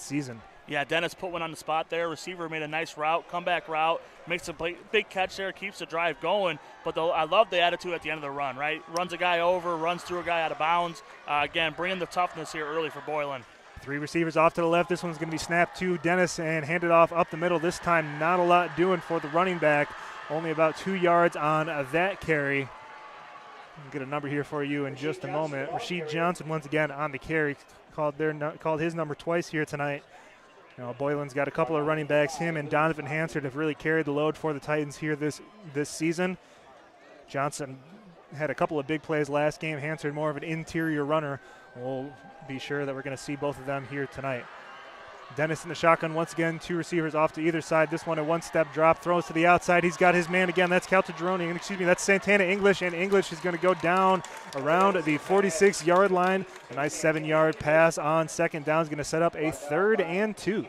season. Yeah, Dennis put one on the spot there. Receiver made a nice route, comeback route, makes a big catch there, keeps the drive going. But I love the attitude at the end of the run, right? Runs a guy over, runs through a guy out of bounds. Again, bringing the toughness here early for Boylan. 3 receivers off to the left. This one's going to be snapped to Dennis and handed off up the middle. This time not a lot doing for the running back. Only about 2 yards on that carry. I'll get a number here for you in just a moment. Rasheed Johnson once again on the carry. Called his number twice here tonight. Boylan's got a couple of running backs. Him and Donovan Hansard have really carried the load for the Titans here this season. Johnson had a couple of big plays last game. Hansard more of an interior runner. We'll be sure that we're going to see both of them here tonight. Dennis in the shotgun once again. 2 receivers off to either side. This one a one-step drop. Throws to the outside. He's got his man again. That's Caltagirone. Excuse me, that's Santana English. And English is going to go down around the 46-yard line. A nice 7-yard pass on second down is going to set up a 3rd and 2.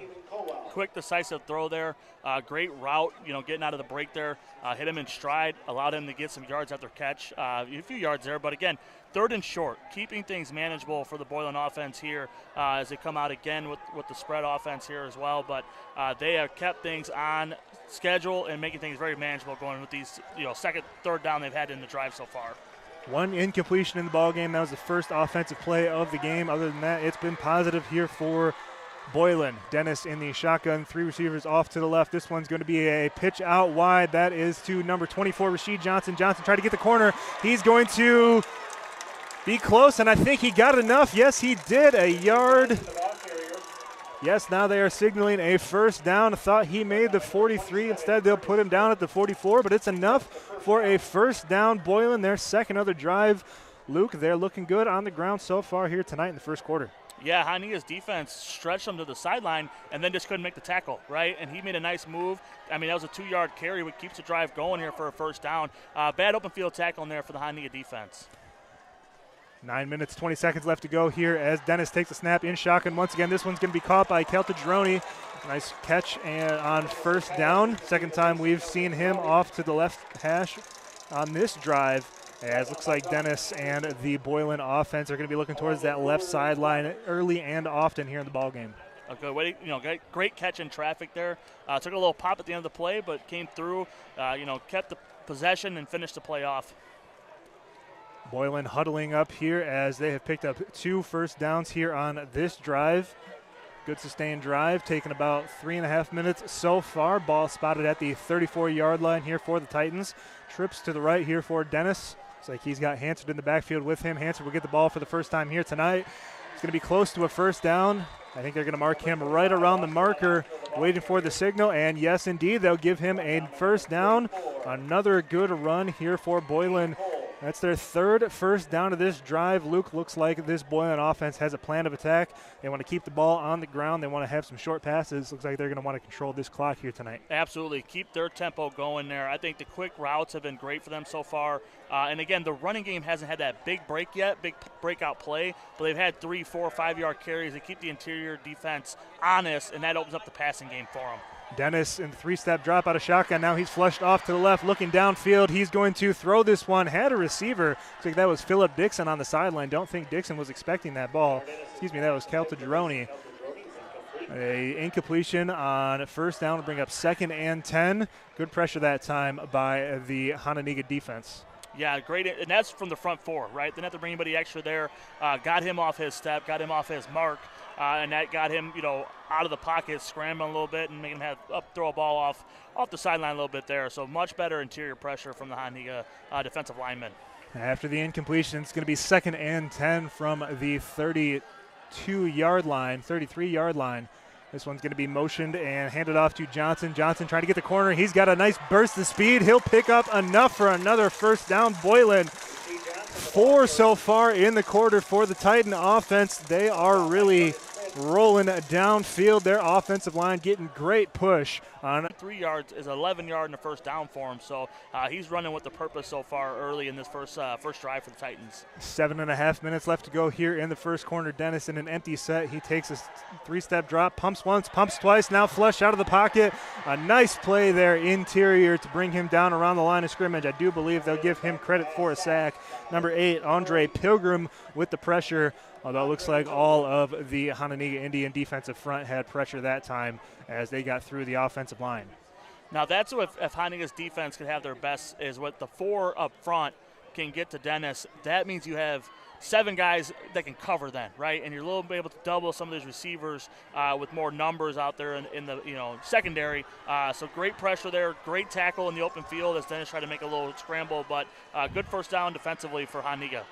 Quick, decisive throw there. Great route, getting out of the break there. Hit him in stride, allowed him to get some yards after catch. A few yards there, but again, 3rd and short, keeping things manageable for the Boylan offense here as they come out again with the spread offense here as well. But they have kept things on schedule and making things very manageable going with these, second, third down they've had in the drive so far. 1 incompletion in the ball game. That was the first offensive play of the game. Other than that, it's been positive here for Boylan. Dennis in the shotgun, 3 receivers off to the left. This one's going to be a pitch out wide. That is to number 24, Rasheed Johnson. Johnson tried to get the corner. He's going to be close, and I think he got enough. Yes, he did. A yard. Yes, now they are signaling a first down. I thought he made the 43. Instead, they'll put him down at the 44, but it's enough for a first down. Boylan, their second other drive. Luke, they're looking good on the ground so far here tonight in the first quarter. Yeah, Hononegah's defense stretched him to the sideline and then just couldn't make the tackle, right? And he made a nice move. I mean, that was a 2-yard carry, which keeps the drive going here for a first down. Bad open field tackle in there for the Hononegah defense. 9 minutes, 20 seconds left to go here as Dennis takes a snap in shotgun. Once again, this one's going to be caught by Caltagirone. Nice catch and on first down. Second time we've seen him off to the left hash on this drive. As looks like Dennis and the Boylan offense are going to be looking towards that left sideline early and often here in the ballgame. Okay, great catch in traffic there. Took a little pop at the end of the play, but came through, kept the possession and finished the play off. Boylan huddling up here as they have picked up 2 first downs here on this drive. Good sustained drive, taking about 3.5 minutes so far. Ball spotted at the 34-yard line here for the Titans. Trips to the right here for Dennis. Looks like he's got Hansard in the backfield with him. Hansard will get the ball for the first time here tonight. It's going to be close to a first down. I think they're going to mark him right around the marker, waiting for the signal. And yes, indeed, they'll give him a first down. Another good run here for Boylan. That's their 3rd first down of this drive. Luke, looks like this Boylan offense has a plan of attack. They want to keep the ball on the ground. They want to have some short passes. Looks like they're going to want to control this clock here tonight. Absolutely. Keep their tempo going there. I think the quick routes have been great for them so far. And again, the running game hasn't had that big break yet, big breakout play, but they've had 3, 4, 5-yard carries. They keep the interior defense honest, and that opens up the passing game for them. Dennis in the 3-step drop out of shotgun. Now he's flushed off to the left, looking downfield. He's going to throw this one. Had a receiver. Looks like that was Phillip Dixon on the sideline. Don't think Dixon was expecting that ball. Excuse me, that was Caltagirone. A incompletion on first down to bring up 2nd and 10. Good pressure that time by the Hononegah defense. Yeah, great, and that's from the front 4, right? Didn't have to bring anybody extra there. Got him off his step, got him off his mark, and that got him, out of the pocket, scrambling a little bit, and making him throw a ball off the sideline a little bit there. So much better interior pressure from the Hononegah defensive lineman. After the incompletion, it's going to be 2nd and 10 from the 32-yard line, 33-yard line. This one's going to be motioned and handed off to Johnson. Johnson trying to get the corner. He's got a nice burst of speed. He'll pick up enough for another first down. Boylan, 4 so far in the quarter for the Titan offense. They are really rolling downfield. Their offensive line getting great push on 3 yards is 11 yard in the first down for him. So he's running with the purpose so far early in this first drive for the Titans. 7.5 minutes left to go here in the first corner. Dennis in an empty set. He takes a 3-step drop, pumps once, pumps twice, now flush out of the pocket. A nice play there interior to bring him down around the line of scrimmage. I do believe they'll give him credit for a sack. Number 8, Andre Pilgrim with the pressure although it looks like all of the Hononegah Indian defensive front had pressure that time as they got through the offensive line. Now that's what if Hononegah's defense could have their best is what the 4 up front can get to Dennis. That means you have 7 guys that can cover then, right? And you're a little bit able to double some of these receivers with more numbers out there in the secondary. So great pressure there, great tackle in the open field as Dennis tried to make a little scramble, but good first down defensively for Hononegah.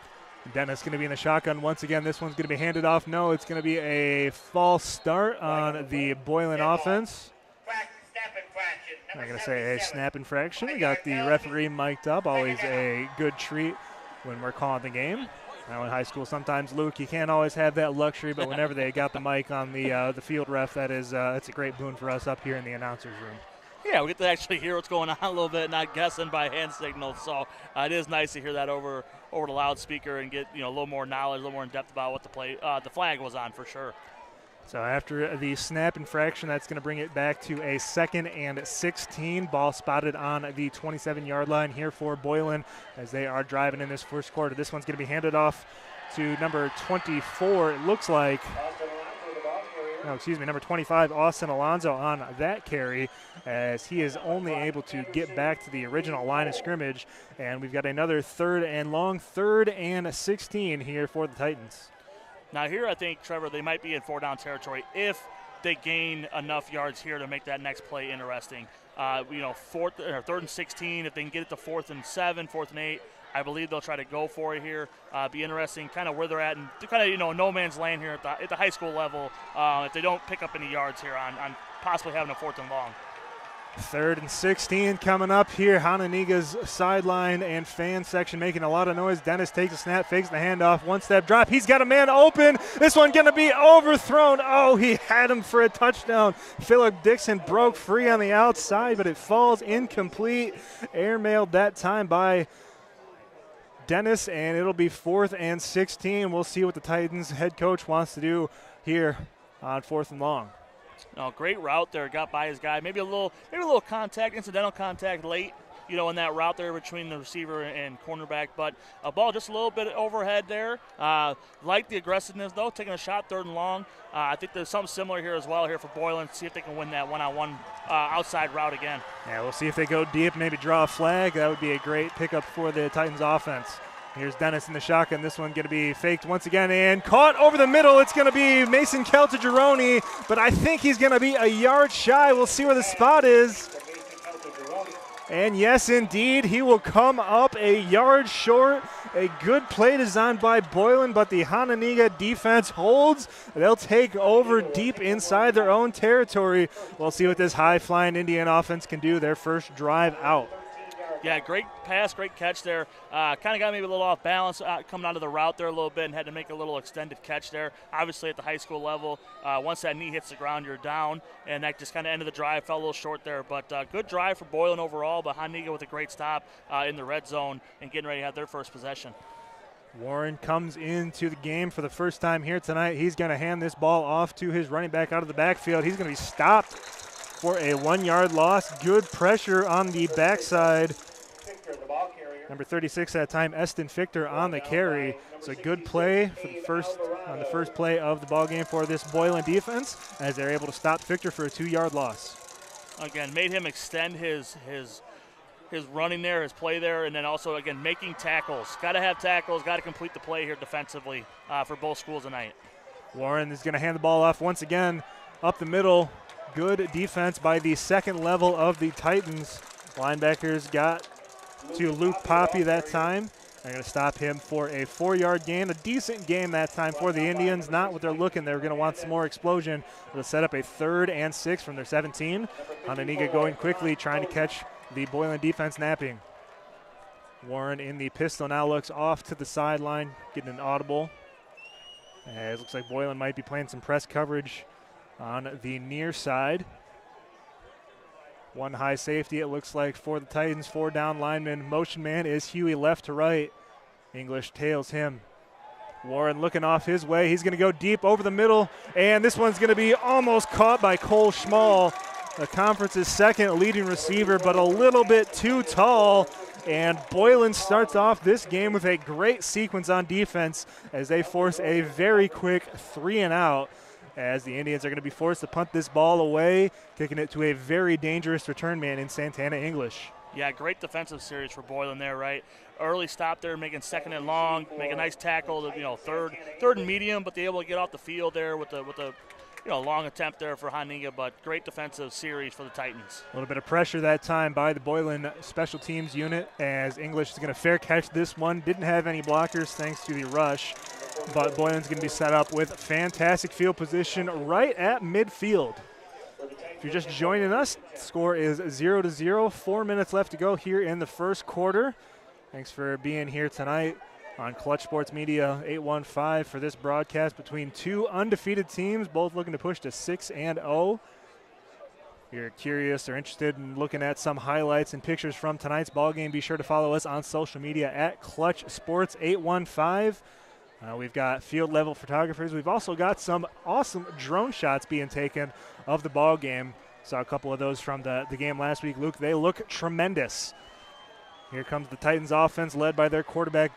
Dennis going to be in the shotgun once again. This one's going to be handed off. No, it's going to be a false start on the Boylan offense. I'm going to say a snap infraction. We got the referee mic'd up. Always a good treat when we're calling the game. Now in high school, sometimes, Luke, you can't always have that luxury, but whenever they got the mic on the field ref, it's a great boon for us up here in the announcer's room. Yeah, we get to actually hear what's going on a little bit, not guessing by hand signals. So it is nice to hear that over the loudspeaker and get a little more knowledge, a little more in depth about what the flag was on for sure. So after the snap infraction, that's going to bring it back to a 2nd and 16. Ball spotted on the 27-yard line here for Boylan as they are driving in this first quarter. This one's going to be handed off to number 24, it looks like. Number 25, Austin Alonzo on that carry as he is only able to get back to the original line of scrimmage. And we've got another 3rd and long, 3rd and 16 here for the Titans. Now here I think, Trevor, they might be in 4-down territory if they gain enough yards here to make that next play interesting. 3rd and 16, if they can get it to 4th and 7, 4th and 8, I believe they'll try to go for it here. Be interesting kind of where they're at and kind of, no man's land here at the high school level if they don't pick up any yards here on possibly having a 4th and long. 3rd and 16 coming up here. Hononegah's sideline and fan section making a lot of noise. Dennis takes a snap, fakes the handoff, 1-step drop. He's got a man open. This one going to be overthrown. Oh, he had him for a touchdown. Philip Dixon broke free on the outside, but it falls incomplete. Airmailed that time by Dennis, and it'll be 4th and 16. We'll see what the Titans head coach wants to do here on 4th and long. No, great route there. Got by his guy. Maybe a little contact, incidental contact late, in that route there between the receiver and cornerback. But a ball just a little bit overhead there. Like the aggressiveness, though, taking a shot 3rd and long. I think there's something similar here as well here for Boylan. See if they can win that one-on-one outside route again. Yeah, we'll see if they go deep, maybe draw a flag. That would be a great pickup for the Titans offense. Here's Dennis in the shotgun. This one going to be faked once again and caught over the middle. It's going to be Mason Caltagirone, but I think he's going to be a yard shy. We'll see where the spot is. And yes, indeed, he will come up a yard short. A good play designed by Boylan, but the Hononegah defense holds. They'll take over deep inside their own territory. We'll see what this high-flying Indian offense can do their first drive out. Yeah, great pass, great catch there. Kind of got maybe a little off balance coming out of the route there a little bit and had to make a little extended catch there. Obviously at the high school level, once that knee hits the ground, you're down, and that just kind of ended the drive, fell a little short there. But good drive for Boylan overall, but Hononegah with a great stop in the red zone and getting ready to have their first possession. Warren comes into the game for the first time here tonight. He's going to hand this ball off to his running back out of the backfield. He's going to be stopped for a 1-yard loss. Good pressure on the backside. Number 36 that time, Eston Fichter on the carry. It's a good play for the first play of the ball game for this Boylan defense as they're able to stop Fichter for a 2-yard loss. Again, made him extend his running there, his play there, and then also, again, making tackles. Got to have tackles, got to complete the play here defensively for both schools tonight. Warren is going to hand the ball off once again up the middle. Good defense by the second level of the Titans. Linebackers got to Luke Poppy that time. They're going to stop him for a 4-yard gain. A decent game that time for the Indians. Not what they're looking. They're going to want some more explosion. They'll set up a 3rd and 6 from their 17. Hononegah going quickly, trying to catch the Boylan defense napping. Warren in the pistol now looks off to the sideline, getting an audible. It looks like Boylan might be playing some press coverage on the near side. One high safety, it looks like, for the Titans. 4 down linemen. Motion man is Huey left to right. English tails him. Warren looking off his way. He's going to go deep over the middle, and this one's going to be almost caught by Cole Schmall, the conference's second leading receiver, but a little bit too tall And Boylan starts off this game with a great sequence on defense as they force a very quick 3-and-out, as the Indians are going to be forced to punt this ball away, kicking it to a very dangerous return man in Santana English. Yeah, great defensive series for Boylan there, right? Early stop there, making 2nd and long, make a nice tackle, third and medium, but they're able to get off the field there with the long attempt there for Hononegah, but great defensive series for the Titans. A little bit of pressure that time by the Boylan special teams unit, as English is going to fair catch this one. Didn't have any blockers thanks to the rush, but Boylan's going to be set up with fantastic field position right at midfield. If you're just joining us, the score is 0-0. 4 minutes left to go here in the first quarter. Thanks for being here tonight on Clutch Sports Media 815 for this broadcast between two undefeated teams, both looking to push to 6-0. If you're curious or interested in looking at some highlights and pictures from tonight's ballgame, be sure to follow us on social media at Clutch Sports 815. We've got field level photographers. We've also got some awesome drone shots being taken of the ball game. Saw a couple of those from the game last week, Luke. They look tremendous. Here comes the Titans offense led by their quarterback,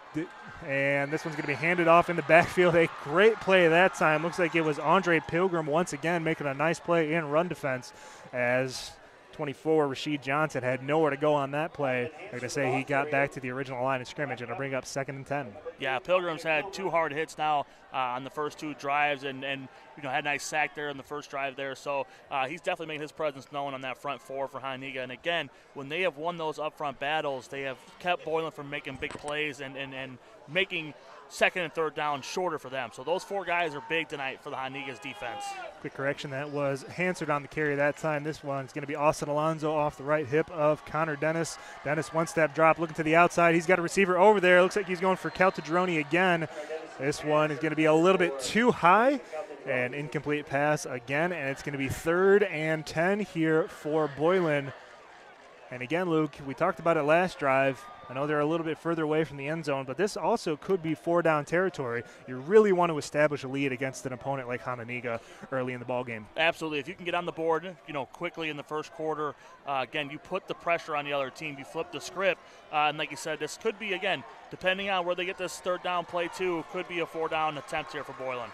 and this one's going to be handed off in the backfield. A great play that time. Looks like it was Andre Pilgrim once again making a nice play in run defense, as 24 Rasheed Johnson had nowhere to go on that play. Like I say, he got back to the original line of scrimmage and to bring up 2nd and 10. Yeah, Pilgrim's had 2 hard hits now on the first 2 drives, and had a nice sack there in the first drive there. So he's definitely made his presence known on that front 4 for Hononegah. And again, when they have won those upfront battles, they have kept Boylan from making big plays and making 2nd and 3rd down shorter for them. So those 4 guys are big tonight for the Hononegah's defense. Quick correction, that was Hansard on the carry that time. This one's going to be Austin Alonso off the right hip of Connor Dennis. Dennis, one-step drop, looking to the outside. He's got a receiver over there. Looks like he's going for Caltadroni again. This one is going to be a little bit too high. An incomplete pass again, and it's going to be 3rd and 10 here for Boylan. And again, Luke, we talked about it last drive. I know they're a little bit further away from the end zone, but this also could be 4-down territory. You really want to establish a lead against an opponent like Hononegah early in the ballgame. Absolutely. If you can get on the board, quickly in the first quarter, again, you put the pressure on the other team. You flip the script, and like you said, this could be, again, depending on where they get this 3rd down play too, could be a 4-down attempt here for Boylan.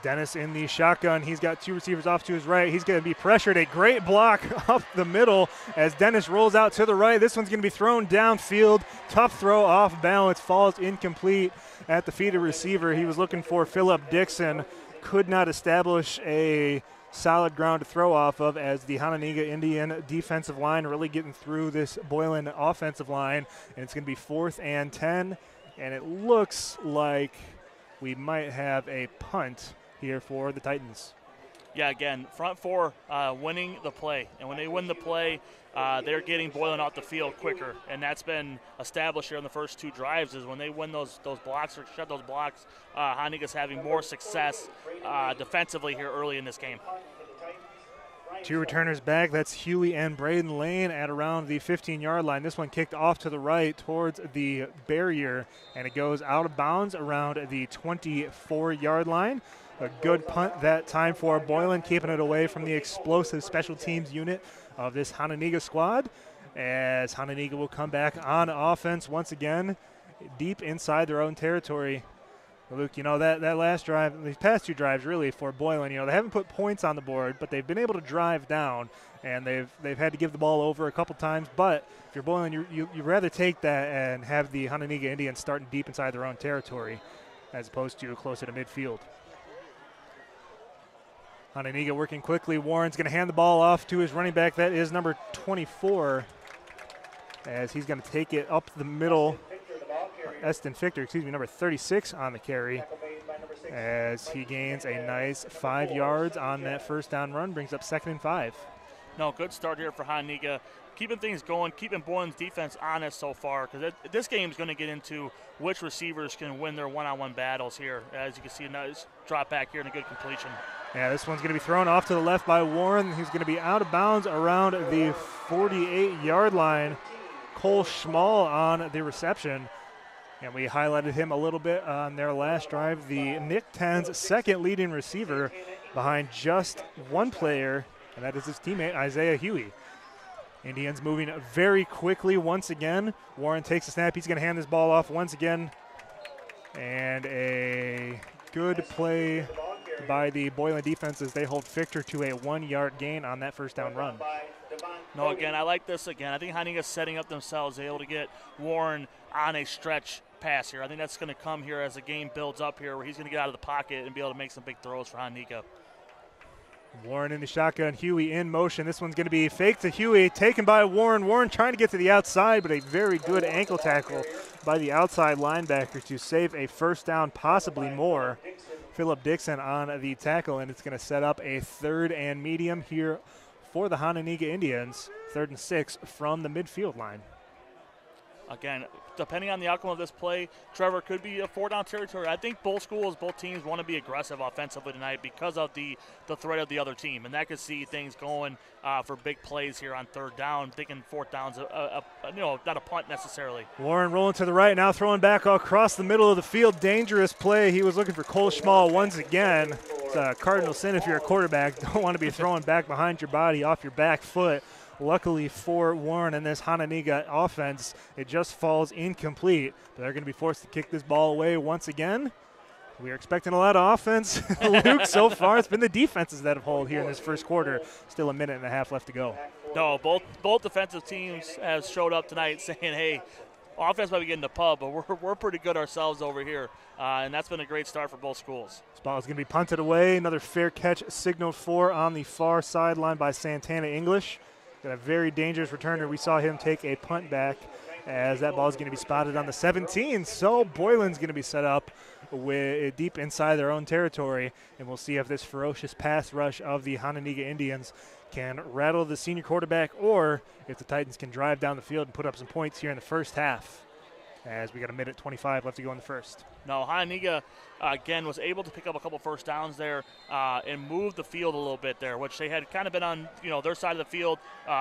Dennis in the shotgun. He's got 2 receivers off to his right. He's going to be pressured. A great block up the middle as Dennis rolls out to the right. This one's going to be thrown downfield. Tough throw off balance. Falls incomplete at the feet of receiver. He was looking for Phillip Dixon. Could not establish a solid ground to throw off of, as the Hononegah Indian defensive line really getting through this Boylan offensive line. And it's going to be 4th and 10. And it looks like we might have a punt here for the Titans. Yeah, again, front 4 winning the play. And when they win the play, they're getting Boylan off the field quicker. And that's been established here in the first 2 drives, is when they win those blocks or shut those blocks, Hononegah's having more success defensively here early in this game. 2 returners back. That's Huey and Braden Lane at around the 15-yard line. This one kicked off to the right towards the barrier, and it goes out of bounds around the 24-yard line. A good punt that time for Boylan, keeping it away from the explosive special teams unit of this Hononegah squad, as Hononegah will come back on offense once again, deep inside their own territory. Luke, that last drive, these past 2 drives really for Boylan, they haven't put points on the board, but they've been able to drive down, and they've had to give the ball over a couple times. But if you're Boylan, you'd rather take that and have the Hononegah Indians starting deep inside their own territory as opposed to closer to midfield. Hononegah working quickly. Warren's going to hand the ball off to his running back. That is number 24, as he's going to take it up the middle. Eston Fichter, number 36 on the carry, as he gains a nice 5 yards on that 1st down run, brings up 2nd and 5. No, good start here for Hononegah. Keeping things going, keeping Boylan's defense honest so far, because this game is going to get into which receivers can win their one-on-one battles here. As you can see, a nice drop back here and a good completion. Yeah, this one's going to be thrown off to the left by Warren. He's going to be out of bounds around the 48-yard line. Cole Schmall on the reception. And we highlighted him a little bit on their last drive. The NIC-10's 2nd leading receiver behind just 1 player, and that is his teammate, Isaiah Huey. Indians moving very quickly once again. Warren takes a snap. He's going to hand this ball off once again. And a good play by the Boylan defense as they hold Fichter to a 1-yard gain on that first down run. No, again, I like this again. I think Hononegah's setting up themselves, able to get Warren on a stretch pass here. I think that's going to come here as the game builds up here, where he's going to get out of the pocket and be able to make some big throws for Hononegah. Warren in the shotgun, Huey in motion. This one's going to be fake to Huey, taken by Warren. Warren trying to get to the outside, but a very good ankle tackle by the outside linebacker to save a first down, possibly more. Phillip Dixon on the tackle, and it's going to set up a 3rd and medium here for the Hononegah Indians. 3rd and 6 from the midfield line. Again, depending on the outcome of this play, Trevor, could be a 4-down territory. I think both teams want to be aggressive offensively tonight because of the threat of the other team, and that could see things going for big plays here on 3rd down. Thinking 4th down's not a punt necessarily. Warren rolling to the right, now throwing back across the middle of the field. Dangerous play. He was looking for Cole Schmall once again. It's a cardinal sin if you're a quarterback. Don't want to be throwing back behind your body off your back foot. Luckily for Warren and this Hononegah offense, it just falls incomplete. But they're going to be forced to kick this ball away once again. We are expecting a lot of offense. Luke, so far it's been the defenses that have held here in this first quarter. Still a minute and a half left to go. No, both defensive teams have showed up tonight saying, hey, offense might be getting the pub, but we're pretty good ourselves over here. And that's been a great start for both schools. This ball is going to be punted away. Another fair catch signaled for on the far sideline by Santana English. Got a very dangerous returner. We saw him take a punt back as that ball is going to be spotted on the 17. So Boylan's going to be set up with deep inside their own territory, and we'll see if this ferocious pass rush of the Hononegah Indians can rattle the senior quarterback, or if the Titans can drive down the field and put up some points here in the first half, as we got a minute 25 left to go in the first. No, Hononegah, again, was able to pick up a couple first downs there and move the field a little bit there, which they had kind of been on their side of the field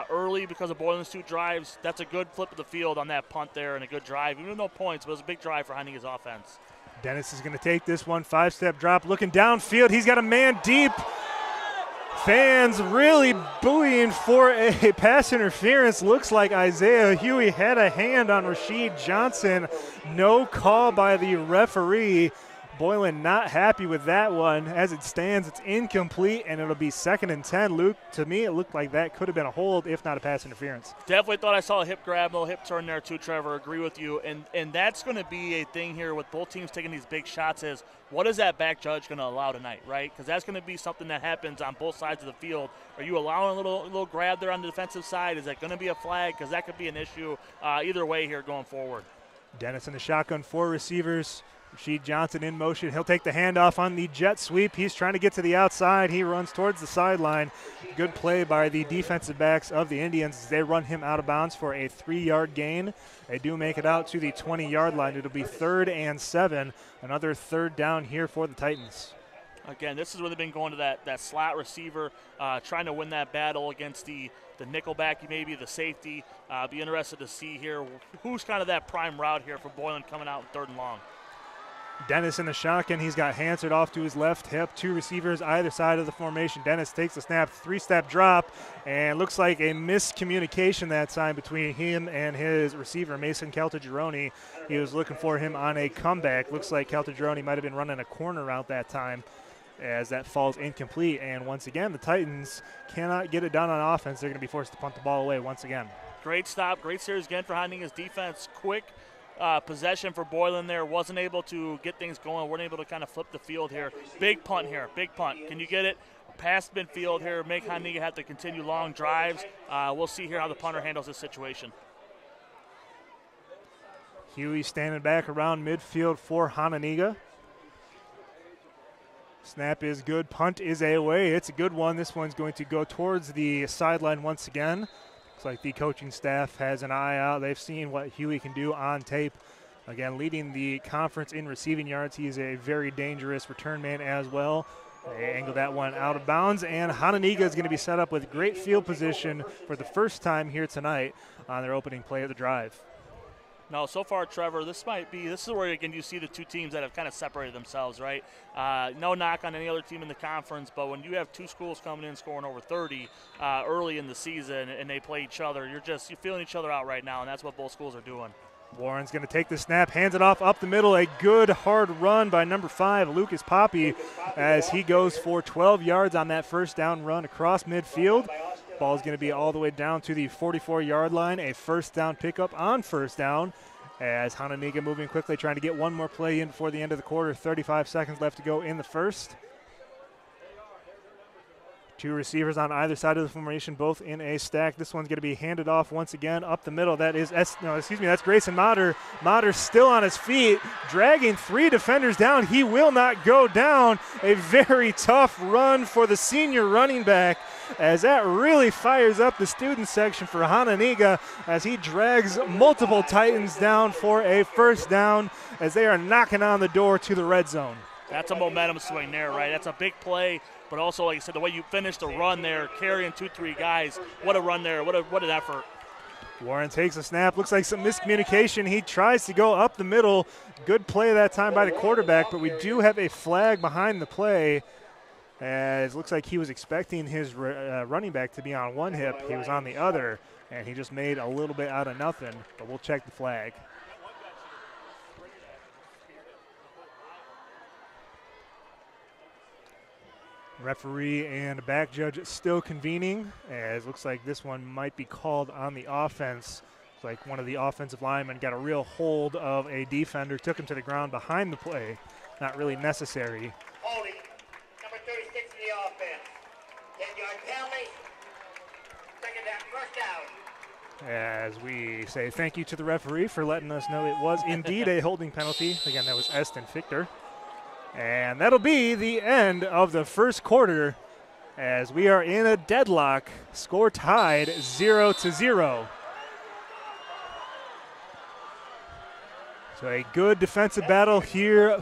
early because of Boylan's 2 drives. That's a good flip of the field on that punt there and a good drive. Even no points, but it was a big drive for Hononegah's offense. Dennis is going to take this one, 5-step drop, looking downfield. He's got a man deep. Fans really booing for a pass interference. Looks like Isaiah Huey had a hand on Rashid Johnson. No call by the referee. Boylan not happy with that one. As it stands, it's incomplete, and it'll be 2nd and 10. Luke, to me, it looked like that could have been a hold, if not a pass interference. Definitely thought I saw a hip grab, a little hip turn there too, Trevor. Agree with you. And that's going to be a thing here with both teams taking these big shots is, what is that back judge going to allow tonight, right? Because that's going to be something that happens on both sides of the field. Are you allowing a little grab there on the defensive side? Is that going to be a flag? Because that could be an issue either way here going forward. Dennis in the shotgun, 4 receivers. Rashid Johnson in motion. He'll take the handoff on the jet sweep. He's trying to get to the outside. He runs towards the sideline. Good play by the defensive backs of the Indians as they run him out of bounds for a 3-yard gain. They do make it out to the 20-yard line. It'll be 3rd and 7. Another 3rd down here for the Titans. Again, this is where they've been going to that slot receiver, trying to win that battle against the nickelback, maybe the safety. Be interested to see here who's kind of that prime route here for Boylan coming out in 3rd and long. Dennis in the shotgun. He's got Hansard off to his left hip. 2 receivers either side of the formation. Dennis takes the snap, 3-step drop, and looks like a miscommunication that time between him and his receiver, Mason Caltagirone. He was looking for him on a comeback. Looks like Caltagirone might have been running a corner route that time as that falls incomplete. And once again, the Titans cannot get it done on offense. They're going to be forced to punt the ball away once again. Great stop. Great series again for Hononegah's defense. Quick possession for Boylan there. Wasn't able to get things going. Weren't able to kind of flip the field here. Big punt here. Big punt. Can you get it past midfield here? Make Hononegah have to continue long drives. We'll see here how the punter handles this situation. Huey standing back around midfield for Hononegah. Snap is good. Punt is away. It's a good one. This one's going to go towards the sideline once again. Looks like the coaching staff has an eye out. They've seen what Huey can do on tape. Again, leading the conference in receiving yards. He's a very dangerous return man as well. They angle that one out of bounds, and Hononegah is going to be set up with great field position for the first time here tonight on their opening play of the drive. No, so far, Trevor, this is where, again, you see the two teams that have kind of separated themselves, right? No knock on any other team in the conference, but when you have two schools coming in scoring over 30 early in the season and they play each other, you're feeling each other out right now, and that's what both schools are doing. Warren's going to take the snap, hands it off up the middle. A good hard run by number 5, Lucas Poppy, as he goes for 12 yards on that first down run across midfield. Ball's going to be all the way down to the 44-yard line. A first down pickup on first down as Hononegah moving quickly, trying to get one more play in before the end of the quarter. 35 seconds left to go in the first. Two receivers on either side of the formation, both in a stack. This one's going to be handed off once again up the middle. That's Grayson Motter. Motter still on his feet, dragging 3 defenders down. He will not go down. A very tough run for the senior running back, as that really fires up the student section for Hononegah as he drags multiple Titans down for a first down as they are knocking on the door to the red zone. That's a momentum swing there, right? That's a big play. But also, like I said, the way you finished the run there, carrying 2-3 guys, what a run there, what an effort. Warren takes a snap, looks like some miscommunication. He tries to go up the middle. Good play that time by the quarterback, but we do have a flag behind the play, as it looks like he was expecting his running back to be on one hip. He was on the other, and he just made a little bit out of nothing, but we'll check the flag. Referee and back judge still convening, as looks like this one might be called on the offense. It's like one of the offensive linemen got a real hold of a defender, took him to the ground behind the play. Not really necessary. Holding, number 36 in the offense. 10-yard penalty. Second down, first down. As we say thank you to the referee for letting us know it was indeed a holding penalty. Again, that was Eston Fichter. And that'll be the end of the first quarter as we are in a deadlock, score tied 0-0. So a good defensive battle here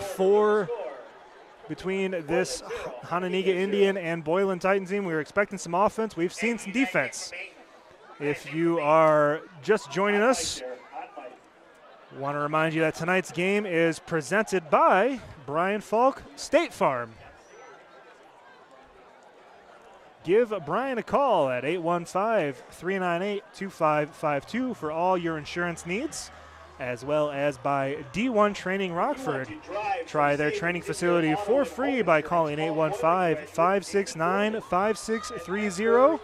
between this Hononegah Indian and Boylan Titan team. We were expecting some offense. We've seen some defense. If you are just joining us, want to remind you that tonight's game is presented by Brian Faulk State Farm. Give Brian a call at 815-398-2552 for all your insurance needs, as well as by D1 Training Rockford. Try their training facility for free by calling 815-569-5630.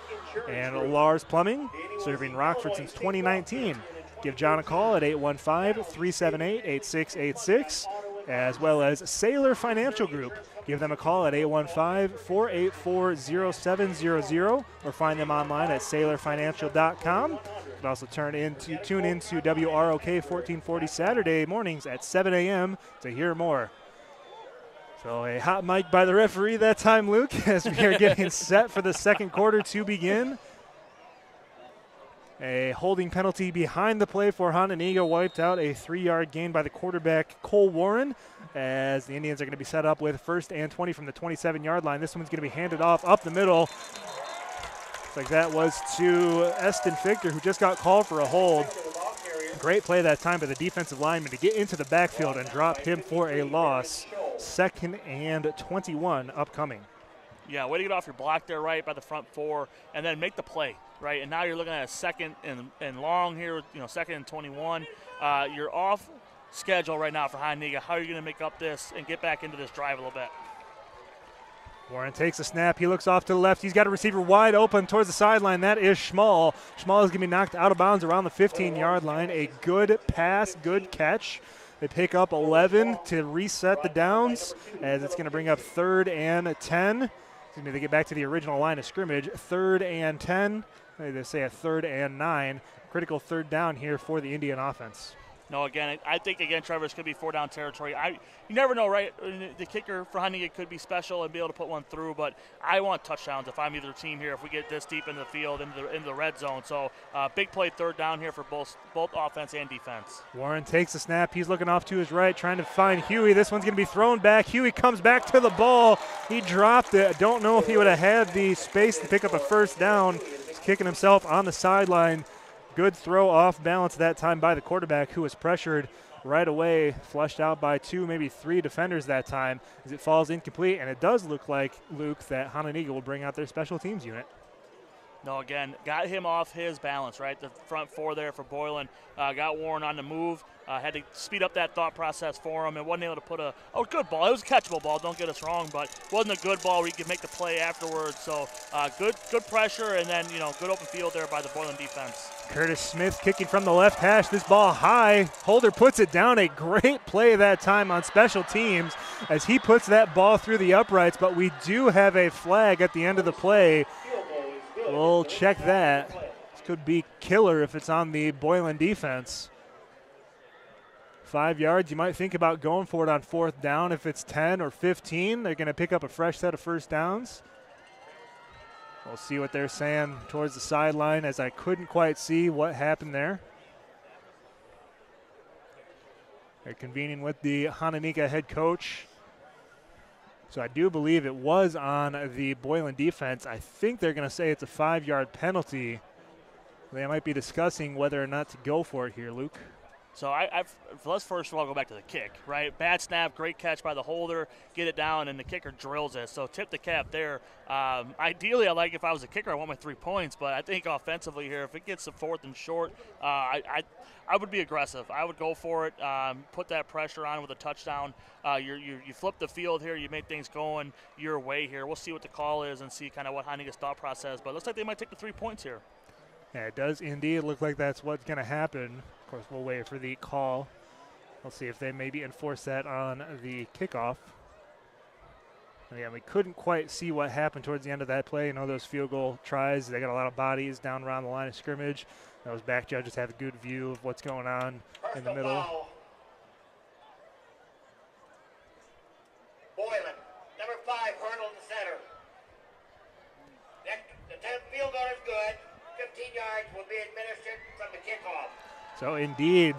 And Lars Plumbing, serving Rockford since 2019. Give John a call at 815-378-8686, as well as Sailor Financial Group. Give them a call at 815-484-0700 or find them online at sailorfinancial.com. You can also tune into WROK 1440 Saturday mornings at 7 a.m. to hear more. So a hot mic by the referee that time, Luke, as we are getting set for the second quarter to begin. A holding penalty behind the play for Hononegah wiped out a 3-yard gain by the quarterback, Cole Warren, as the Indians are going to be set up with 1st and 20 from the 27-yard line. This one's going to be handed off up the middle. Looks like that was to Eston Fichter, who just got called for a hold. Great play that time by the defensive lineman to get into the backfield and drop him for a loss. 2nd and 21 upcoming. Yeah, way to get off your block there, right, by the front 4, and then make the play, right? And now you're looking at a 2nd and long here, 2nd and 21. You're off schedule right now for Hononegah. How are you going to make up this and get back into this drive a little bit? Warren takes a snap. He looks off to the left. He's got a receiver wide open towards the sideline. That is Schmall. Schmall is going to be knocked out of bounds around the 15-yard line. A good pass, good catch. They pick up 11 to reset the downs, as it's going to bring up 3rd and 10. They get back to the original line of scrimmage. 3rd and 10. They say a 3rd and 9. Critical 3rd down here for the Indian offense. No, again, I think, Trevor, this could be 4-down territory. You never know, right? The kicker for Hononegah could be special and be able to put one through, but I want touchdowns if I'm either team here, if we get this deep into the field, into the red zone. So big play 3rd down here for both offense and defense. Warren takes a snap. He's looking off to his right, trying to find Huey. This one's going to be thrown back. Huey comes back to the ball. He dropped it. I don't know if he would have had the space to pick up a 1st down. He's kicking himself on the sideline. Good throw off balance that time by the quarterback, who was pressured right away, flushed out by 2, maybe 3 defenders that time as it falls incomplete. And it does look like, Luke, that Hononegah will bring out their special teams unit. No, again, got him off his balance, right? The front 4 there for Boylan got Warren on the move. Had to speed up that thought process for him and wasn't able to put a good ball. It was a catchable ball, don't get us wrong, but wasn't a good ball where you could make the play afterwards. So good pressure and then, good open field there by the Boylan defense. Curtis Smith kicking from the left hash. This ball high. Holder puts it down. A great play that time on special teams as he puts that ball through the uprights, but we do have a flag at the end of the play. We'll check that. This could be killer if it's on the Boylan defense. 5 yards, you might think about going for it on 4th down. If it's 10 or 15, they're going to pick up a fresh set of first downs. We'll see what they're saying towards the sideline, as I couldn't quite see what happened there. They're convening with the Hononegah head coach. So I do believe it was on the Boylan defense. I think they're going to say it's a 5-yard penalty. They might be discussing whether or not to go for it here, Luke. So let's first of all go back to the kick, right? Bad snap, great catch by the holder, get it down, and the kicker drills it. So tip the cap there. Ideally, if I was a kicker, I want my 3 points, but I think offensively here, if it gets to 4th and short, I would be aggressive. I would go for it, put that pressure on with a touchdown. You flip the field here, you make things going your way here. We'll see what the call is and see kind of what Hononegah's thought process, but it looks like they might take the 3 points here. Yeah, it does indeed look like that's what's going to happen. Of course, we'll wait for the call. We'll see if they maybe enforce that on the kickoff. Again, we couldn't quite see what happened towards the end of that play. Those field goal tries, they got a lot of bodies down around the line of scrimmage. Those back judges have a good view of what's going on in the middle. Foul. Boylan, number 5, hurdle to center. The 10th field goal is good. 15 yards will be administered from the kickoff. So, indeed,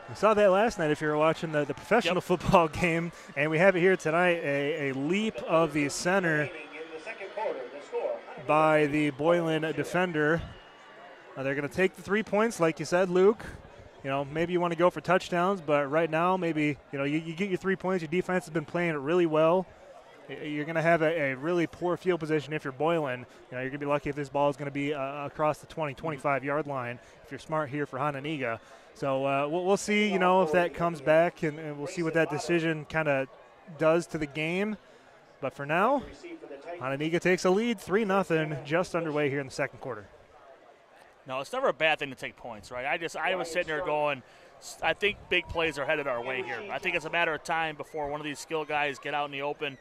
we saw that last night if you were watching the professional football game, and we have it here tonight, a leap of the center by the Boylan defender. They're going to take the 3 points, like you said, Luke. Maybe you want to go for touchdowns, but right now maybe, you get your 3 points. Your defense has been playing it really well. You're going to have a really poor field position if you're Boylan. You're going to be lucky if this ball is going to be across the 20, 25-yard line if you're smart here for Hononegah. So we'll see, if that comes back, and we'll see what that decision kind of does to the game. But for now, Hononegah takes a lead, 3-0, just underway here in the second quarter. No, it's never a bad thing to take points, right? I was sitting there going, I think big plays are headed our way here. I think it's a matter of time before one of these skill guys get out in the open,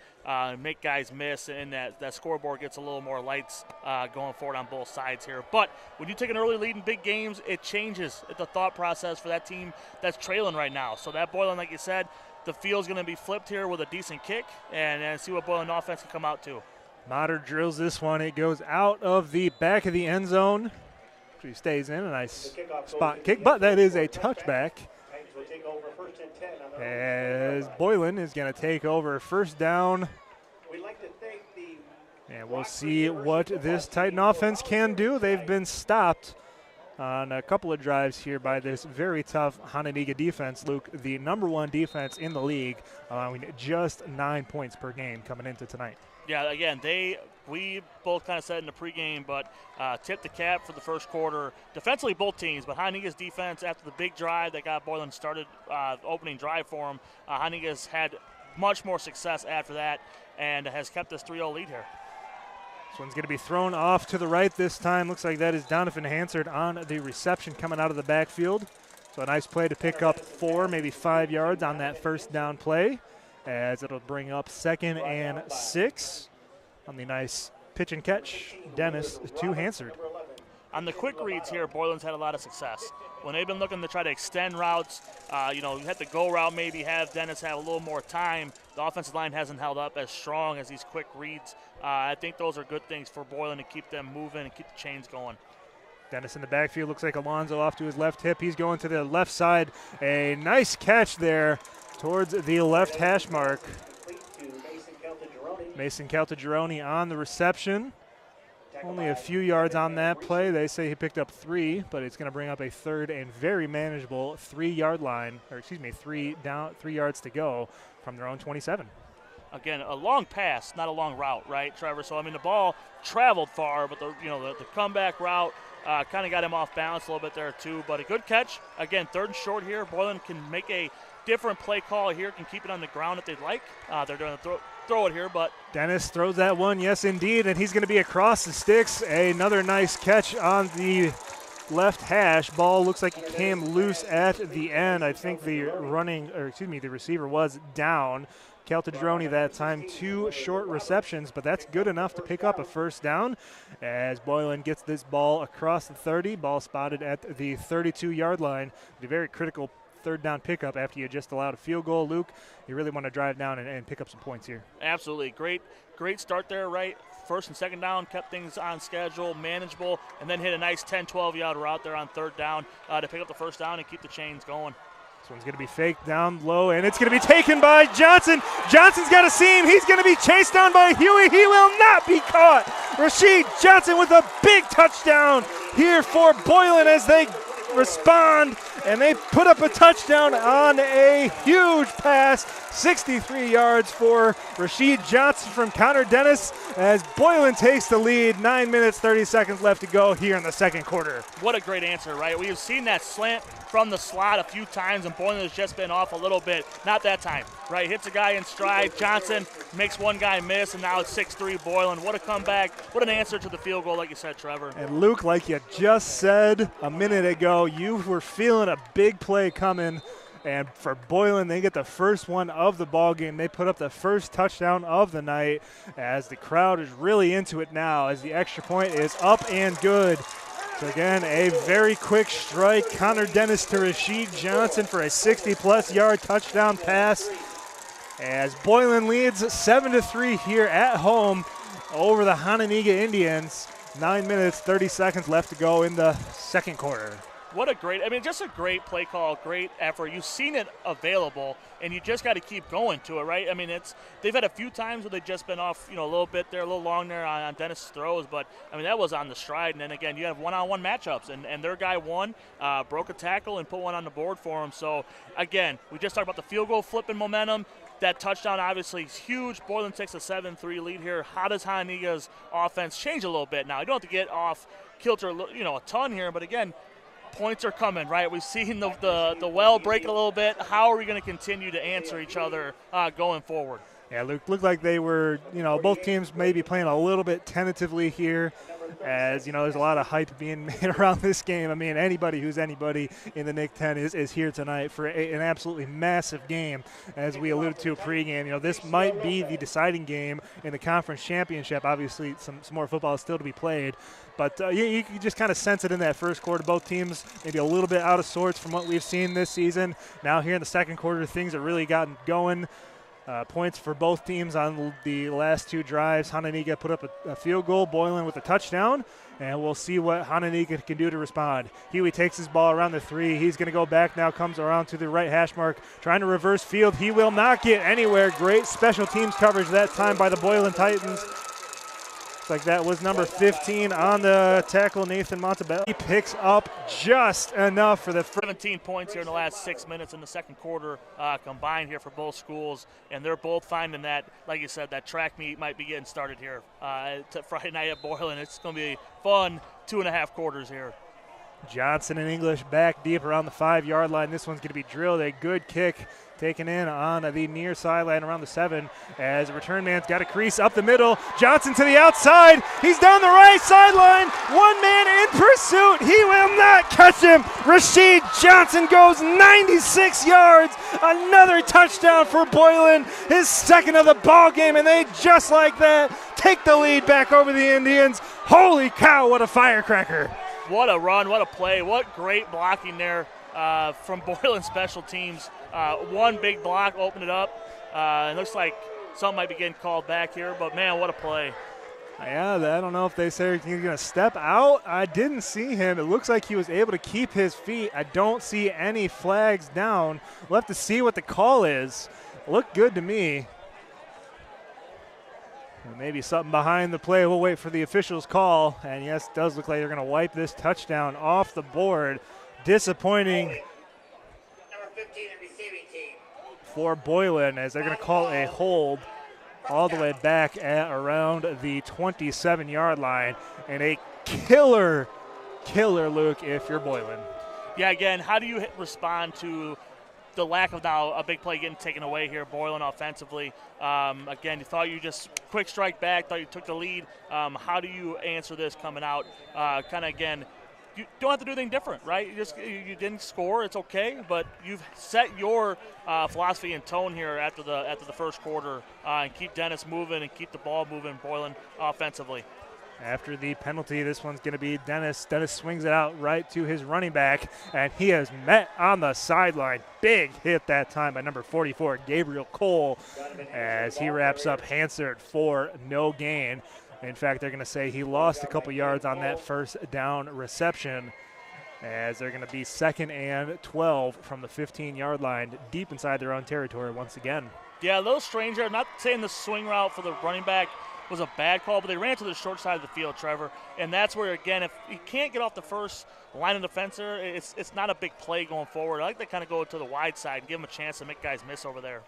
make guys miss, and that scoreboard gets a little more lights going forward on both sides here. But when you take an early lead in big games, it changes the thought process for that team that's trailing right now. So that Boylan, like you said, the field's going to be flipped here with a decent kick, and see what Boylan offense can come out to. Mater drills this one. It goes out of the back of the end zone. He stays in a nice spot kick, but that is a touchback. As Boylan is going to take over first down. And we'll see what this Titan offense can do. They've been stopped on a couple of drives here by this very tough Hononegah defense, Luke, the #1 defense in the league, allowing just 9 points per game coming into tonight. Yeah, again, we both kind of said in the pregame, but tipped the cap for the first quarter. Defensively, both teams, but Hononegah's defense, after the big drive that got Boylan started, opening drive for him, Hononegah's had much more success after that and has kept this 3-0 lead here. This one's going to be thrown off to the right this time. Looks like that is Donovan Hansard on the reception coming out of the backfield. So a nice play to pick up 4, maybe 5 yards on that first down play, as it'll bring up 2nd and 6 on the nice pitch and catch. Dennis to Hansard. On the quick reads here, Boylan's had a lot of success. When they've been looking to try to extend routes, you have to go route, maybe have Dennis have a little more time. The offensive line hasn't held up as strong as these quick reads. I think those are good things for Boylan to keep them moving and keep the chains going. Dennis in the backfield, looks like Alonzo off to his left hip. He's going to the left side. A nice catch there towards the left hash mark. Mason Caltagirone on the reception. Only a few yards on that play. They say he picked up 3, but it's going to bring up a third and very manageable 3-yard line, or excuse me, 3 yards to go from their own 27. Again, a long pass, not a long route, right, Trevor? So I mean, the ball traveled far, but the comeback route kind of got him off balance a little bit there too. But a good catch. Again, 3rd and short here. Boylan can make a different play call here, can keep it on the ground if they'd like. They're going to throw it here, but Dennis throws that one, yes indeed, and he's going to be across the sticks. Another nice catch on the left hash. Ball looks like it came loose at the end. I think the receiver was down. Caltadroni that time 2 short receptions, but that's good enough to pick up a first down as Boylan gets this ball across the 30. Ball spotted at the 32-yard line. The very critical 3rd down pickup after you just allowed a field goal. Luke, you really want to drive down and pick up some points here. Absolutely. Great start there, right? 1st and 2nd down, kept things on schedule, manageable, and then hit a nice 10, 12-yard route there on 3rd down to pick up the first down and keep the chains going. This one's going to be faked down low, and it's going to be taken by Johnson. Johnson's got a seam. He's going to be chased down by Huey. He will not be caught. Rashid Johnson with a big touchdown here for Boylan as they respond, and they put up a touchdown on a huge pass. 63 yards for Rashid Johnson from Connor Dennis as Boylan takes the lead. 9 minutes, 30 seconds left to go here in the 2nd quarter. What a great answer, right? We have seen that slant from the slot a few times, and Boylan has just been off a little bit. Not that time, right? Hits a guy in stride. Johnson makes one guy miss, and now it's 6-3 Boylan. What a comeback. What an answer to the field goal, like you said, Trevor. And Luke, like you just said a minute ago, you were feeling a big play coming. And for Boylan, they get the first one of the ball game. They put up the first touchdown of the night as the crowd is really into it now as the extra point is up and good. So again, a very quick strike. Connor Dennis to Rashid Johnson for a 60-plus yard touchdown pass as Boylan leads 7-3 here at home over the Hononegah Indians. 9 minutes, 30 seconds left to go in the 2nd quarter. What a great, just a great play call, great effort. You've seen it available, and you just got to keep going to it, right? They've had a few times where they've just been off, a little bit there, a little long there on Dennis' throws, but, that was on the stride. And then, again, you have one-on-one matchups, and their guy won, broke a tackle, and put one on the board for him. So, again, we just talked about the field goal flipping momentum. That touchdown obviously is huge. Boylan takes a 7-3 lead here. How does Hononegah's offense change a little bit now? You don't have to get off kilter, a ton here, but, again, points are coming, right? We've seen the well break a little bit. How are we going to continue to answer each other going forward? Yeah, Luke, looked like they were, both teams maybe playing a little bit tentatively here as, there's a lot of hype being made around this game. Anybody who's anybody in the NIC-10 is here tonight for an absolutely massive game, as we alluded to pregame. This might be the deciding game in the conference championship. Obviously, some more football is still to be played. But you can just kind of sense it in that 1st quarter. Both teams maybe a little bit out of sorts from what we've seen this season. Now here in the 2nd quarter, things have really gotten going. Points for both teams on the last 2 drives. Hononegah put up a field goal, Boylan with a touchdown, and we'll see what Hononegah can do to respond. Huey takes his ball around the 3. He's going to go back now, comes around to the right hash mark, trying to reverse field. He will not get anywhere. Great special teams coverage that time by the Boylan Titans. Looks like that was number 15 on the tackle, Nathan Montebello. He picks up just enough for the 17 points here in the last 6 minutes in the 2nd quarter combined here for both schools, and they're both finding that, like you said, that track meet might be getting started here Friday night at Boylan. It's going to be fun 2.5 quarters here. Johnson and English back deep around the 5-yard line. This one's going to be drilled. A good kick taken in on the near sideline around the 7 as the return man's got a crease up the middle. Johnson to the outside. He's down the right sideline. One man in pursuit. He will not catch him. Rashid Johnson goes 96 yards. Another touchdown for Boylan. His 2nd of the ball game, and they just like that take the lead back over the Indians. Holy cow, what a firecracker. What a run, what a play, what great blocking there from Boylan special teams. One big block opened it up. It looks like something might be getting called back here, but man, what a play. Yeah, I don't know if they say he's going to step out. I didn't see him. It looks like he was able to keep his feet. I don't see any flags down. We'll have to see what the call is. Looked good to me. Maybe something behind the play. We'll wait for the official's call. And yes, it does look like they're going to wipe this touchdown off the board. Disappointing Number 15 in receiving team. for Boylan, as they're going to call a hold all the way back at around the 27-yard line. And a killer, Luke, if you're Boylan. Yeah, again, how do you respond to the lack of now a big play getting taken away here, Boylan offensively? Again, you thought you just quick strike back, thought you took the lead. How do you answer this coming out? Kind of, again, you don't have to do anything different, right? You didn't score, it's okay, but you've set your philosophy and tone here after the first quarter, and keep Dennis moving and keep the ball moving, Boylan, offensively. After the penalty, this one's going to be Dennis. Dennis swings it out right to his running back, and he is met on the sideline. Big hit that time by number 44, Gabriel Cole, as he wraps up Hansard for no gain. In fact, they're going to say he lost a couple yards on that first down reception, as they're going to be 2nd and 12 from the 15-yard line, deep inside their own territory once again. Yeah, a little strange there. Not saying the swing route for the running back was a bad call, but they ran to the short side of the field, Trevor. And that's where, again, if you can't get off the first line of defense there, it's not a big play going forward. I like to kind of go to the wide side and give them a chance to make guys miss over there.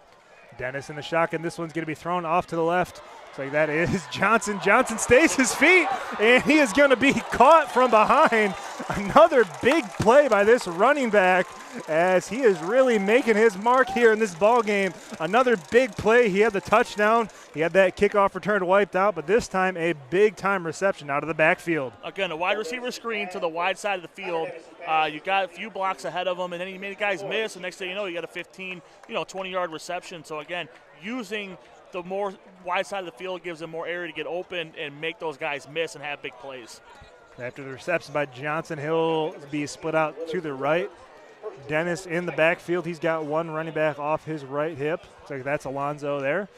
Dennis in the shotgun. This one's going to be thrown off to the left. So that is Johnson. Johnson stays his feet, and he is going to be caught from behind. Another big play by this running back, as he is really making his mark here in this ball game. Another big play. He had the touchdown. He had that kickoff return wiped out, but this time a big-time reception out of the backfield. Again, a wide receiver screen to the wide side of the field. You got a few blocks ahead of him, and then he made guys miss, and next thing you know, you got a 15, 20-yard reception. So, again, using the more wide side of the field gives them more area to get open and make those guys miss and have big plays. After the reception by Johnson, he'll be split out to the right. Dennis in the backfield. He's got one running back off his right hip. So that's Alonzo there.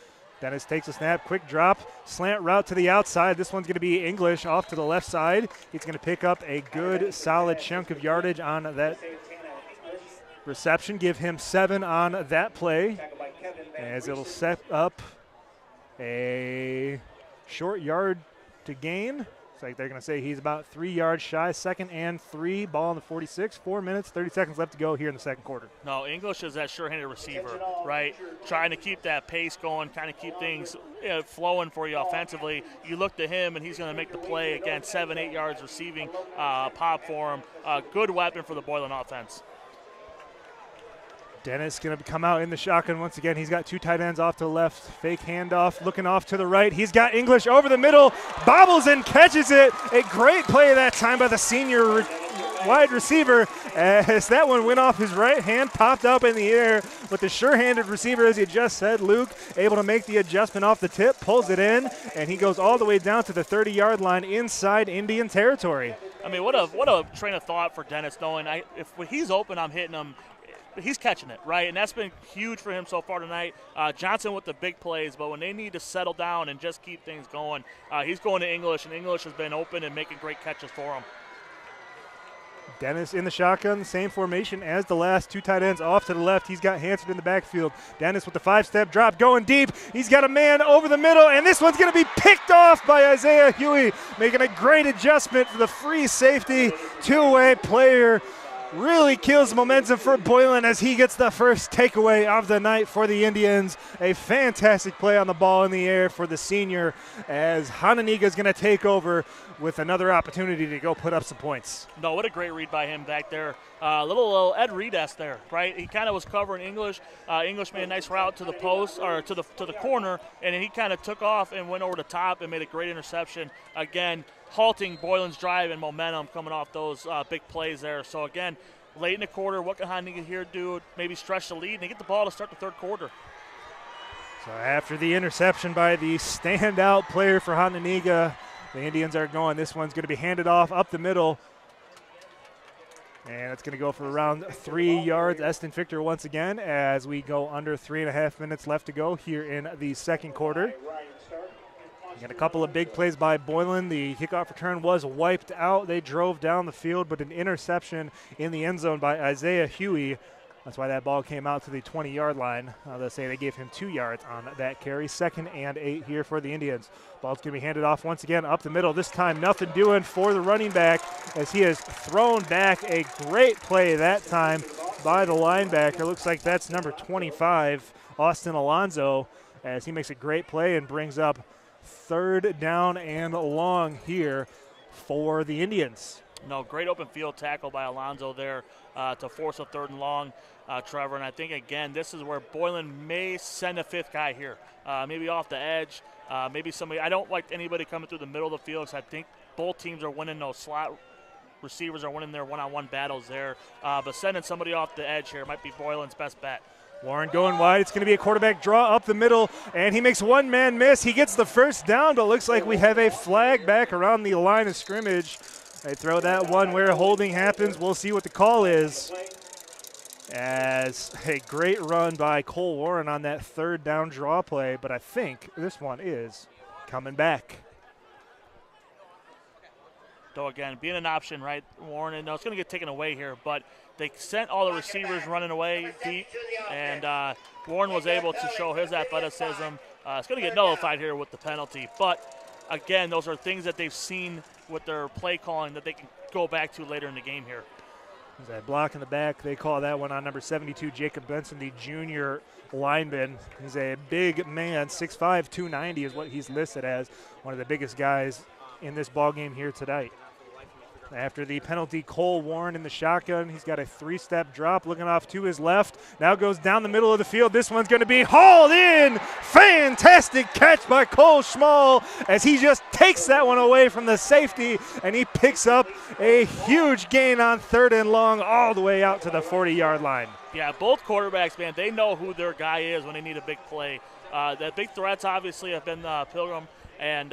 Dennis takes a snap, quick drop, slant route to the outside. This one's going to be English off to the left side. He's going to pick up a good, solid chunk of yardage on that reception. Give him 7 on that play, as it'll set up a short yard to gain. It's like they're going to say he's about 3 yards shy. 2nd and 3, ball on the 46. 4 minutes, 30 seconds left to go here in the second quarter. No, English is that sure-handed receiver, right? Trying to keep that pace going, kind of keep things flowing for you offensively. You look to him, and he's going to make the play. Again, 7-8 yards receiving pop for him. Good weapon for the Boylan offense. Dennis going to come out in the shotgun once again. He's got 2 tight ends off to the left. Fake handoff, looking off to the right. He's got English over the middle, bobbles and catches it. A great play that time by the senior wide receiver, as that one went off his right hand, popped up in the air. But the sure-handed receiver, as you just said, Luke, able to make the adjustment off the tip, pulls it in, and he goes all the way down to the 30-yard line inside Indian territory. I mean, what a train of thought for Dennis, knowing if he's open, I'm hitting him. He's catching it, right? And that's been huge for him so far tonight. Johnson with the big plays, but when they need to settle down and just keep things going, he's going to English, and English has been open and making great catches for him. Dennis in the shotgun, same formation as the last 2 tight ends off to the left. He's got Hansard in the backfield. Dennis with the 5-step drop, going deep. He's got a man over the middle, and this one's going to be picked off by Isaiah Huey, making a great adjustment for the free safety. 2-way player. Really kills momentum for Boylan as he gets the first takeaway of the night for the Indians. A fantastic play on the ball in the air for the senior, as Hononegah is going to take over with another opportunity to go put up some points. No, what a great read by him back there. Little Ed Reed-esque there, right? He kind of was covering English. English made a nice route to the post, or to the corner, and then he kind of took off and went over the top and made a great interception. Again, halting Boylan's drive and momentum coming off those big plays there. So, again, late in the quarter, what can Hononegah here do? Maybe stretch the lead and they get the ball to start the third quarter. So after the interception by the standout player for Hononegah, the Indians are going. This one's going to be handed off up the middle. And it's going to go for around 3 yards. Eston Victor once again, as we go under 3.5 minutes left to go here in the second quarter. Got a couple of big plays by Boylan. The kickoff return was wiped out. They drove down the field, but an interception in the end zone by Isaiah Huey That's why that ball came out to the 20-yard line. They say they gave him 2 yards on that carry. 2nd and 8 here for the Indians. Ball's going to be handed off once again up the middle. This time nothing doing for the running back as he has thrown back. A great play that time by the linebacker. Looks like that's number 25, Austin Alonzo, as he makes a great play and brings up 3rd down and long here for the Indians. No, great open field tackle by Alonzo there to force a 3rd and long, Trevor. And I think, again, this is where Boylan may send a 5th guy here, maybe off the edge, maybe somebody. I don't like anybody coming through the middle of the field because I think both teams are winning those slot receivers are winning their one-on-one battles there. But sending somebody off the edge here might be Boylan's best bet. Warren going wide. It's going to be a quarterback draw up the middle, and he makes one man miss. He gets the 1st down, but looks like we have a flag back around the line of scrimmage. They throw that one where holding happens. We'll see what the call is. As a great run by Cole Warren on that 3rd down draw play, but I think this one is coming back. So again, being an option, right, Warren, and it's going to get taken away here, but they sent all the receivers running away deep, and Warren was able to show his athleticism. It's going to get nullified here with the penalty, but again, those are things that they've seen with their play calling that they can go back to later in the game here. There's a block in the back. They call that one on number 72, Jacob Benson, the junior lineman. He's a big man, 6'5", 290 is what he's listed as, one of the biggest guys in this ball game here tonight. After the penalty, Cole Warren in the shotgun. He's got a 3-step drop looking off to his left. Now goes down the middle of the field. This one's going to be hauled in. Fantastic catch by Cole Schmall as he just takes that one away from the safety, and he picks up a huge gain on 3rd and long all the way out to the 40-yard line. Yeah, both quarterbacks, man, they know who their guy is when they need a big play. The big threats obviously have been Pilgrim and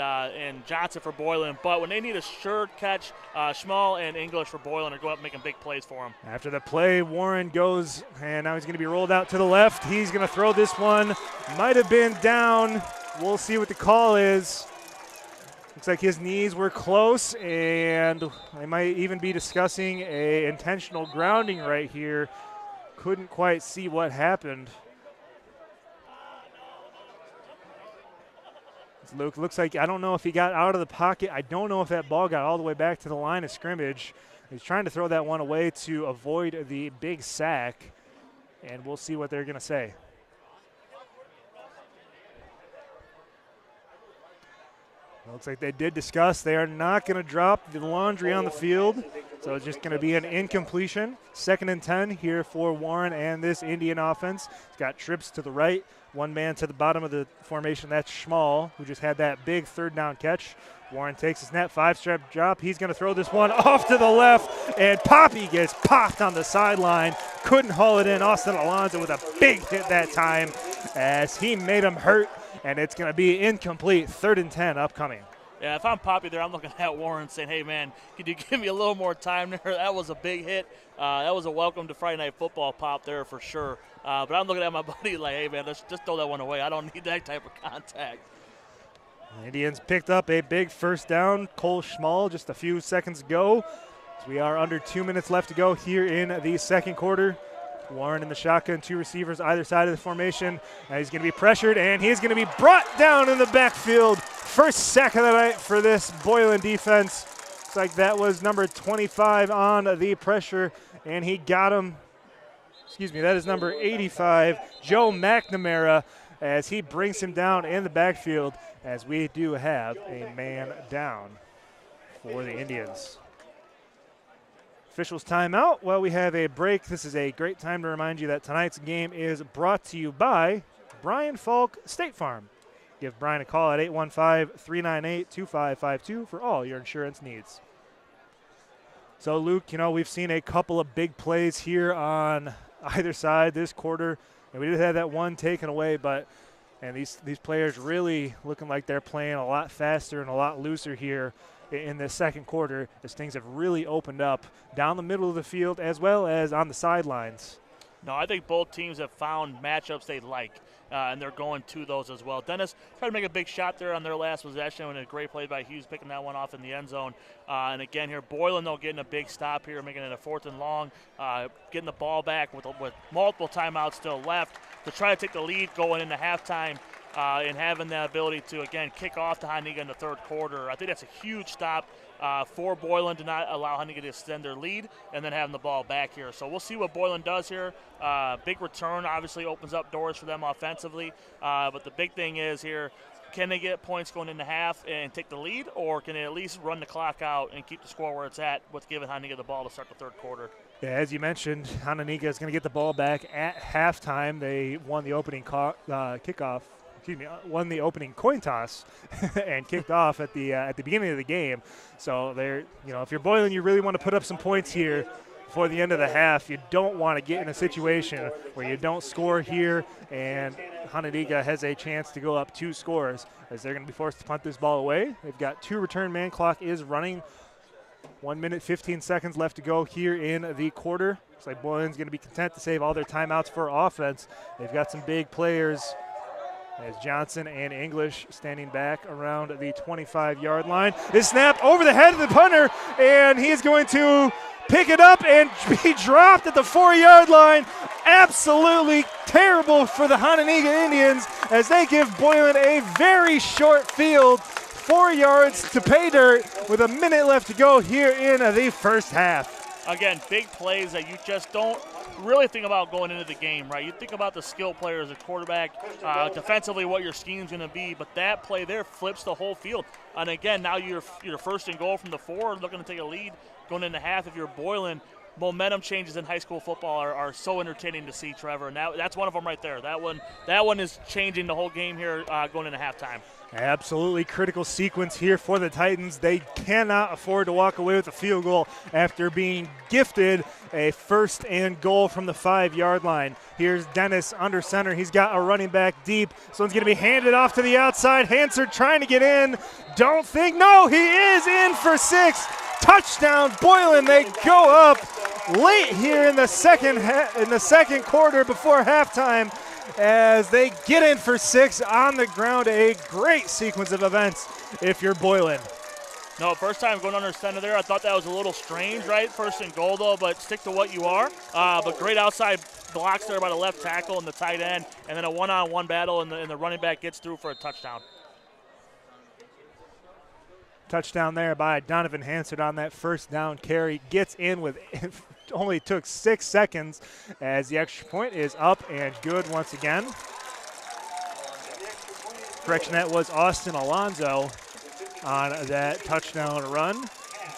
Johnson for Boylan, but when they need a sure catch, Schmall and English for Boylan are going up making big plays for him. After the play, Warren goes, and now he's going to be rolled out to the left. He's going to throw this one. Might have been down. We'll see what the call is. Looks like his knees were close, and they might even be discussing a intentional grounding right here. Couldn't quite see what happened. Luke, looks like, I don't know if he got out of the pocket. I don't know if that ball got all the way back to the line of scrimmage. He's trying to throw that one away to avoid the big sack, and we'll see what they're going to say. Looks like they did discuss. They are not going to drop the laundry on the field, so it's just going to be an incompletion. 2nd and 10 here for Warren and this Indian offense. He's got trips to the right. One man to the bottom of the formation, that's Schmall, who just had that big 3rd down catch. Warren takes a snap, 5-step drop. He's going to throw this one off to the left, and Poppy gets popped on the sideline. Couldn't haul it in. Austin Alonzo with a big hit that time as he made him hurt, and it's going to be incomplete. 3rd and 10 upcoming. Yeah, if I'm Poppy there, I'm looking at Warren saying, hey, man, could you give me a little more time there? That was a big hit. That was a welcome to Friday Night Football pop there for sure. But I'm looking at my buddy like, hey, man, let's just throw that one away. I don't need that type of contact. The Indians picked up a big 1st down. Cole Schmall just a few seconds ago. So we are under 2 minutes left to go here in the 2nd quarter. Warren in the shotgun, 2 receivers either side of the formation. Now he's going to be pressured, and he's going to be brought down in the backfield. First sack of the night for this Boylan defense. Looks like that was number 25 on the pressure, and he got him. Excuse me, that is number 85, Joe McNamara, as he brings him down in the backfield, as we do have a man down for the Indians. Officials timeout while we have a break. This is a great time to remind you that tonight's game is brought to you by Brian Faulk State Farm. Give Brian a call at 815-398-2552 for all your insurance needs. So, Luke, you know, we've seen a couple of big plays here on either side this quarter, and we did have that one taken away, but these players really looking like they're playing a lot faster and a lot looser here in the 2nd quarter, as things have really opened up down the middle of the field as well as on the sidelines. No, I think both teams have found matchups they like, and they're going to those as well. Dennis tried to make a big shot there on their last possession, and a great play by Hughes picking that one off in the end zone. And again here, Boylan, though, getting a big stop here, making it a 4th and long, getting the ball back with multiple timeouts still left to try to take the lead going into halftime. And having that ability to, again, kick off to Hononegah in the 3rd quarter. I think that's a huge stop for Boylan to not allow Hononegah to extend their lead and then having the ball back here. So we'll see what Boylan does here. Big return obviously opens up doors for them offensively. But the big thing is here, can they get points going into half and take the lead, or can they at least run the clock out and keep the score where it's at with giving Hononegah the ball to start the 3rd quarter? Yeah, as you mentioned, Hononegah is going to get the ball back at halftime. They won the opening kickoff. Won the opening coin toss and kicked off at the beginning of the game. So they're, if you're Boylan, you really want to put up some points here before the end of the half. You don't want to get in a situation where you don't score here and Hononegah has a chance to go up 2 scores, as they're going to be forced to punt this ball away. They've got 2 return man. Clock is running. 1 minute, 15 seconds left to go here in the quarter. Looks like Boylan's going to be content to save all their timeouts for offense. They've got some big players, as Johnson and English standing back around the 25-yard line. Is snapped over the head of the punter, and he's going to pick it up and be dropped at the 4-yard line. Absolutely terrible for the Hononegah Indians, as they give Boylan a very short field, 4 yards to pay dirt with a minute left to go here in the first half. Again, big plays that you just don't really think about going into the game, right? You think about the skill players, the quarterback, defensively what your scheme's going to be, but that play there flips the whole field. And again, now you're 1st and goal from the 4, looking to take a lead going into half. If you're Boylan, momentum changes in high school football are so entertaining to see, Trevor, and that's one of them right there. That one is changing the whole game here going into halftime. Absolutely critical sequence here for the Titans. They cannot afford to walk away with a field goal after being gifted a 1st and goal from the 5-yard line. Here's Dennis under center. He's got a running back deep. This one's going to be handed off to the outside. Hansard trying to get in. Don't think. No, he is in for 6. Touchdown, Boylan. They go up late here in the second quarter before halftime, as they get in for 6 on the ground. A great sequence of events if you're Boylan. No, first time going under center there. I thought that was a little strange, right? 1st and goal, though, but stick to what you are. But great outside blocks there by the left tackle and the tight end, and then a one-on-one battle, and the running back gets through for a touchdown. Touchdown there by Donovan Hansard on that 1st down carry. Gets in with only took 6 seconds, as the extra point is up and good once again. Correction, that was Austin Alonzo on that touchdown run.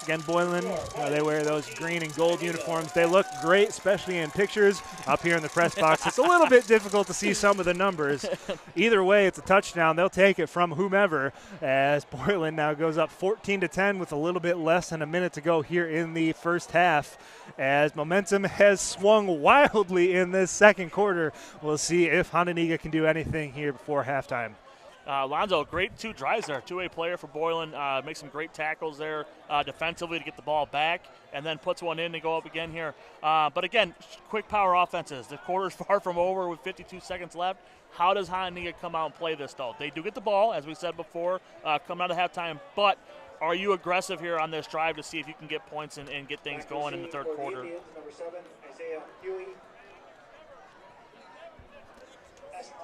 Again, Boylan, they wear those green and gold uniforms. They look great, especially in pictures. Up here in the press box, it's a little bit difficult to see some of the numbers. Either way, it's a touchdown. They'll take it from whomever, as Boylan now goes up 14-10 with a little bit less than a minute to go here in the first half, as momentum has swung wildly in this 2nd quarter. We'll see if Hononegah can do anything here before halftime. Lonzo, great 2 drives there. 2-way player for Boylan. Makes some great tackles there defensively to get the ball back, and then puts one in to go up again here. But again, quick power offenses. The quarter's far from over with 52 seconds left. How does Hononegah come out and play this, though? They do get the ball, as we said before, coming out of halftime, but are you aggressive here on this drive to see if you can get points and get things going in the 3rd quarter?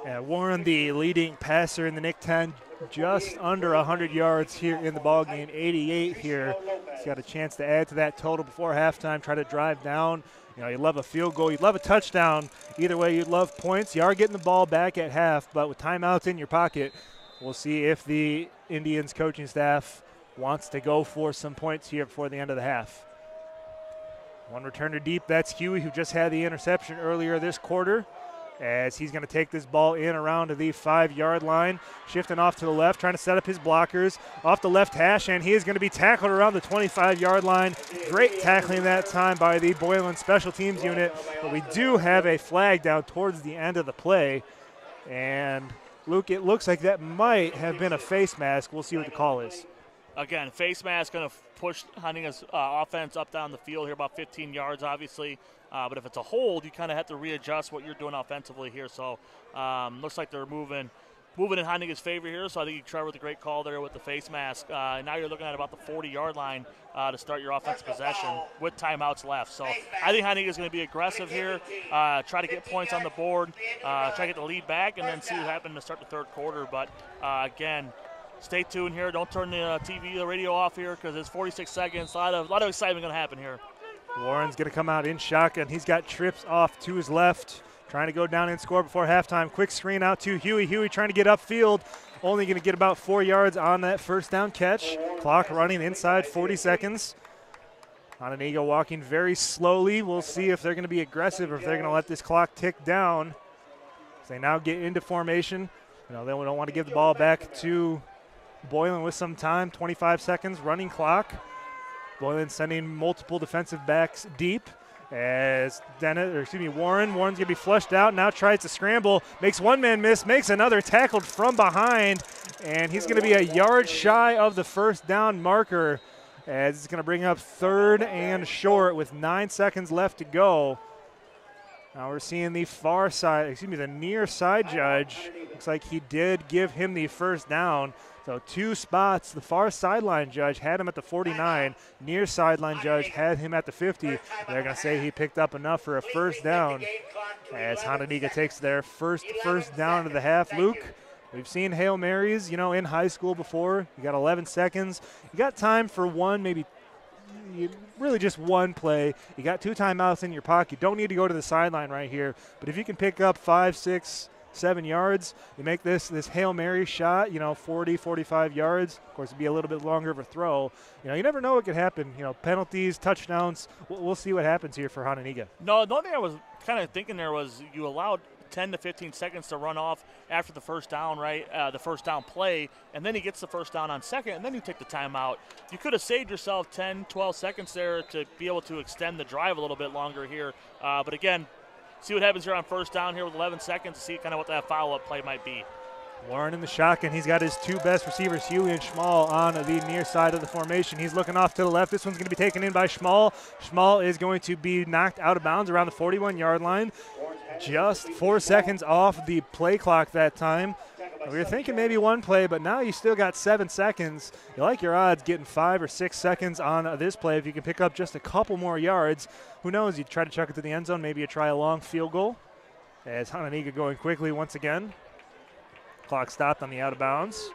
Warren, the leading passer in the NIC-10, just under 100 yards here in the ballgame, 88 here. He's got a chance to add to that total before halftime, try to drive down. You love a field goal. You'd love a touchdown. Either way, you'd love points. You are getting the ball back at half, but with timeouts in your pocket, we'll see if the Indians coaching staff wants to go for some points here before the end of the half. One returner deep, that's Huey, who just had the interception earlier this quarter, as he's going to take this ball in around to the 5-yard line, shifting off to the left, trying to set up his blockers off the left hash, and he is going to be tackled around the 25-yard line. Great tackling that time by the Boylan special teams unit, but we do have a flag down towards the end of the play, and Luke, it looks like that might have been a face mask. We'll see what the call is. Again, face mask going to push Hononegah's offense up down the field here, about 15 yards, obviously. But if it's a hold, you kind of have to readjust what you're doing offensively here. So looks like they're moving in Hononegah's favor here. So I think Trevor with a great call there with the face mask. Now you're looking at about the 40-yard line to start your offensive possession with timeouts left. So I think Hononegah's going to be aggressive here, try to get points on the board, try to get the lead back, and then see what happens to start the third quarter. But again, stay tuned here. Don't turn the TV, the radio off here, because it's 46 seconds. A lot of excitement going to happen here. Warren's going to come out in shotgun. He's got trips off to his left, trying to go down and score before halftime. Quick screen out to Huey. Huey trying to get upfield. Only going to get about 4 yards on that first down catch. Clock running inside 40 seconds. Hononegah walking very slowly. We'll see if they're going to be aggressive or if they're going to let this clock tick down. As they now get into formation. They don't want to give the ball back to Boylan with some time. 25 seconds, running clock. Boylan sending multiple defensive backs deep as Warren's going to be flushed out. Now tries to scramble, makes one man miss, makes another, tackled from behind, and he's going to be a yard shy of the first down marker as it's going to bring up 3rd and short with 9 seconds left to go. Now we're seeing the near side judge. Looks like he did give him the first down. So 2 spots. The far sideline judge had him at the 49. Near sideline judge had him at the 50. They're going to say he picked up enough for a first down as Hononegah takes their first down of the half. Luke, we've seen Hail Marys, in high school before. You got 11 seconds. You got time for really just one play. You got 2 timeouts in your pocket. You don't need to go to the sideline right here. But if you can pick up 5, 6, 7 yards, you make this Hail Mary shot, 40, 45 yards. Of course, it'd be a little bit longer of a throw. You never know what could happen. Penalties, touchdowns. We'll see what happens here for Hononegah. No, the only thing I was kind of thinking there was you allowed 10 to 15 seconds to run off after the first down, right? The first down play, and then he gets the first down on second, and then you take the timeout. You could have saved yourself 10, 12 seconds there to be able to extend the drive a little bit longer here. But again, see what happens here on first down here with 11 seconds to see kind of what that follow-up play might be. Warren in the shotgun. He's got his 2 best receivers, Huey and Schmall, on the near side of the formation. He's looking off to the left. This one's going to be taken in by Schmall. Schmall is going to be knocked out of bounds around the 41-yard line. Just 4 seconds off the play clock that time. We were thinking maybe one play, but now you still got 7 seconds. You like your odds getting 5 or 6 seconds on this play. If you can pick up just a couple more yards, who knows? You try to chuck it to the end zone. Maybe you try a long field goal. As Hononegah going quickly once again. Clock stopped on the out of bounds.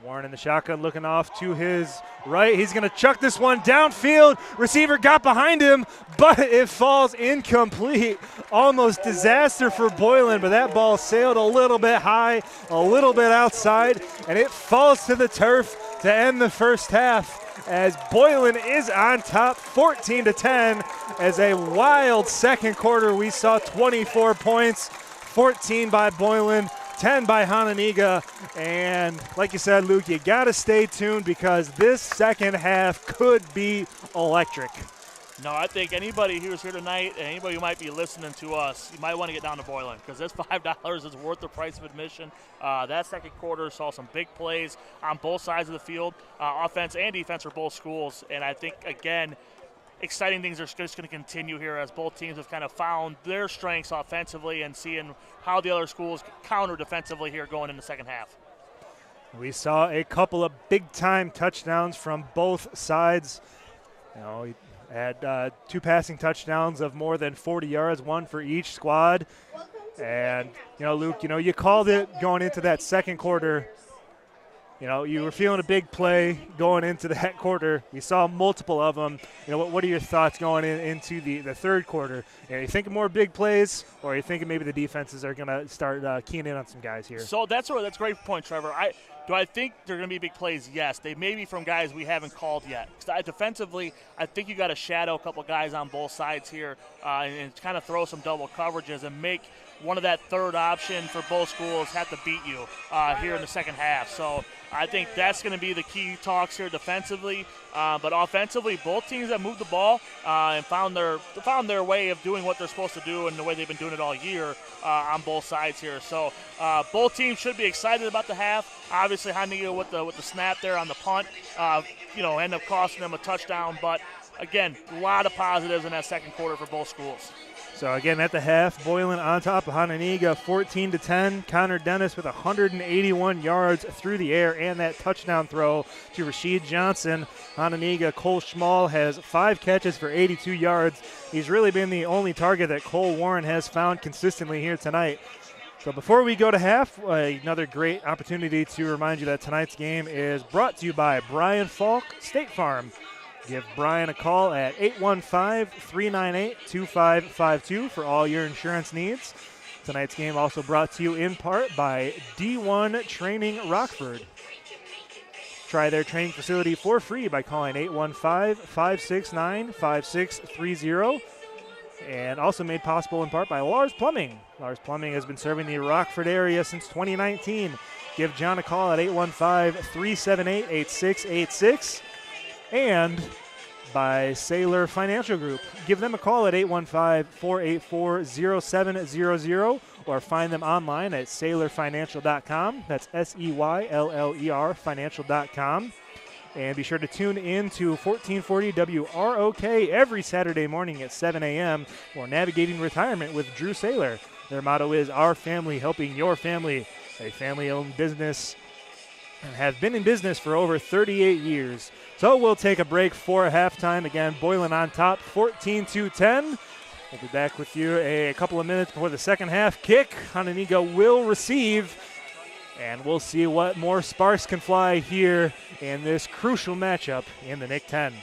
Warren in the shotgun looking off to his right. He's going to chuck this one downfield. Receiver got behind him, but it falls incomplete. Almost disaster for Boylan, but that ball sailed a little bit high, a little bit outside, and it falls to the turf to end the first half as Boylan is on top 14-10. As a wild second quarter, we saw 24 points, 14 by Boylan, 10 by Hononegah, and like you said, Luke, you got to stay tuned because this second half could be electric. No, I think anybody who's here tonight and anybody who might be listening to us, you might want to get down to Boylan because this $5 is worth the price of admission. That second quarter saw some big plays on both sides of the field, offense and defense for both schools, and I think, again, exciting things are just going to continue here as both teams have kind of found their strengths offensively and seeing how the other schools counter defensively here going in the second half. We saw a couple of big-time touchdowns from both sides. We had 2 passing touchdowns of more than 40 yards, 1 for each squad. And, Luke, you called it going into that second quarter. You were feeling a big play going into that quarter. We saw multiple of them. What are your thoughts going into the third quarter? Are you thinking more big plays, or are you thinking maybe the defenses are going to start keying in on some guys here? So that's a great point, Trevor. Do I think they're going to be big plays? Yes. They may be from guys we haven't called yet. Defensively, I think you got to shadow a couple guys on both sides here and kind of throw some double coverages and make one of that third option for both schools have to beat you here in the second half. So I think that's going to be the key talks here defensively. But offensively, both teams have moved the ball and found their way of doing what they're supposed to do and the way they've been doing it all year on both sides here. So both teams should be excited about the half. Obviously, Hononegah with the snap there on the punt, end up costing them a touchdown. But again, a lot of positives in that second quarter for both schools. So again, at the half, Boylan on top of Hononegah, 14-10. Connor Dennis with 181 yards through the air and that touchdown throw to Rasheed Johnson. Hononegah, Cole Schmall has 5 catches for 82 yards. He's really been the only target that Cole Warren has found consistently here tonight. So before we go to half, another great opportunity to remind you that tonight's game is brought to you by Brian Faulk State Farm. Give Brian a call at 815-398-2552 for all your insurance needs. Tonight's game also brought to you in part by D1 Training Rockford. Try their training facility for free by calling 815-569-5630. And also made possible in part by Lars Plumbing. Lars Plumbing has been serving the Rockford area since 2019. Give John a call at 815-378-8686. And by Saylor Financial Group. Give them a call at 815-484-0700 or find them online at saylorfinancial.com. That's SEYLLER financial.com. And be sure to tune in to 1440 WROK every Saturday morning at 7 a.m. for Navigating Retirement with Drew Saylor. Their motto is Our Family Helping Your Family, a family-owned business and have been in business for over 38 years. So we'll take a break for halftime. Again, Boylan on top, 14-10. We'll be back with you a couple of minutes before the second half kick. Hononegah will receive, and we'll see what more sparks can fly here in this crucial matchup in the NIC-10.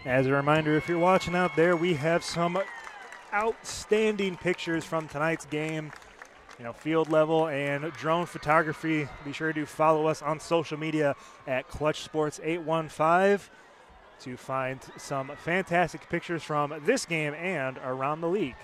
As a reminder, if you're watching out there, we have some outstanding pictures from tonight's game, field level and drone photography. Be sure to follow us on social media at Clutch Sports 815 to find some fantastic pictures from this game and around the league.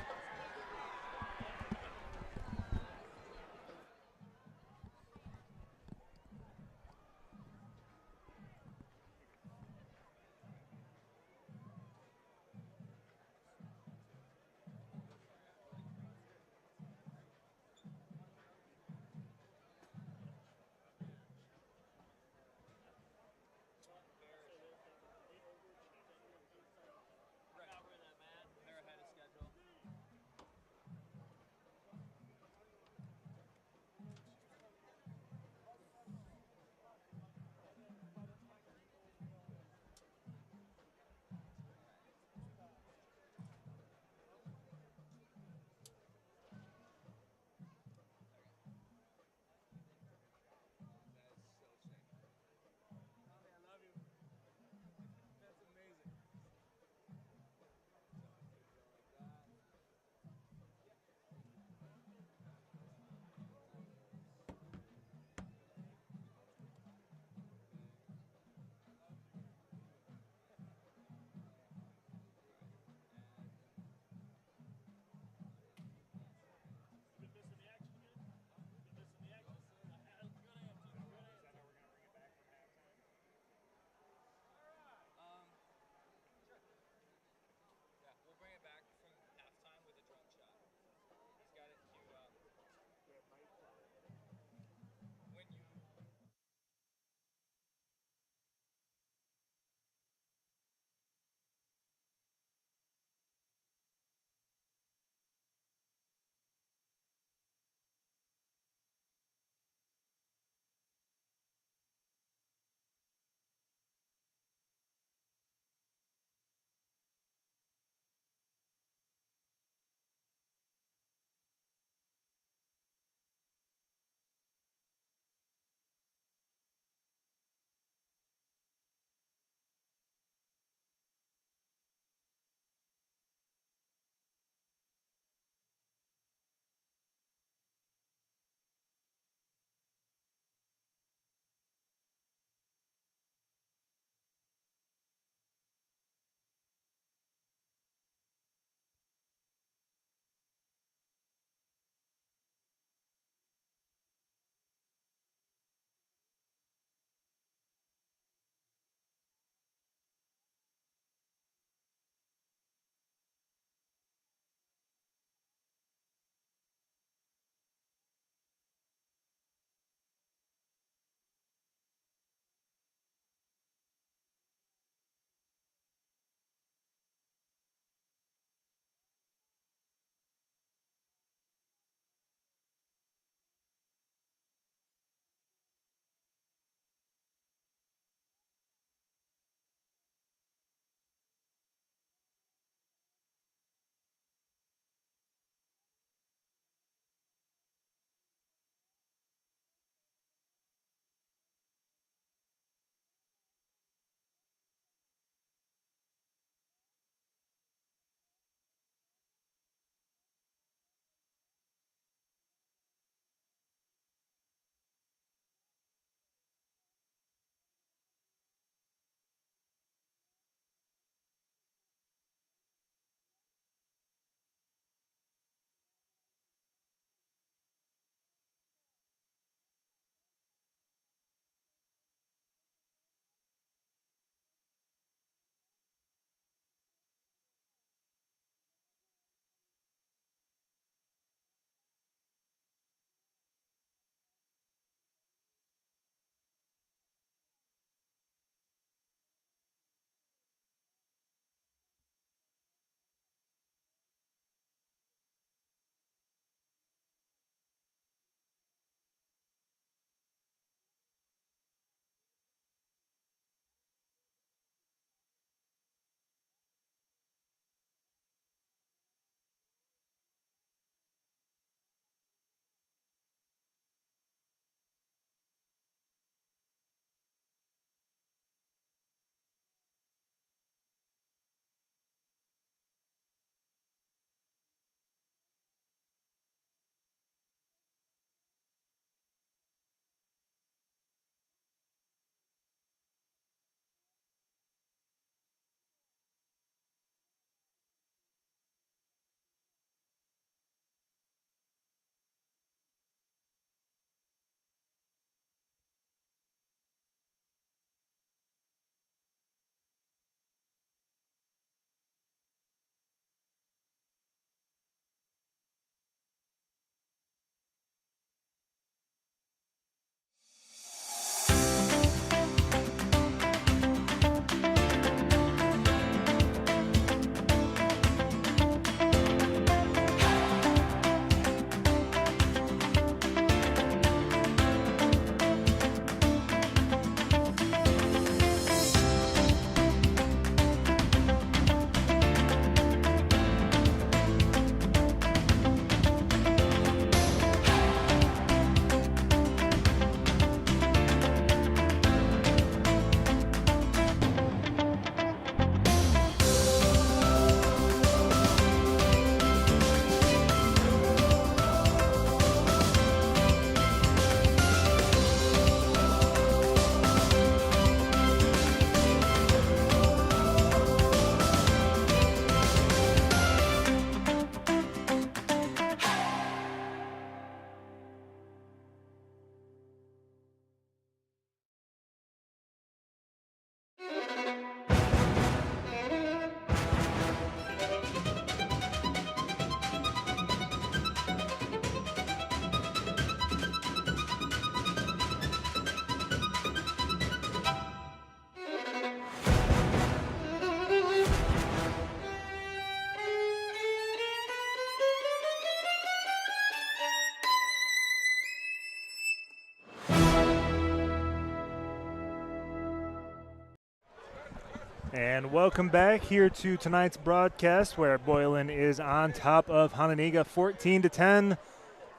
And welcome back here to tonight's broadcast where Boylan is on top of Hononegah 14-10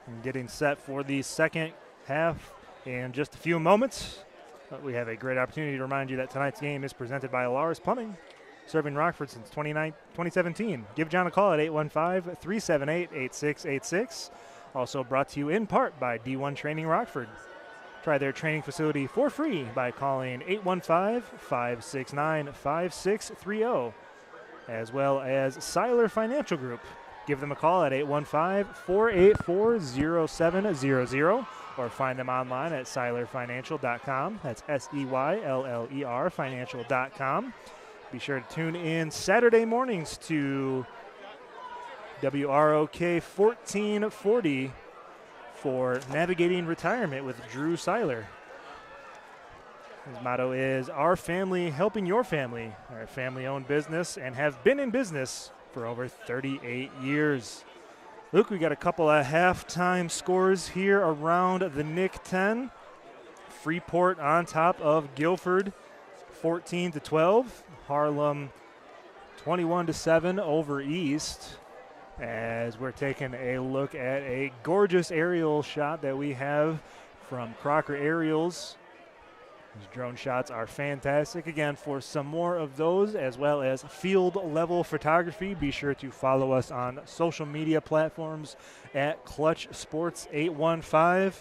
and getting set for the second half in just a few moments. But we have a great opportunity to remind you that tonight's game is presented by Alaris Plumbing, serving Rockford since 2017. Give John a call at 815-378-8686. Also brought to you in part by D1 Training Rockford. Try their training facility for free by calling 815-569-5630, as well as Seiler Financial Group. Give them a call at 815-484-0700 or find them online at seilerfinancial.com. That's SEYLLER financial.com. Be sure to tune in Saturday mornings to WROK 1440 for Navigating Retirement with Drew Seiler. His motto is, our family helping your family. Our family-owned business and have been in business for over 38 years. Luke, we got a couple of halftime scores here around the NIC-10. Freeport on top of Guilford, 14-12. Harlem, 21-7 over East. As we're taking a look at a gorgeous aerial shot that we have from Crocker Aerials. These drone shots are fantastic. Again, for some more of those as well as field level photography, be sure to follow us on social media platforms at Clutch Sports 815.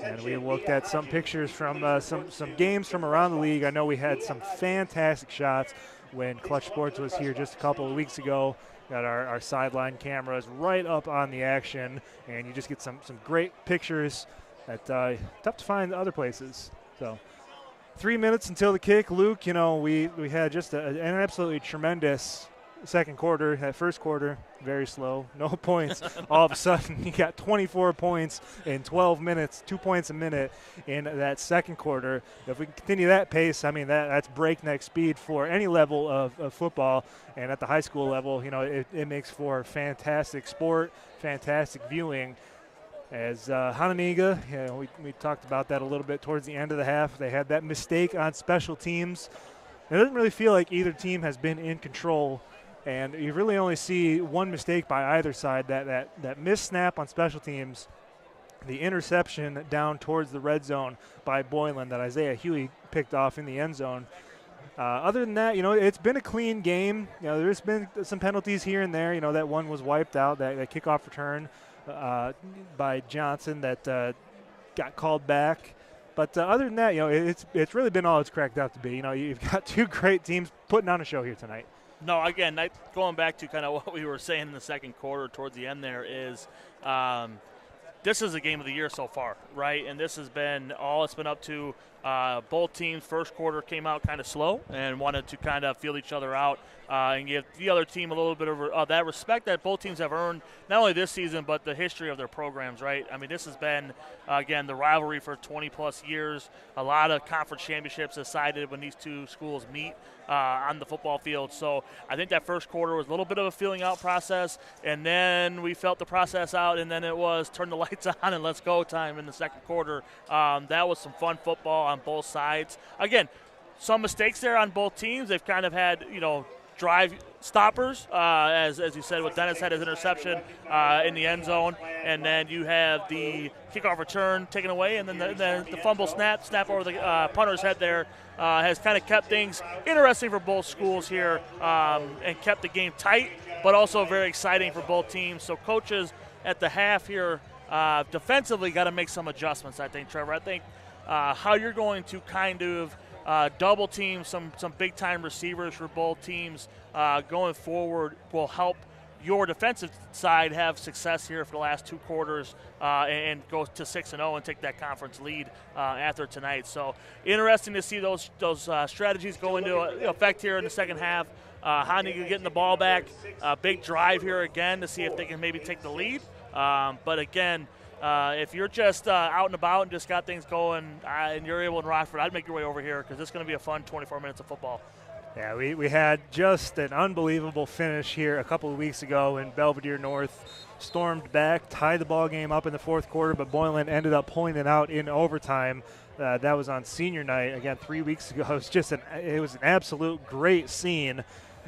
And we looked at some pictures from some games from around the league. I know we had some fantastic shots when Clutch Sports was here just a couple of weeks ago. Got our sideline cameras right up on the action, and you just get some great pictures that tough to find other places. So 3 minutes until the kick. Luke, you know, we had just an absolutely tremendous second quarter. That first quarter, very slow, no points. All of a sudden, you got 24 points in 12 minutes, 2 points a minute in that second quarter. If we can continue that pace, I mean, that's breakneck speed for any level of football. And at the high school level, you know, it makes for fantastic sport, fantastic viewing. As Hononegah, you know, we talked about that a little bit towards the end of the half. They had that mistake on special teams. It doesn't really feel like either team has been in control. And you really only see one mistake by either side, that missed snap on special teams, the interception down towards the red zone by Boylan that Isaiah Huey picked off in the end zone. Other than that, you know, it's been a clean game. You know, there's been some penalties here and there. You know, that one was wiped out, that kickoff return by Johnson that got called back. But other than that, you know, it's really been all it's cracked out to be. You know, you've got two great teams putting on a show here tonight. No, again, going back to kind of what we were saying in the second quarter towards the end there is this is the game of the year so far, right? And this has been all it's been up to. Both teams' first quarter came out kind of slow and wanted to kind of feel each other out and give the other team a little bit of that respect that both teams have earned, not only this season but the history of their programs, right? I mean, this has been, again, the rivalry for 20-plus years. A lot of conference championships decided when these two schools meet on the football field. So I think that first quarter was a little bit of a feeling out process, and then we felt the process out, and then it was turn the lights on and let's go time in the second quarter. That was some fun football on both sides. Again, some mistakes there on both teams. They've kind of had, you know, drive stoppers, as you said, with Dennis had his interception in the end zone, and then you have the kickoff return taken away, and then the fumble snap over the punter's head there has kind of kept things interesting for both schools here and kept the game tight, but also very exciting for both teams. So coaches at the half here defensively got to make some adjustments, I think, Trevor. I think how you're going to kind of double team some big-time receivers for both teams going forward will help your defensive side have success here for the last two quarters and go to 6-0 and take that conference lead after tonight. So interesting to see those strategies go into effect here in the second half. Hononegah getting the ball back. Big drive here again to see if they can maybe take the lead. But again, if you're just out and about and just got things going and you're able in Rockford, I'd make your way over here because it's going to be a fun 24 minutes of football. Yeah, we had just an unbelievable finish here a couple of weeks ago in Belvedere North. stormed back, tied the ball game up in the fourth quarter, but Boylan ended up pulling it out in overtime. That was on senior night, again, 3 weeks ago. It was an absolute great scene.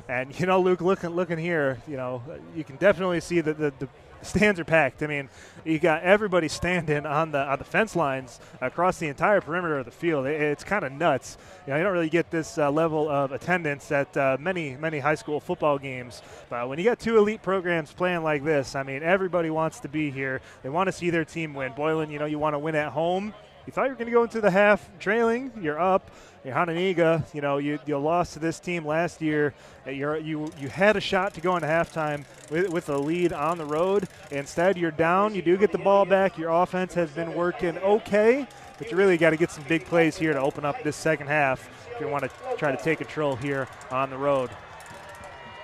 And, you know, Luke, looking here, you know, you can definitely see that the stands are packed. I mean, you got everybody standing on the fence lines across the entire perimeter of the field. It's kind of nuts. You know, you don't really get this level of attendance at many high school football games. But when you got two elite programs playing like this, I mean, everybody wants to be here. They want to see their team win. Boylan, you know, you want to win at home. You thought you were going to go into the half trailing. You're up. You're Hononegah, you know, you lost to this team last year. You had a shot to go into halftime with a lead on the road. Instead, you're down. You do get the ball back. Your offense has been working okay, but you really got to get some big plays here to open up this second half if you want to try to take control here on the road.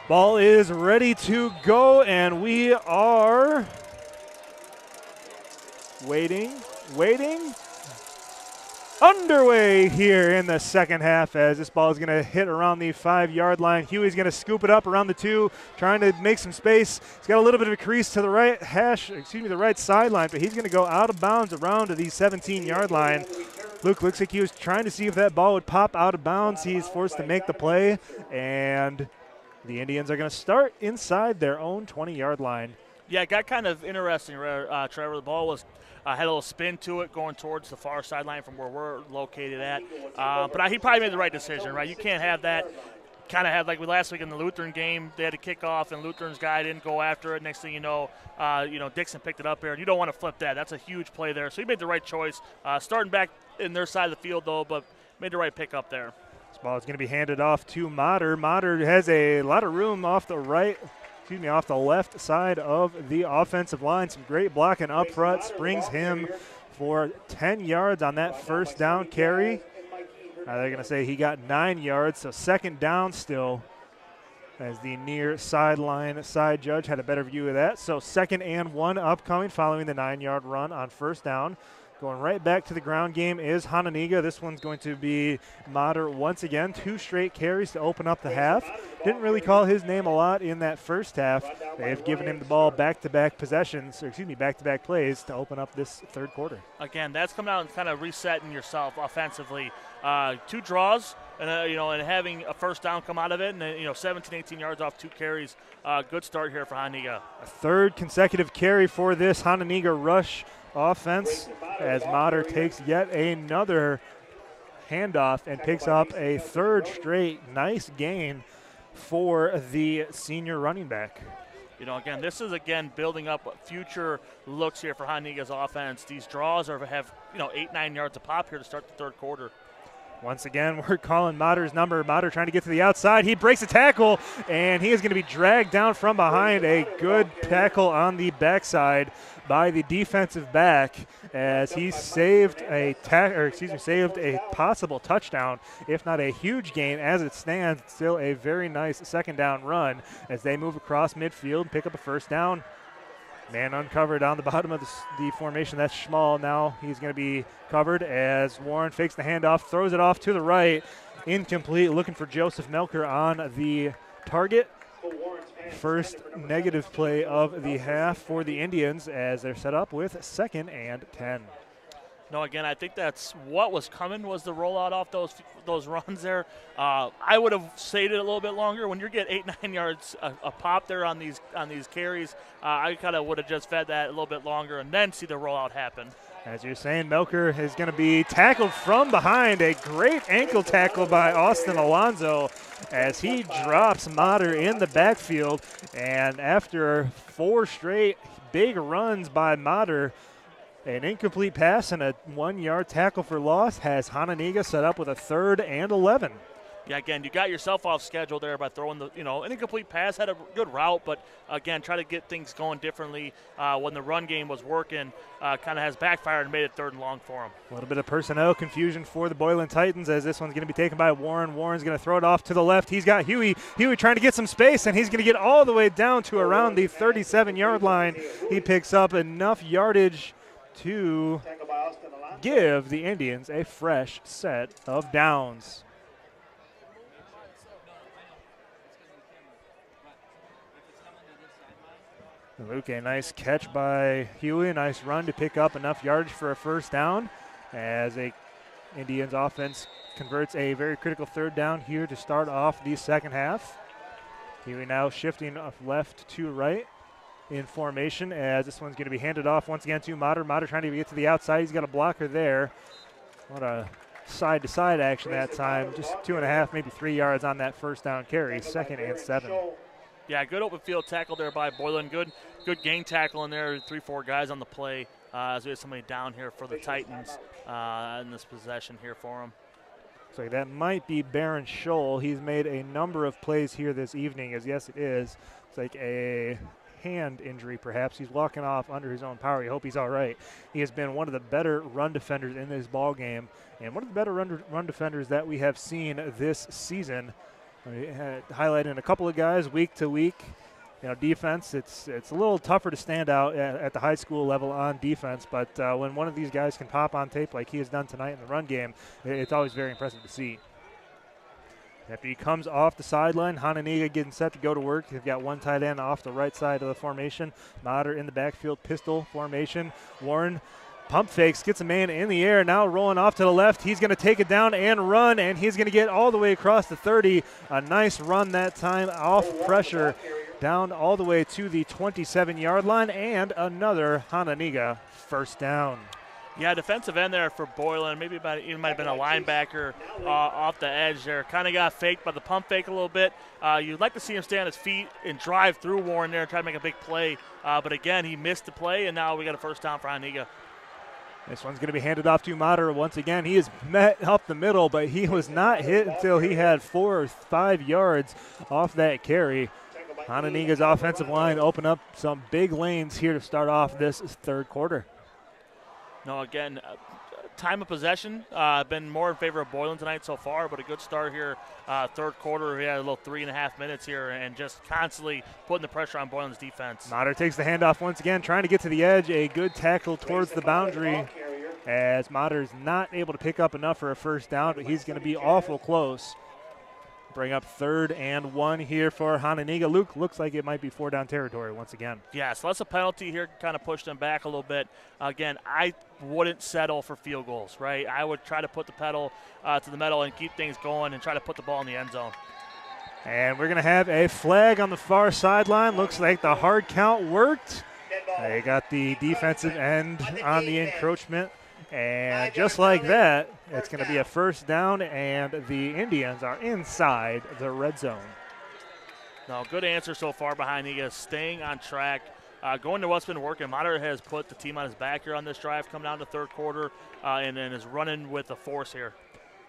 Ball is ready to go, and we are waiting. Underway here in the second half as this ball is going to hit around the 5-yard line. Huey's going to scoop it up around the 2, trying to make some space. He's got a little bit of a crease to the right sideline, but he's going to go out of bounds around to the 17-yard line. Luke, looks like he was trying to see if that ball would pop out of bounds. He's forced to make the play, and the Indians are going to start inside their own 20-yard line. Yeah, it got kind of interesting, Trevor. The ball was had a little spin to it going towards the far sideline from where we're located at. But he probably made the right decision, right? You can't have that. Kind of had like last week in the Lutheran game, they had a kickoff and Lutheran's guy didn't go after it. Next thing you know, Dixon picked it up there, and you don't want to flip that. That's a huge play there. So he made the right choice. Starting back in their side of the field, though, but made the right pick up there. This ball is going to be handed off to Motter. Motter has a lot of room off the left side of the offensive line. Some great blocking up front. Springs him for 10 yards on that first down carry. They're going to say he got 9 yards, so second down still, as the near sideline side judge had a better view of that. So 2nd and 1 upcoming following the 9-yard run on first down. Going right back to the ground game is Hononegah. This one's going to be Motter once again. 2 straight carries to open up the half. Didn't really call his name a lot in that first half. They have given him the ball back-to-back back-to-back plays to open up this third quarter. Again, that's coming out and kind of resetting yourself offensively. 2 draws, and having a first down come out of it, and 17, 18 yards off 2 carries. Good start here for Hononegah. A third consecutive carry for this Hononegah rush offense as Motter takes yet another handoff and picks up a third straight nice gain for the senior running back. Again, this is building up future looks here for Hononegah's offense. These draws have 8, 9 yards a pop here to start the third quarter. Once again, we're calling Motter's number. Motter trying to get to the outside. He breaks a tackle, and he is going to be dragged down from behind. A good tackle on the backside by the defensive back as he saved a possible touchdown, if not a huge gain. As it stands, still a very nice second down run as they move across midfield and pick up a first down. Man uncovered on the bottom of the formation. That's Schmall now. He's going to be covered as Warren fakes the handoff, throws it off to the right. Incomplete, looking for Joseph Melker on the target. First negative play of the half for the Indians as they're set up with 2nd and 10. No, again, I think that's what was coming was the rollout off those runs there. I would have stayed it a little bit longer. When you get 8, 9 yards a pop there on these carries, I kind of would have just fed that a little bit longer and then see the rollout happen. As you're saying, Melker is going to be tackled from behind. A great ankle tackle by Austin Alonzo as he drops Motter in the backfield. And after 4 straight big runs by Motter, an incomplete pass and a 1-yard tackle for loss has Hononegah set up with a 3rd and 11. Yeah, again, you got yourself off schedule there by throwing an incomplete pass, had a good route, but again, try to get things going differently when the run game was working, kind of has backfired and made it 3rd and long for him. A little bit of personnel confusion for the Boylan Titans as this one's going to be taken by Warren. Warren's going to throw it off to the left. He's got Huey. Huey trying to get some space, and he's going to get all the way down to around the 37-yard line. He picks up enough yardage to give the Indians a fresh set of downs. Luke, a nice catch by Huey, a nice run to pick up enough yardage for a first down as a Indians offense converts a very critical third down here to start off the second half. Huey now shifting left to right in formation as this one's going to be handed off once again to Mater. Mater trying to get to the outside. He's got a blocker there. What a side-to-side action that time. Just 2.5, maybe 3 yards on that first down carry. 2nd and 7. Yeah, good open field tackle there by Boylan. Good gang tackle in there. 3-4 guys on the play as we have somebody down here for the Titans in this possession here for them. So that might be Baron Scholl. He's made a number of plays here this evening, as yes, it is. It's like a hand injury, perhaps. He's walking off under his own power. You hope he's all right. He has been one of the better run defenders in this ball game, and one of the better run defenders that we have seen this season. Highlighting a couple of guys week to week. You know, defense, it's a little tougher to stand out at the high school level on defense, but when one of these guys can pop on tape like he has done tonight in the run game, it's always very impressive to see. After he comes off the sideline, Hononegah getting set to go to work. They've got one tight end off the right side of the formation. Mater in the backfield, pistol formation. Warren pump fakes, gets a man in the air, now rolling off to the left. He's going to take it down and run, and he's going to get all the way across the 30. A nice run that time off pressure, down all the way to the 27-yard line, and another Hononegah first down. Yeah, defensive end there for Boylan. Maybe even might have been a linebacker off the edge there. Kind of got faked by the pump fake a little bit. You'd like to see him stay on his feet and drive through Warren there and try to make a big play. But again, he missed the play, and now we got a first down for Hononegah. This one's going to be handed off to Mater once again. He is met up the middle, but he was not hit until he had 4 or 5 yards off that carry. Hononegah's offensive line open up some big lanes here to start off this third quarter. No, again, time of possession been more in favor of Boylan tonight so far, but a good start here. Third quarter, we had a little 3.5 minutes here and just constantly putting the pressure on Boylan's defense. Mater takes the handoff once again, trying to get to the edge. A good tackle towards the boundary as Mater's not able to pick up enough for a first down, but he's going to be awful close. Bring up 3rd and 1 here for Hononegah. Luke, looks like it might be 4-down territory once again. Yeah, so that's a penalty here, kind of pushed them back a little bit. Again, I wouldn't settle for field goals, right? I would try to put the pedal to the metal and keep things going and try to put the ball in the end zone. And we're going to have a flag on the far sideline. Looks like the hard count worked. They got the defensive end on the encroachment. And just like that, it's going to be a first down, and the Indians are inside the red zone. No, good answer so far behind Hononegah, staying on track, going to what's been working. Mater has put the team on his back here on this drive, coming down to third quarter, and then is running with the force here.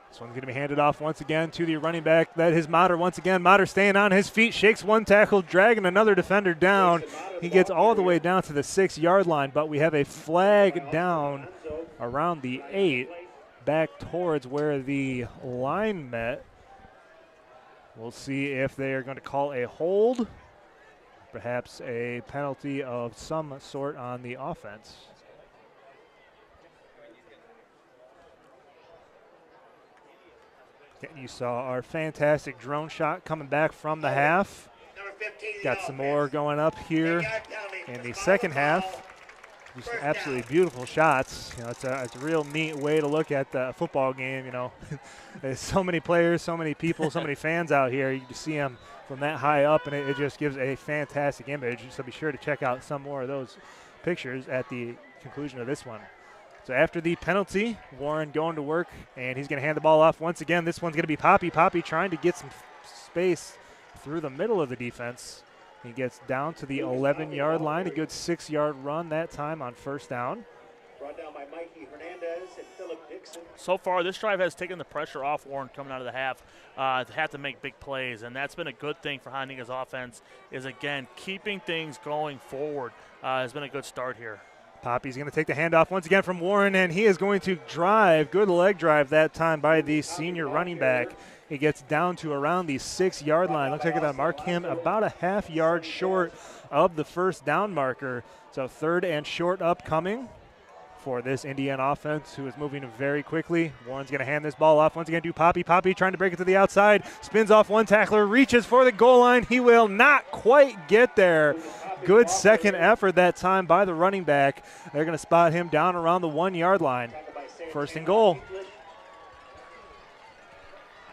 This one's going to be handed off once again to the running back. That is Mater once again. Mater staying on his feet, shakes one tackle, dragging another defender down. He gets all the way down to the 6-yard line, but we have a flag down around the 8, back towards where the line met. We'll see if they are going to call a hold, perhaps a penalty of some sort on the offense. You saw our fantastic drone shot coming back from the half. Got some more going up here in the second half. Just absolutely beautiful shots. You know, it's a real neat way to look at the football game. You know, there's so many players, so many people, so many fans out here. You can see them from that high up, and it just gives a fantastic image. So be sure to check out some more of those pictures at the conclusion of this one. So after the penalty, Warren going to work, and he's going to hand the ball off once again. This one's going to be Poppy. Poppy trying to get some space through the middle of the defense. He gets down to the 11-yard line, a good 6-yard run that time on first down. So far, this drive has taken the pressure off Warren coming out of the half to have to make big plays, and that's been a good thing for Hononegah's offense is, again, keeping things going forward has been a good start here. Poppy's going to take the handoff once again from Warren, and he is going to drive. Good leg drive that time by the senior running back. He gets down to around the 6-yard line. Looks like it'll mark him about a half-yard short of the first down marker. So 3rd and short upcoming for this Indiana offense, who is moving very quickly. Warren's going to hand this ball off once again to Poppy. Poppy trying to break it to the outside. Spins off one tackler, reaches for the goal line. He will not quite get there. good second effort that time by the running back. They're going to spot him down around the 1-yard line. First and goal.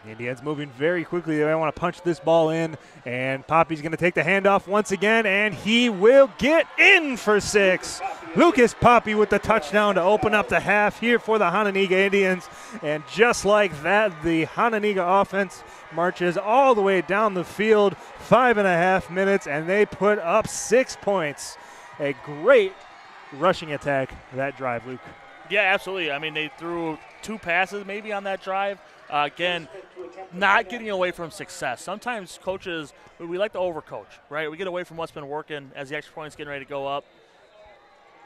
The Indians moving very quickly. They want to punch this ball in, and Poppy's going to take the handoff once again, and he will get in for 6. Lucas Poppy with the touchdown to open up the half here for the Hononegah Indians. And just like that, the Hononegah offense marches all the way down the field, 5.5 minutes, and they put up 6 points. A great rushing attack that drive, Luke. Yeah, absolutely. I mean, they threw 2 passes maybe on that drive. Again, not getting away from success. Sometimes coaches, we like to overcoach, right? We get away from what's been working as the extra point's getting ready to go up.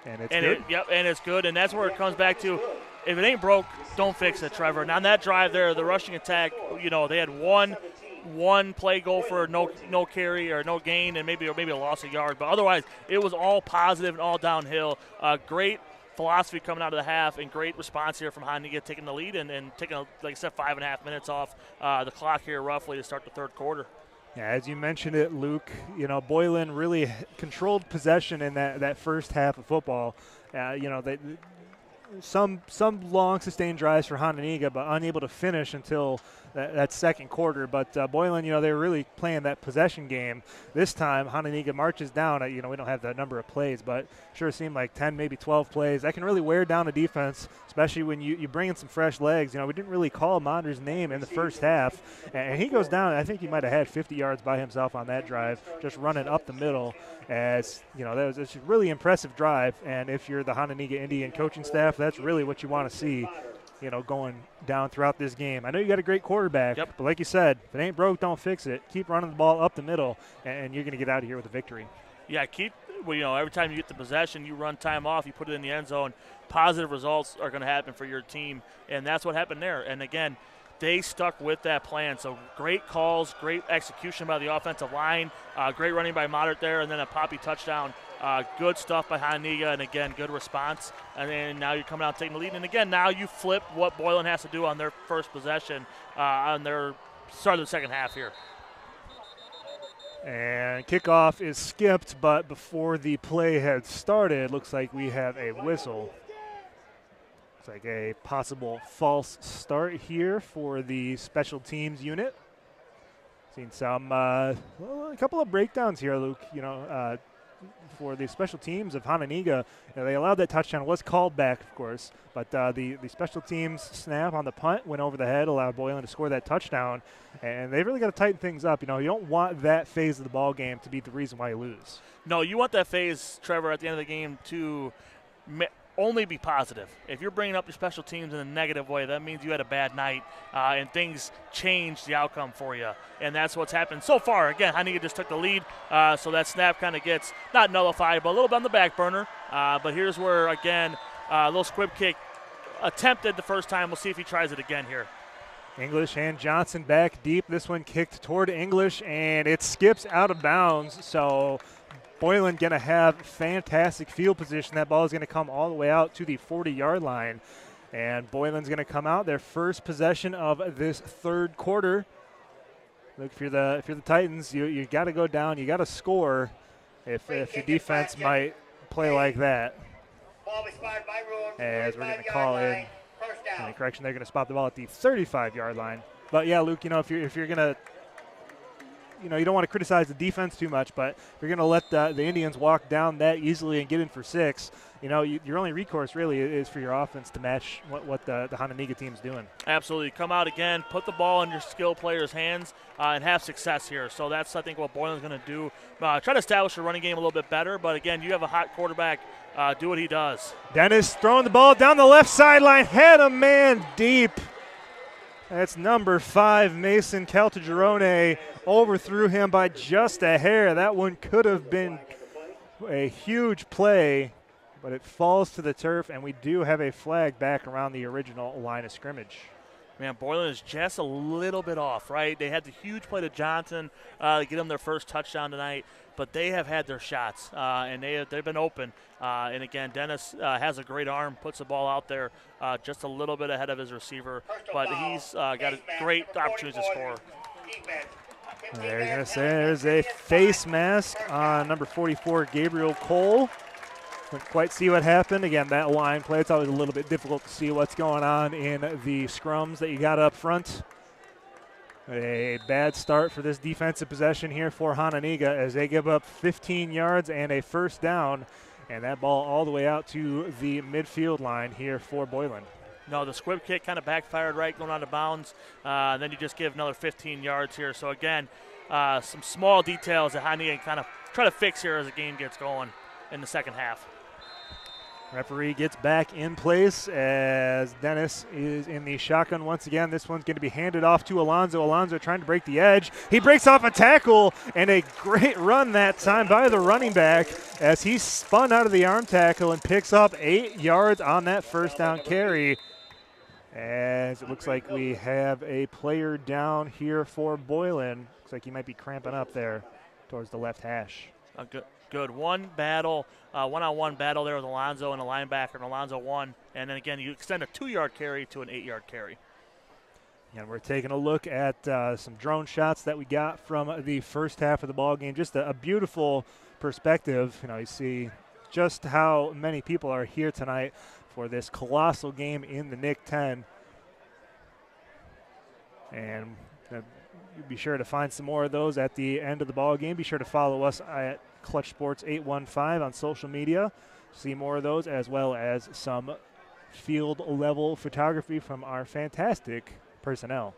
And it's good. And it's good. And that's where it comes back to, if it ain't broke, don't fix it, Trevor. And on that drive there, the rushing attack, they had one play go for no carry or no gain and maybe a loss of yard. But otherwise, it was all positive and all downhill. Great philosophy coming out of the half, and great response here from Hononegah taking the lead and taking, like I said, 5.5 minutes off the clock here roughly to start the third quarter. Yeah, as you mentioned it, Luke, Boylan really controlled possession in that first half of football. Some long sustained drives for Hononegah, but unable to finish until that second quarter. But Boylan, they were really playing that possession game. This time, Hononegah marches down. We don't have that number of plays, but sure seemed like 10, maybe 12 plays. That can really wear down a defense, especially when you bring in some fresh legs. We didn't really call Monder's name in the first half, and he goes down. I think he might have had 50 yards by himself on that drive, just running up the middle. As that was a really impressive drive. And if you're the Hononegah Indian coaching staff, that's really what you want to see, going down throughout this game. I know you got a great quarterback, but like you said, if it ain't broke, don't fix it. Keep running the ball up the middle, and you're going to get out of here with a victory. Yeah, every time you get the possession, you run time off, you put it in the end zone, positive results are going to happen for your team, and that's what happened there. And again, they stuck with that plan. So great calls, great execution by the offensive line, great running by Modert there, and then a Poppy touchdown. Good stuff by Hononegah, and again, good response. And then now you're coming out taking the lead. And again, now you flip what Boylan has to do on their first possession on their start of the second half here. And kickoff is skipped, but before the play had started, looks like we have a whistle. Looks like a possible false start here for the special teams unit. Seen some, a couple of breakdowns here, Luke. For the special teams of Hononegah, they allowed that touchdown. It was called back, of course, but the special teams snap on the punt went over the head, allowed Boylan to score that touchdown, and they've really got to tighten things up. You don't want that phase of the ball game to be the reason why you lose. No, you want that phase, Trevor, at the end of the game to only be positive. If you're bringing up your special teams in a negative way, that means you had a bad night and things changed the outcome for you. And that's what's happened so far. Again, Hononegah just took the lead, so that snap kind of gets not nullified, but a little bit on the back burner. But here's where, again, a little squib kick attempted the first time. We'll see if he tries it again here. English and Johnson back deep. This one kicked toward English, and it skips out of bounds. So Boylan going to have fantastic field position. That ball is going to come all the way out to the 40-yard line. And Boylan's going to come out their first possession of this third quarter. Look, if you're the Titans, you got to go down. You got to score if your defense might play like that. As we're going to call in the correction, they're going to spot the ball at the 35-yard line. But, yeah, Luke, if you're going to – you don't want to criticize the defense too much, but if you're going to let the Indians walk down that easily and get in for 6, your only recourse really is for your offense to match what the Hononegah team's doing. Absolutely. Come out again, put the ball in your skill players' hands, and have success here. So that's, I think, what Boylan's going to do. Try to establish a running game a little bit better, but, again, you have a hot quarterback. Do what he does. Dennis throwing the ball down the left sideline, had a man deep. That's number 5, Mason Caltagirone. Overthrew him by just a hair. That one could have been a huge play, but it falls to the turf, and we do have a flag back around the original line of scrimmage. Man, Boylan is just a little bit off, right? They had the huge play to Johnson to get them their first touchdown tonight, but they have had their shots, and they've been open. And, again, Dennis has a great arm, puts the ball out there just a little bit ahead of his receiver, but he's got a great opportunity to score. They're going to say there's a face mask on number 44, Gabriel Cole. Couldn't quite see what happened. Again, that line play, it's always a little bit difficult to see what's going on in the scrums that you got up front. A bad start for this defensive possession here for Hononegah as they give up 15 yards and a first down, and that ball all the way out to the midfield line here for Boylan. No, the squib kick kind of backfired right going out of bounds. Then you just give another 15 yards here. So, again, some small details that Hononegah kind of try to fix here as the game gets going in the second half. Referee gets back in place as Dennis is in the shotgun once again. This one's going to be handed off to Alonzo. Alonzo trying to break the edge. He breaks off a tackle, and a great run that time by the running back as he spun out of the arm tackle and picks up 8 yards on that first down carry. As it looks like we have a player down here for Boylan. Looks like he might be cramping up there towards the left hash. Good one-on-one battle there with Alonzo and a linebacker, and Alonzo won. And then again, you extend a 2-yard carry to an 8-yard carry. And we're taking a look at some drone shots that we got from the first half of the ball game. Just a beautiful perspective. You know, you see just how many people are here tonight for this colossal game in the NIC-10. And be sure to find some more of those at the end of the ball game. Be sure to follow us at Clutch Sports 815 on social media. See more of those, as well as some field level photography from our fantastic personnel.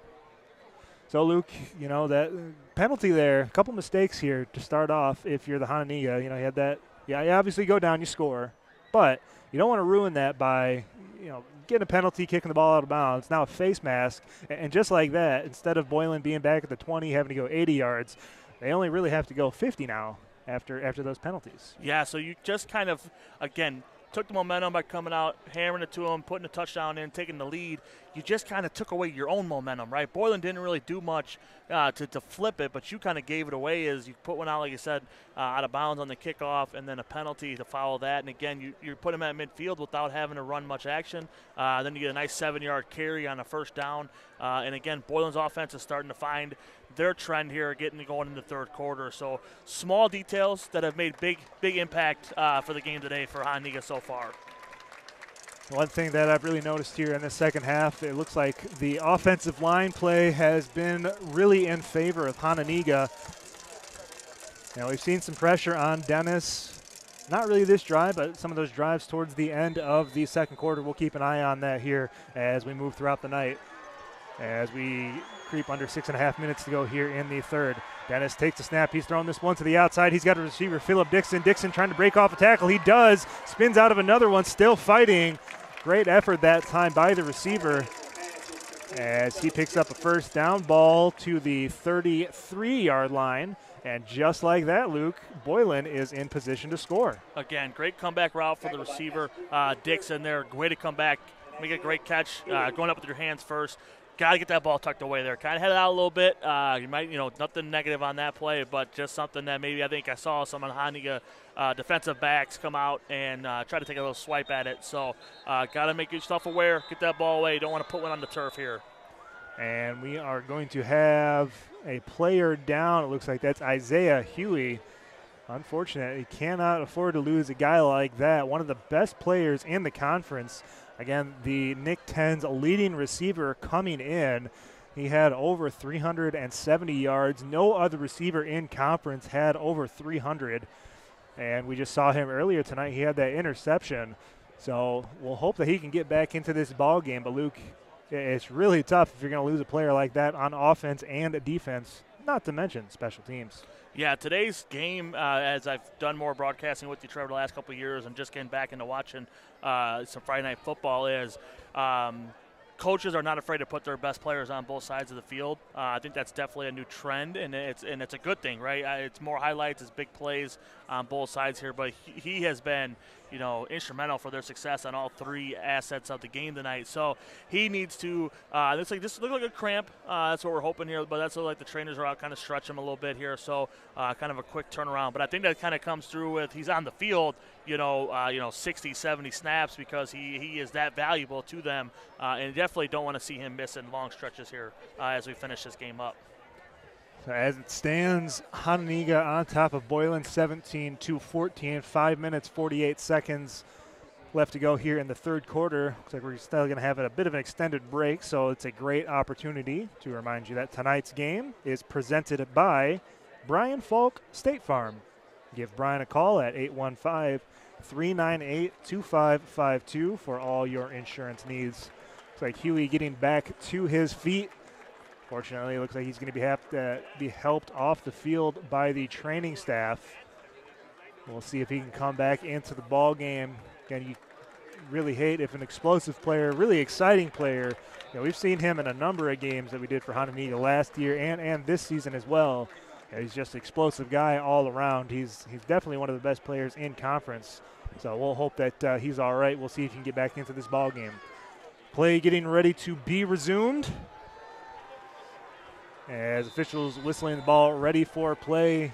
So Luke, you know, that penalty there, a couple mistakes here to start off. If you're the Hononegah, you know, you had that, you obviously go down, you score, but you don't want to ruin that by, you know, getting a penalty, kicking the ball out of bounds. Now a face mask, and just like that, instead of Boylan being back at the 20, having to go 80 yards, they only really have to go 50 now after those penalties. Yeah, so you just kind of, again, took the momentum by coming out, hammering it to him, putting a touchdown in, taking the lead. You just kind of took away your own momentum, right? Boylan didn't really do much to flip it, but you kind of gave it away as you put one out, like you said, out of bounds on the kickoff, and then a penalty to follow that. And, again, you put him at midfield without having to run much action. Then you get a nice 7-yard carry on a first down. And, again, Boylan's offense is starting to find their trend here, getting going in the third quarter. So small details that have made big impact for the game today for Hononegah so far. One thing that I've really noticed here in the second half, it looks like the offensive line play has been really in favor of Hononegah. Now we've seen some pressure on Dennis. Not really this drive, but some of those drives towards the end of the second quarter. We'll keep an eye on that here as we move throughout the night. As we creep under 6.5 minutes to go here in the third. Dennis takes a snap. He's throwing this one to the outside. He's got a receiver, Philip Dixon. Dixon trying to break off a tackle. He does. Spins out of another one, still fighting. Great effort that time by the receiver as he picks up a first down, ball to the 33-yard line. And just like that, Luke, Boylan is in position to score. Again, great comeback route for the receiver, Dixon there. Way to come back, make a great catch, going up with your hands first. Got to get that ball tucked away there. Kind of head it out a little bit. You might, nothing negative on that play, but just something that maybe I think I saw some Hononegah defensive backs come out and try to take a little swipe at it. So got to make yourself aware, get that ball away. You don't want to put one on the turf here. And we are going to have a player down. It looks like that's Isaiah Huey. Unfortunate, he cannot afford to lose a guy like that. One of the best players in the conference. Again, the NIC-10's leading receiver coming in. He had over 370 yards. No other receiver in conference had over 300. And we just saw him earlier tonight. He had that interception. So we'll hope that he can get back into this ball game. But, Luke, it's really tough if you're going to lose a player like that on offense and defense, not to mention special teams. Yeah, today's game, as I've done more broadcasting with you, Trevor, the last couple of years and just getting back into watching some Friday Night Football, is coaches are not afraid to put their best players on both sides of the field. I think that's definitely a new trend, and it's a good thing, right? It's more highlights, it's big plays on both sides here, but he has been, instrumental for their success on all three assets of the game tonight. So he needs to. Looks like this looks like a cramp. That's what we're hoping here, but that's like the trainers are out, kind of stretch him a little bit here. So kind of a quick turnaround, but I think that kind of comes through with he's on the field. 60, 70 snaps because he is that valuable to them, and definitely don't want to see him missing long stretches here as we finish this game up. As it stands, Hononegah on top of Boylan 17-14, 5 minutes, 48 seconds left to go here in the third quarter. Looks like we're still going to have a bit of an extended break, so it's a great opportunity to remind you that tonight's game is presented by Brian Faulk State Farm. Give Brian a call at 815-398-2552 for all your insurance needs. Looks like Huey getting back to his feet. Fortunately, it looks like he's going to have to be helped off the field by the training staff. We'll see if he can come back into the ball game. Again, you really hate if an explosive player, really exciting player, we've seen him in a number of games that we did for Hononegah last year and this season as well. He's just an explosive guy all around. He's definitely one of the best players in conference. So we'll hope that he's all right. We'll see if he can get back into this ball game. Play getting ready to be resumed. As officials whistling the ball ready for play.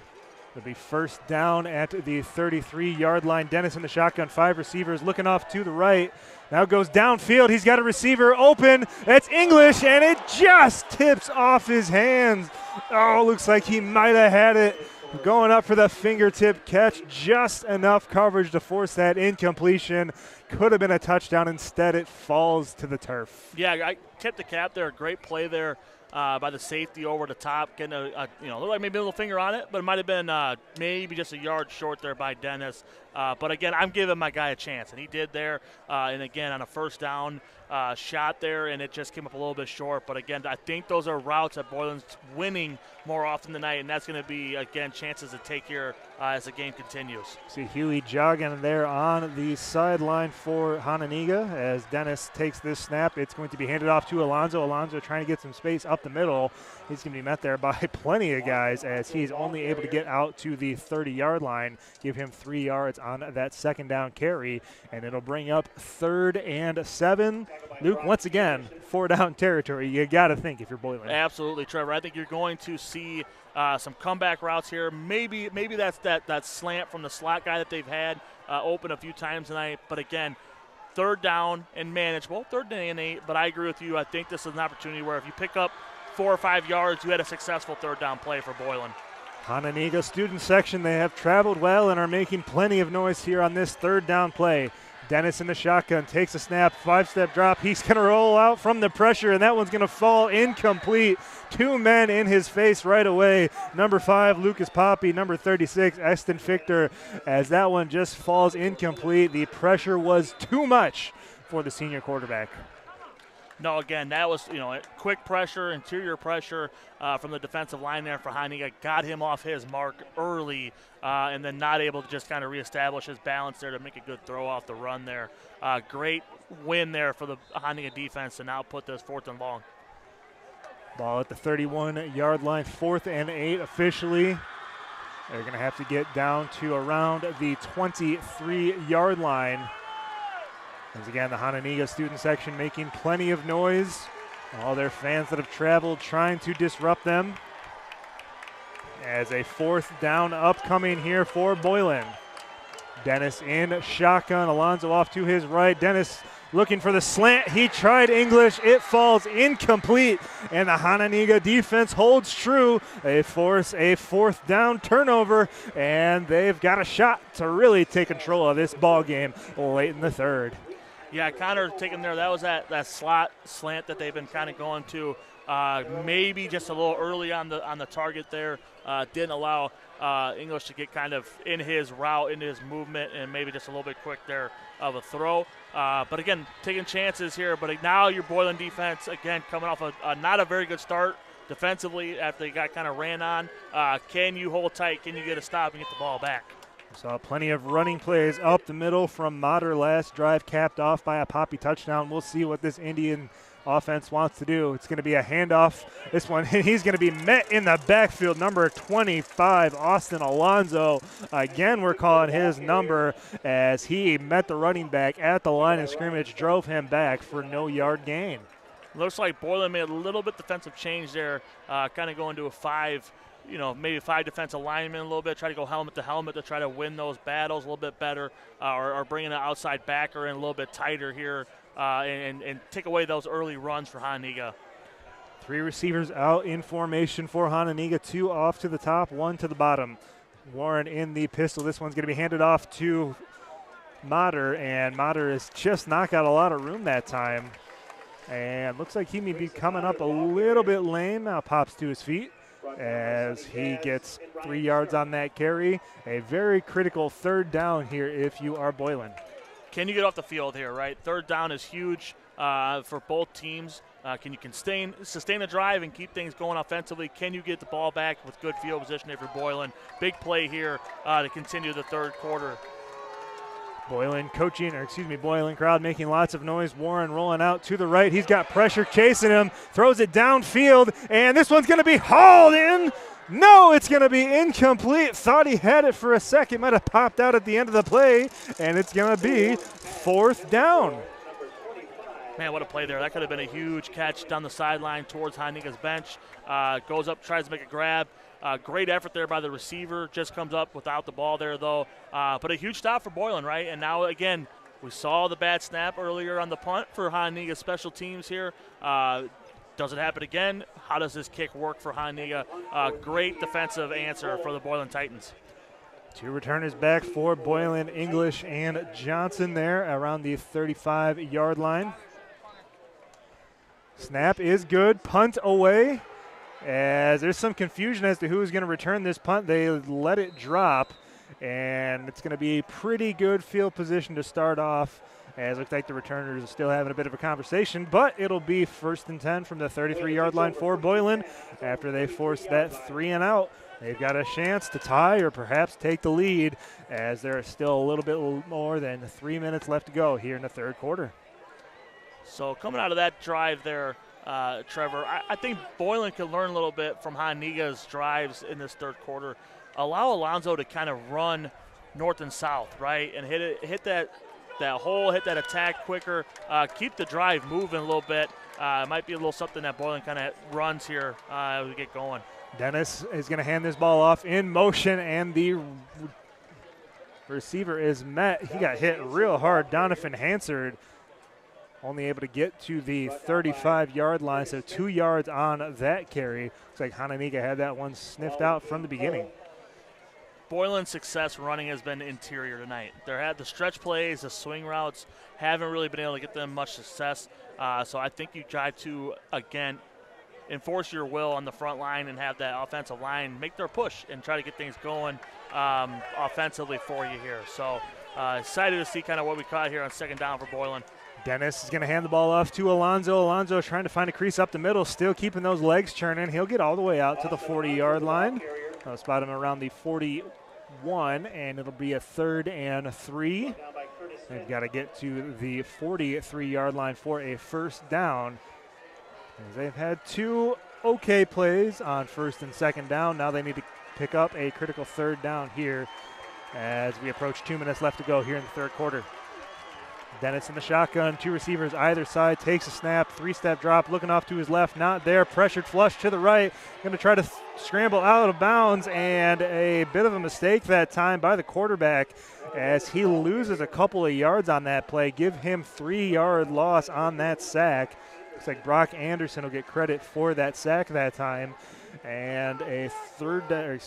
It'll be first down at the 33-yard line. Dennis in the shotgun, 5 receivers looking off to the right. Now goes downfield. He's got a receiver open. That's English, and it just tips off his hands. Oh, looks like he might have had it. Going up for the fingertip catch. Just enough coverage to force that incompletion. Could have been a touchdown. Instead, it falls to the turf. Yeah, I tipped the cap there. Great play there. By the safety over the top, getting looked like maybe a little finger on it, but it might have been maybe just a yard short there by Dennis. But again, I'm giving my guy a chance, and he did there. And again, on a first down shot there, and it just came up a little bit short. But again, I think those are routes that Boylan's winning more often than not, and that's going to be, again, chances to take here as the game continues. See Huey jogging there on the sideline for Hononegah as Dennis takes this snap. It's going to be handed off to Alonzo. Alonzo trying to get some space up the middle. He's going to be met there by plenty of guys as he's only able to get out to the 30-yard line. Give him 3 yards on that second down carry, and it'll bring up 3rd and 7. Luke, once again, 4-down territory. You got to think if you're Boylan. Absolutely, Trevor. I think you're going to see some comeback routes here. Maybe that's that slant from the slot guy that they've had open a few times tonight. But again, 3rd down and manageable, 3rd and 8. But I agree with you. I think this is an opportunity where if you pick up 4 or 5 yards, you had a successful 3rd down play for Boylan. Hononegah student section, they have traveled well and are making plenty of noise here on this 3rd down play. Dennis in the shotgun takes a snap, 5-step drop. He's going to roll out from the pressure, and that one's going to fall incomplete. 2 men in his face right away. Number 5, Lucas Poppy. Number 36, Eston Fichter. As that one just falls incomplete, the pressure was too much for the senior quarterback. No, again, that was, quick pressure, interior pressure from the defensive line there for Hononegah. Got him off his mark early and then not able to just kind of reestablish his balance there to make a good throw off the run there. Great win there for the Hononegah defense to now put this 4th and long. Ball at the 31-yard line, 4th and 8 officially. They're going to have to get down to around the 23-yard line. As again, the Hononegah student section making plenty of noise. All their fans that have traveled trying to disrupt them. As a 4th down upcoming here for Boylan. Dennis in shotgun. Alonzo off to his right. Dennis looking for the slant. He tried English. It falls incomplete. And the Hononegah defense holds true. They force a 4th down turnover. And they've got a shot to really take control of this ball game late in the 3rd. Yeah, Connor taking there. That was that slot slant that they've been kind of going to. Maybe just a little early on the target there. Didn't allow English to get kind of in his route, into his movement, and maybe just a little bit quick there of a throw. But again, taking chances here. But now your Boylan defense, again, coming off not a very good start defensively after they got kind of ran on. Can you hold tight? Can you get a stop and get the ball back? Saw plenty of running plays up the middle from Motter last drive, capped off by a Poppy touchdown. We'll see what this Indian offense wants to do. It's going to be a handoff. This one, he's going to be met in the backfield. Number 25, Austin Alonzo. Again, we're calling his number as he met the running back at the line of scrimmage, drove him back for no yard gain. Looks like Boylan made a little bit defensive change there, kind of going to a 5. Maybe 5 defensive linemen a little bit, try to go helmet to helmet to try to win those battles a little bit better, or bringing an outside backer in a little bit tighter here and take away those early runs for Hononegah. 3 receivers out in formation for Hononegah. 2 off to the top, 1 to the bottom. Warren in the pistol. This one's going to be handed off to Motter, and Motter has just not got a lot of room that time. And looks like he may be coming up a little bit lame. Now pops to his feet as he gets 3 yards on that carry. A very critical 3rd down here if you are Boylan. Can you get off the field here, right? 3rd down is huge for both teams. Can you sustain a drive and keep things going offensively? Can you get the ball back with good field position if you're Boylan? Big play here to continue the 3rd quarter. Boylan crowd making lots of noise. Warren rolling out to the right. He's got pressure chasing him, throws it downfield, and this one's going to be hauled in. No, it's going to be incomplete. Thought he had it for a second. Might have popped out at the end of the play, and it's going to be 4th down. Man, what a play there. That could have been a huge catch down the sideline towards Hononegah's bench. Goes up, tries to make a grab. Great effort there by the receiver. Just comes up without the ball there, though. But a huge stop for Boylan, right? And now, again, we saw the bad snap earlier on the punt for Hononegah special teams here. Does it happen again? How does this kick work for Hononegah? Great defensive answer for the Boylan Titans. 2 returners back for Boylan, English and Johnson there around the 35-yard line. Snap is good. Punt away. As there's some confusion as to who is going to return this punt. They let it drop, and it's going to be a pretty good field position to start off, as it looks like the returners are still having a bit of a conversation, but it'll be 1st and 10 from the 33-yard line for Boylan after they force that 3 and out. They've got a chance to tie or perhaps take the lead, as there is still a little bit more than 3 minutes left to go here in the 3rd quarter. So coming out of that drive there, Trevor, I think Boylan could learn a little bit from Hononegah's drives in this 3rd quarter. Allow Alonzo to kind of run north and south, right, and hit that hole, hit that attack quicker. Keep the drive moving a little bit. It might be a little something that Boylan kind of runs here as we get going. Dennis is going to hand this ball off in motion, and the receiver is met. He got hit real hard. Donovan Hansard only able to get to the 35-yard line, so 2 yards on that carry. Looks like Hononegah had that one sniffed out from the beginning. Boylan's success running has been interior tonight. They're had the stretch plays, the swing routes, haven't really been able to get them much success. So I think you try to, again, enforce your will on the front line and have that offensive line make their push and try to get things going offensively for you here. So excited to see kind of what we caught here on 2nd down for Boylan. Dennis is going to hand the ball off to Alonzo. Alonzo trying to find a crease up the middle, still keeping those legs churning. He'll get all the way out to the 40-yard line. I'll spot him around the 41, and it'll be a 3rd and 3. They've got to get to the 43-yard line for a 1st down. As they've had 2 okay plays on 1st and 2nd down. Now they need to pick up a critical 3rd down here as we approach 2 minutes left to go here in the 3rd quarter. Dennis in the shotgun, 2 receivers either side, takes a snap, 3-step drop, looking off to his left, not there, pressured flush to the right, going to try to scramble out of bounds, and a bit of a mistake that time by the quarterback as he loses a couple of yards on that play. Give him 3-yard loss on that sack. Looks like Brock Anderson will get credit for that sack that time. And a 3-yard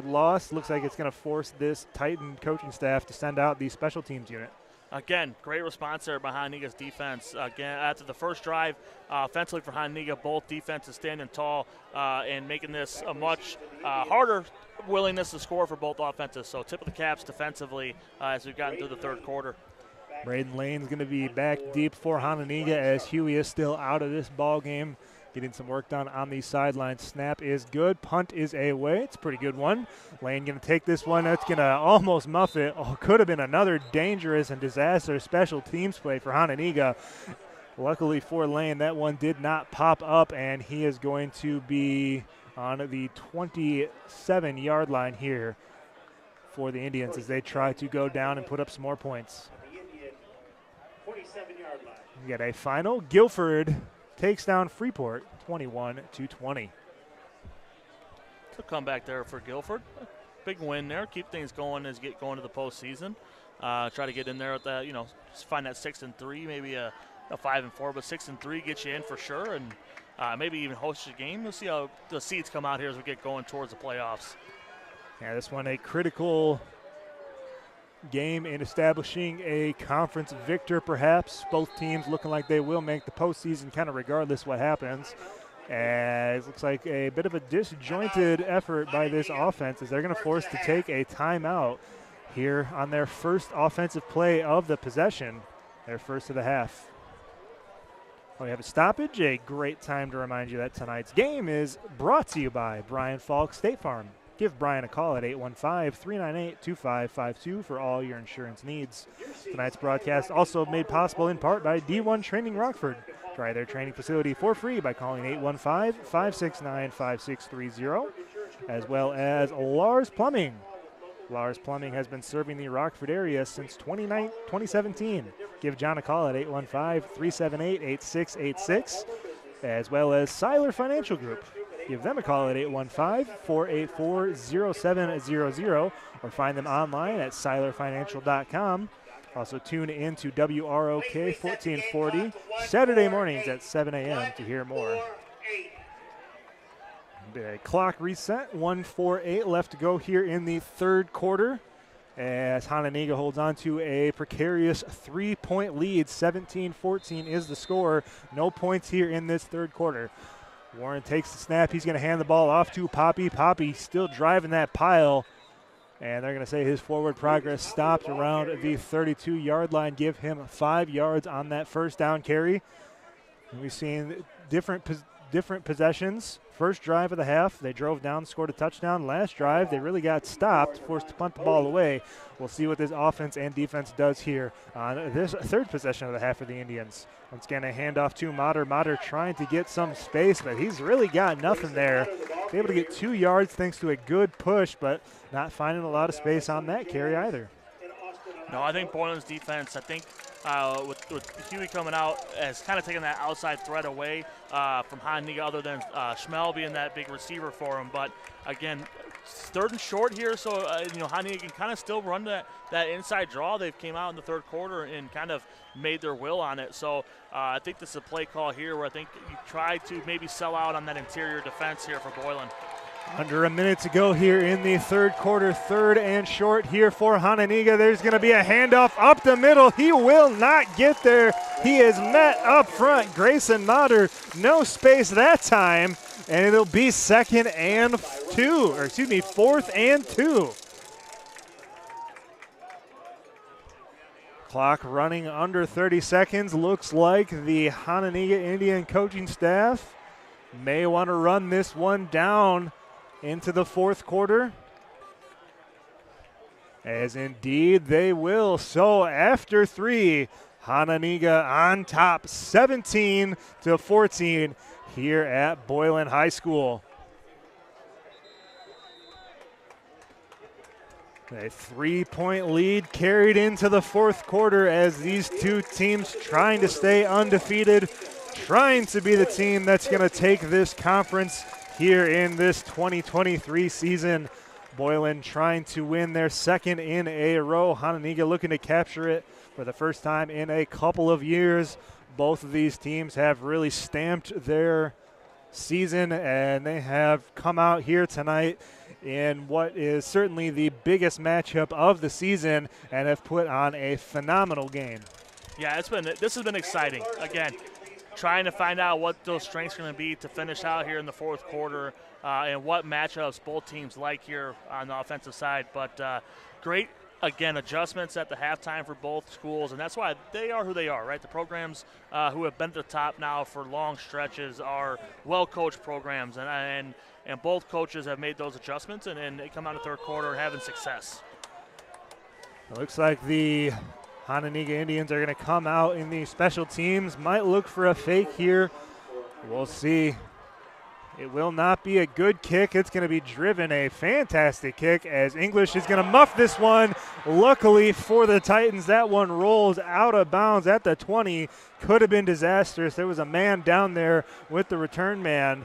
loss. Looks like it's going to force this Titan coaching staff to send out the special teams unit. Again, great response there by Hononegah's defense. Again, after the first drive, offensively for Hononegah, both defenses standing tall and making this a much harder willingness to score for both offenses. So tip of the caps defensively as we've gotten through the 3rd quarter. Braden Lane's going to be back deep for Hononegah as Huey is still out of this ball game. Getting some work done on the sidelines. Snap is good. Punt is away. It's a pretty good one. Lane going to take this one. That's going to almost muff it. Oh, could have been another dangerous and disaster special teams play for Hononegah. Luckily for Lane, that one did not pop up, and he is going to be on the 27-yard line here for the Indians as they try to go down and put up some more points. We got a final. Guilford takes down Freeport 21-20. So comeback there for Guilford. Big win there. Keep things going as you get going to the postseason. Try to get in there with that, just find that 6 and 3, maybe a a 5-4, but 6-3 gets you in for sure, and maybe even host a game. We'll see how the seeds come out here as we get going towards the playoffs. Yeah, this one a critical game in establishing a conference victor, perhaps. Both teams looking like they will make the postseason, kind of regardless what happens. As it looks like a bit of a disjointed effort by this offense, as they're going to force to take a timeout here on their first offensive play of the possession, their first of the half. We have a stoppage. A great time to remind you that tonight's game is brought to you by Brian Faulk State Farm. Give Brian a call at 815-398-2552 for all your insurance needs. Tonight's broadcast also made possible in part by D1 Training Rockford. Try their training facility for free by calling 815-569-5630, as well as Lars Plumbing. Lars Plumbing has been serving the Rockford area since 2017. Give John a call at 815-378-8686, as well as Seiler Financial Group. Give them a call at 815-484-0700 or find them online at seilerfinancial.com. Also tune in to WROK 1440 Saturday mornings at 7 a.m. to hear more. The clock reset, 1:48 left to go here in the third quarter, as Hononegah holds on to a precarious 3-point lead. 17-14 is the score. No points here in this third quarter. Warren takes the snap. He's going to hand the ball off to Poppy. Poppy still driving that pile. And they're going to say his forward progress stopped around the 32-yard line. Give him 5 yards on that first down carry. And we've seen different possessions. First drive of the half, they drove down, scored a touchdown. Last drive, they really got stopped, forced to punt the ball away. We'll see what this offense and defense does here on this third possession of the half for the Indians. Once again, a handoff to Mater. Mater trying to get some space, but he's really got nothing there. He's able to get 2 yards thanks to a good push, but not finding a lot of space on that carry either. No, I think Boylan's defense, with Huey coming out, has kind of taken that outside threat away from Hononegah, other than Schmel being that big receiver for him. But again, third and short here, so Hononegah can kind of still run that inside draw. They've came out in the third quarter and kind of made their will on it. So I think this is a play call here where I think you try to maybe sell out on that interior defense here for Boylan. Under a minute to go here in the third quarter. Third and short here for Hononegah. There's going to be a handoff up the middle. He will not get there. He is met up front. Grayson Mater, no space that time. And it'll be fourth and two. Clock running under 30 seconds. Looks like the Hononegah Indian coaching staff may want to run this one down into the fourth quarter, as indeed they will. So after 3, Hononegah on top 17-14 here at Boylan High School. A 3-point lead carried into the fourth quarter as these two teams trying to stay undefeated, trying to be the team that's going to take this conference here in this 2023 season. Boylan trying to win their second in a row. Hononegah looking to capture it for the first time in a couple of years. Both of these teams have really stamped their season, and they have come out here tonight in what is certainly the biggest matchup of the season and have put on a phenomenal game. Yeah, this has been exciting. Again, trying to find out what those strengths are going to be to finish out here in the fourth quarter and what matchups both teams like here on the offensive side. But great, again, adjustments at the halftime for both schools, and that's why they are who they are, right? The programs who have been at the top now for long stretches are well-coached programs, and both coaches have made those adjustments, and they come out of the third quarter having success. It looks like the Hononegah Indians are going to come out in the special teams. Might look for a fake here. We'll see. It will not be a good kick. It's going to be driven. A fantastic kick as English is going to muff this one. Luckily for the Titans, that one rolls out of bounds at the 20. Could have been disastrous. There was a man down there with the return man.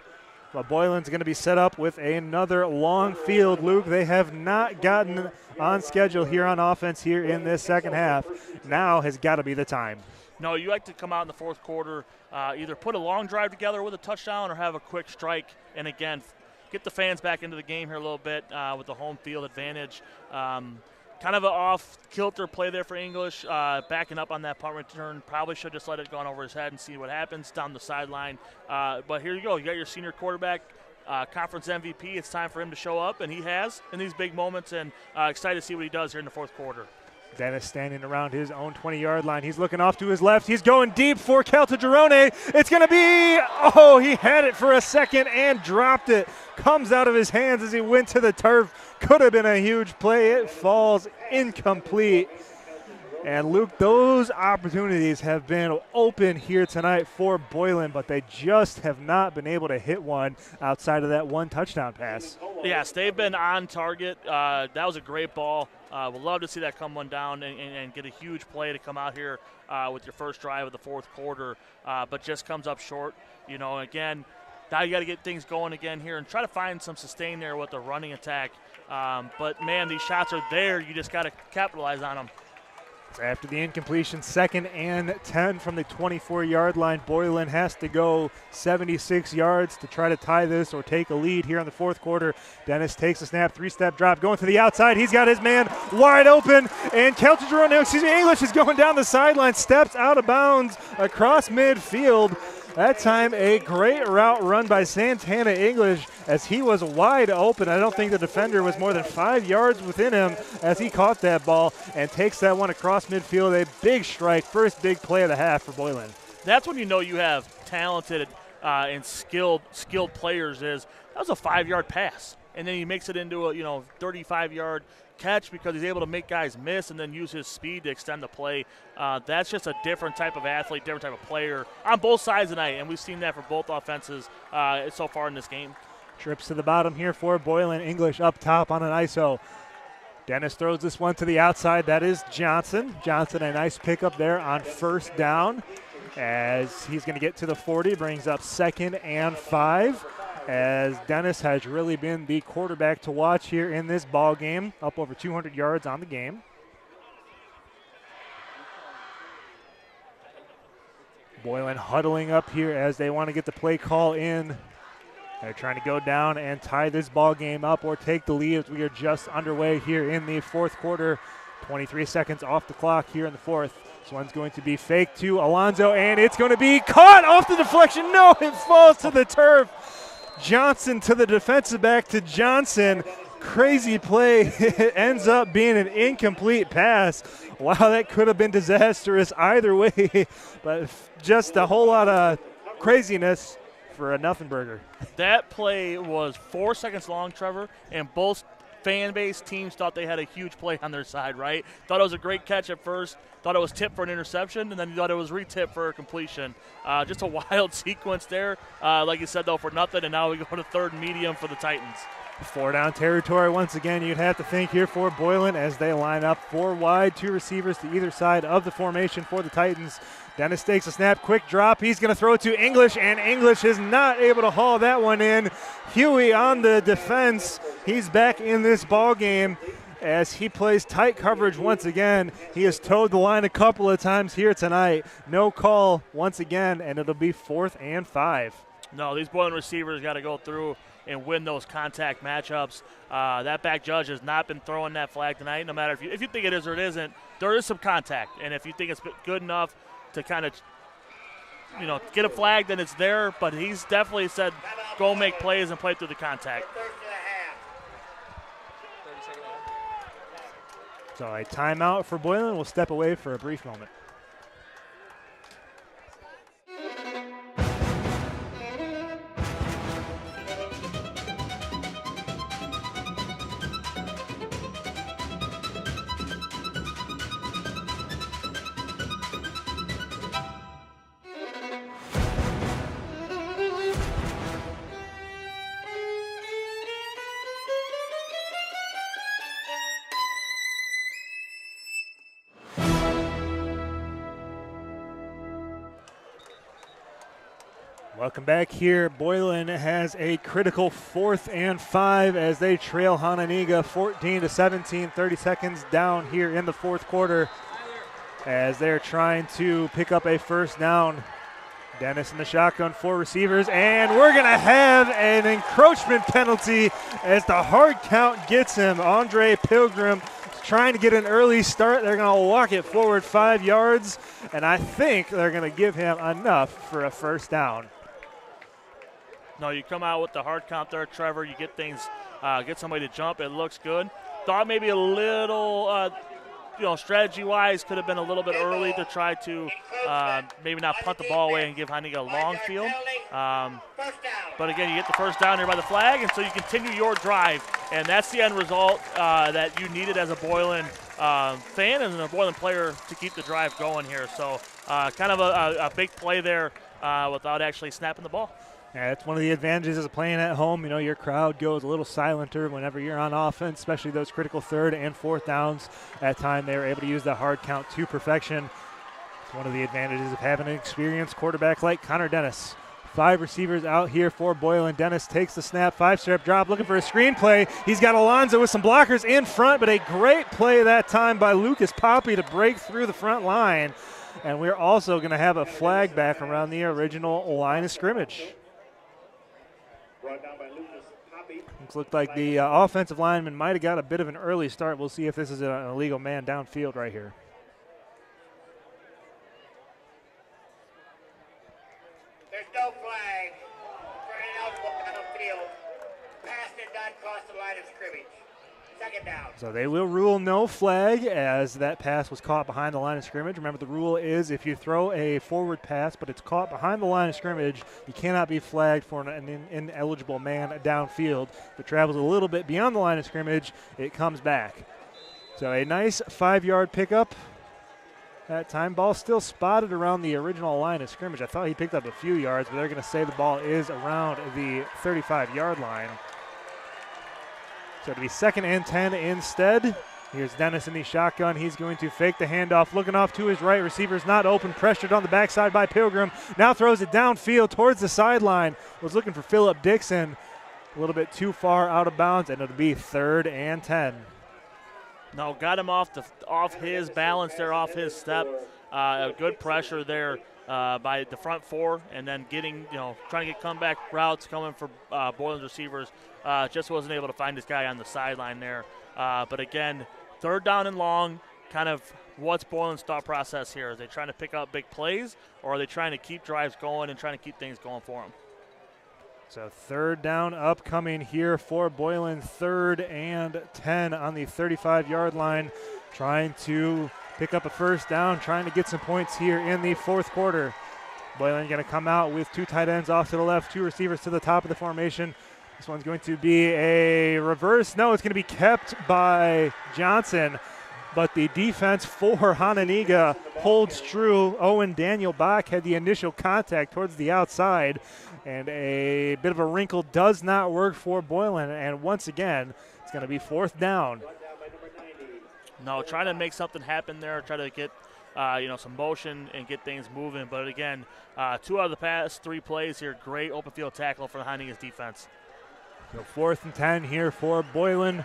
But Boylan's going to be set up with another long field. Luke, they have not gotten on schedule here on offense here in this second half. Now has got to be the time. No, you like to come out in the fourth quarter, either put a long drive together with a touchdown or have a quick strike, and again, get the fans back into the game here a little bit with the home field advantage. Kind of an off-kilter play there for English, backing up on that punt return. Probably should just let it go on over his head and see what happens down the sideline. But here you go. You got your senior quarterback, conference MVP. It's time for him to show up, and he has in these big moments, and excited to see what he does here in the fourth quarter. Dennis standing around his own 20-yard line. He's looking off to his left. He's going deep for Caltagirone. It's going to be, oh, he had it for a second and dropped it. Comes out of his hands as he went to the turf. Could have been a huge play. It falls incomplete. And, Luke, those opportunities have been open here tonight for Boylan, but they just have not been able to hit one outside of that one touchdown pass. Yes, they've been on target. That was a great ball. We'd love to see that come one down and get a huge play to come out here with your first drive of the fourth quarter, but just comes up short. You know, again, now you got to get things going again here and try to find some sustain there with the running attack. But, man, these shots are there. You just got to capitalize on them. After the incompletion, 2nd and 10 from the 24-yard line. Boylan has to go 76 yards to try to tie this or take a lead here in the fourth quarter. Dennis takes a snap, 3-step drop, going to the outside. He's got his man wide open, and English is going down the sideline, steps out of bounds across midfield. That time, a great route run by Santana English as he was wide open. I don't think the defender was more than 5 yards within him as he caught that ball and takes that one across midfield. A big strike, first big play of the half for Boylan. That's when you know you have talented and skilled players. That was a 5-yard pass, and then he makes it into a 35-yard catch because he's able to make guys miss and then use his speed to extend the play. That's just a different type of athlete, different type of player on both sides tonight, and we've seen that for both offenses so far in this game. Trips to the bottom here for Boylan. English up top on an ISO. Dennis throws this one to the outside. That is Johnson. Johnson, a nice pickup there on first down as he's going to get to the 40, brings up 2nd and 5. As Dennis has really been the quarterback to watch here in this ball game, up over 200 yards on the game. Boylan huddling up here as they want to get the play call in. They're trying to go down and tie this ball game up or take the lead as we are just underway here in the fourth quarter. 23 seconds off the clock here in the fourth. This one's going to be faked to Alonzo, and it's going to be caught off the deflection. No, it falls to the turf. Johnson to the defensive back to Johnson. Crazy play. It ends up being an incomplete pass. Wow, that could have been disastrous either way, but just a whole lot of craziness for a nothing burger. That play was 4 seconds long, Trevor, and both fan base teams thought they had a huge play on their side, right? Thought it was a great catch at first, thought it was tipped for an interception, and then you thought it was re-tipped for a completion. Just a wild sequence there, like you said, though, for nothing, and now we go to 3rd and medium for the Titans. 4-down territory once again, you'd have to think here for Boylan as they line up 4 wide, 2 receivers to either side of the formation for the Titans. Dennis takes a snap, quick drop. He's going to throw it to English, and English is not able to haul that one in. Huey on the defense. He's back in this ball game as he plays tight coverage once again. He has towed the line a couple of times here tonight. No call once again, and it'll be 4th and 5. No, these Boylan receivers got to go through and win those contact matchups. That back judge has not been throwing that flag tonight. No matter if you think it is or it isn't, there is some contact. And if you think it's good enough to kind of, get a flag, then it's there. But he's definitely said go make plays and play through the contact. So a timeout for Boylan. We'll step away for a brief moment. Welcome back here. Boylan has a critical 4th and 5 as they trail Hononegah 14-17, 30 seconds down here in the fourth quarter. as they're trying to pick up a first down. Dennis in the shotgun, 4 receivers, and we're going to have an encroachment penalty as the hard count gets him. Andre Pilgrim is trying to get an early start. They're going to walk it forward 5 yards, and I think they're going to give him enough for a first down. No, you come out with the hard count there, Trevor. You get things, get somebody to jump. It looks good. Thought maybe a little, strategy-wise, could have been a little bit early to try to maybe not punt the ball away and give Hononegah a long field. But again, you get the first down here by the flag, and so you continue your drive. And that's the end result that you needed as a Boylan fan and a Boylan player to keep the drive going here. So kind of a big play there without actually snapping the ball. Yeah, that's one of the advantages of playing at home. You know, your crowd goes a little silenter whenever you're on offense, especially those critical 3rd and 4th downs. At time, they were able to use the hard count to perfection. It's one of the advantages of having an experienced quarterback like Connor Dennis. 5 receivers out here for Boylan. Dennis takes the snap, 5-step drop, looking for a screenplay. He's got Alonzo with some blockers in front, but a great play that time by Lucas Poppy to break through the front line. And we're also going to have a flag back around the original line of scrimmage. It looked like the offensive lineman might have got a bit of an early start. We'll see if this is an illegal man downfield right here. There's no flag for an output on the field. Pass did not cross the line of scrimmage. Second down. So they will rule no flag as that pass was caught behind the line of scrimmage. Remember, the rule is if you throw a forward pass but it's caught behind the line of scrimmage, you cannot be flagged for an ineligible man downfield. If it travels a little bit beyond the line of scrimmage, it comes back. So a nice 5-yard pickup. That time, ball still spotted around the original line of scrimmage. I thought he picked up a few yards, but they're going to say the ball is around the 35-yard line. So it'll be 2nd and 10 instead. Here's Dennis in the shotgun. He's going to fake the handoff, looking off to his right. Receiver's not open, pressured on the backside by Pilgrim. Now throws it downfield towards the sideline. Was looking for Phillip Dixon. A little bit too far out of bounds, and it'll be 3rd and 10. No, got him off his balance there, off his step. A good pressure there by the front 4, and then trying to get comeback routes coming for Boylan's receivers. Just wasn't able to find this guy on the sideline there. But again, 3rd down and long, kind of what's Boylan's thought process here? Are they trying to pick up big plays, or are they trying to keep drives going and trying to keep things going for them? So 3rd down upcoming here for Boylan, 3rd and 10 on the 35-yard line, trying to pick up a first down, trying to get some points here in the 4th quarter. Boylan going to come out with 2 tight ends off to the left, 2 receivers to the top of the formation. This one's going to be a reverse. No, it's going to be kept by Johnson. But the defense for Hononegah holds true. Owen Daniel Bach had the initial contact towards the outside. And a bit of a wrinkle does not work for Boylan. And once again, it's going to be 4th down. No, trying to make something happen there, try to get some motion and get things moving. But again, 2 out of the past 3 plays here, great open field tackle for Hononegah's defense. So 4th and 10 here for Boylan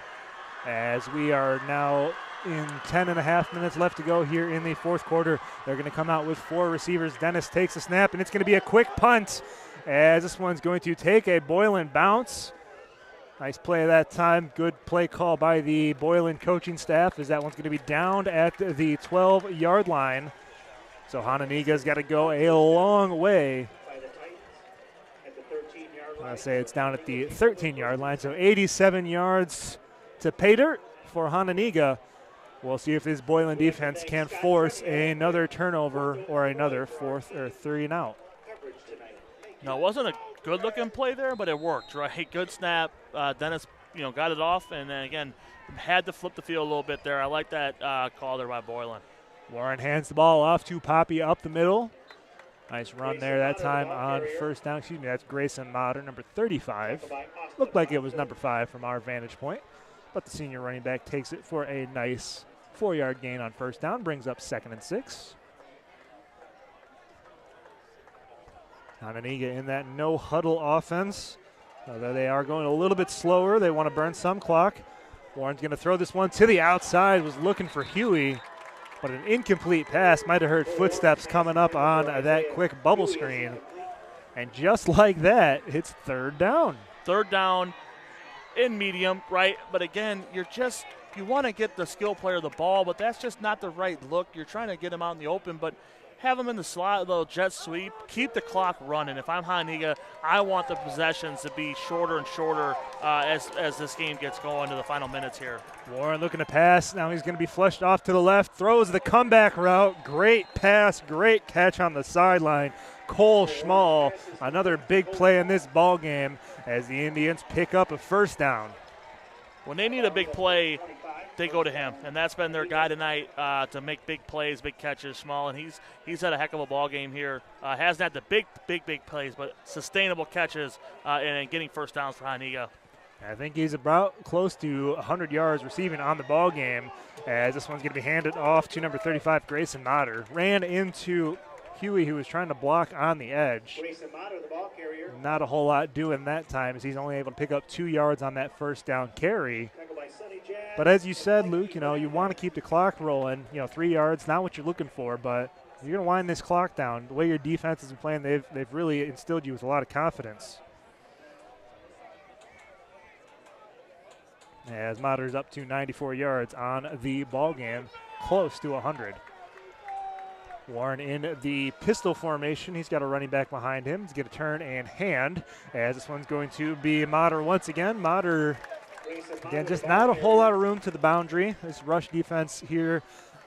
as we are now in 10.5 minutes left to go here in the 4th quarter. They're going to come out with 4 receivers. Dennis takes a snap, and it's going to be a quick punt as this one's going to take a Boylan bounce. Nice play that time. Good play call by the Boylan coaching staff as that one's going to be downed at the 12-yard line. So Hononegah's got to go a long way. I say it's down at the 13-yard line, so 87 yards to pay dirt for Hononegah. We'll see if this Boylan defense can force another turnover or another 4th or 3 and out. No, it wasn't a good-looking play there, but it worked, right? Good snap. Dennis, got it off, and then again had to flip the field a little bit there. I like that call there by Boylan. Warren hands the ball off to Poppy up the middle. Nice run there that time on first down. Excuse me, that's Grayson Motter, number 35. Looked like it was number 5 from our vantage point, but the senior running back takes it for a nice 4-yard gain on first down, brings up 2nd and 6. Hononegah in that no-huddle offense. Although they are going a little bit slower, they want to burn some clock. Warren's going to throw this one to the outside, was looking for Huey. but an incomplete pass. Might have heard footsteps coming up on that quick bubble screen. And just like that, it's third down. Third down in medium, right? But again, you want to get the skill player the ball, but that's just not the right look. You're trying to get him out in the open, but have him in the slot, little jet sweep, keep the clock running. If I'm Hononegah, I want the possessions to be shorter and shorter as this game gets going to the final minutes here. Warren looking to pass. Now he's going to be flushed off to the left, throws the comeback route. Great pass, great catch on the sideline. Cole Schmall, another big play in this ball game as the Indians pick up a first down. When they need a big play, they go to him, and that's been their guy tonight to make big plays, big catches, Schmall, and he's had a heck of a ball game here. Hasn't had the big plays, but sustainable catches and getting first downs for Hononegah. I think he's about close to 100 yards receiving on the ball game, as this one's going to be handed off to number 35, Grayson Motter. Ran into Huey, who was trying to block on the edge. Not a whole lot doing that time, as he's only able to pick up 2 yards on that first down carry. But as you said, Luke, you want to keep the clock rolling. 3 yards, not what you're looking for, but you're going to wind this clock down. The way your defense has been playing, they've really instilled you with a lot of confidence. As Motter's up to 94 yards on the ball game, close to 100. Warren in the pistol formation. He's got a running back behind him. He's going to turn and hand, as this one's going to be Motter once again. Motter, again, just not a whole lot of room to the boundary. This rush defense here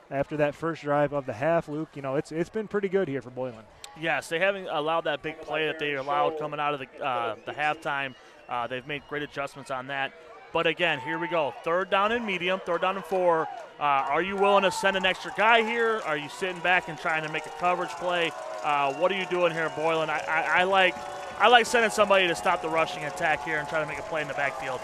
after that first drive of the half, Luke, it's been pretty good here for Boylan. Yes, they haven't allowed that big play that they allowed coming out of the halftime. They've made great adjustments on that. But again, here we go. Third down and medium, third down and 4. Are you willing to send an extra guy here? Are you sitting back and trying to make a coverage play? What are you doing here, Boylan? I like sending somebody to stop the rushing attack here and try to make a play in the backfield.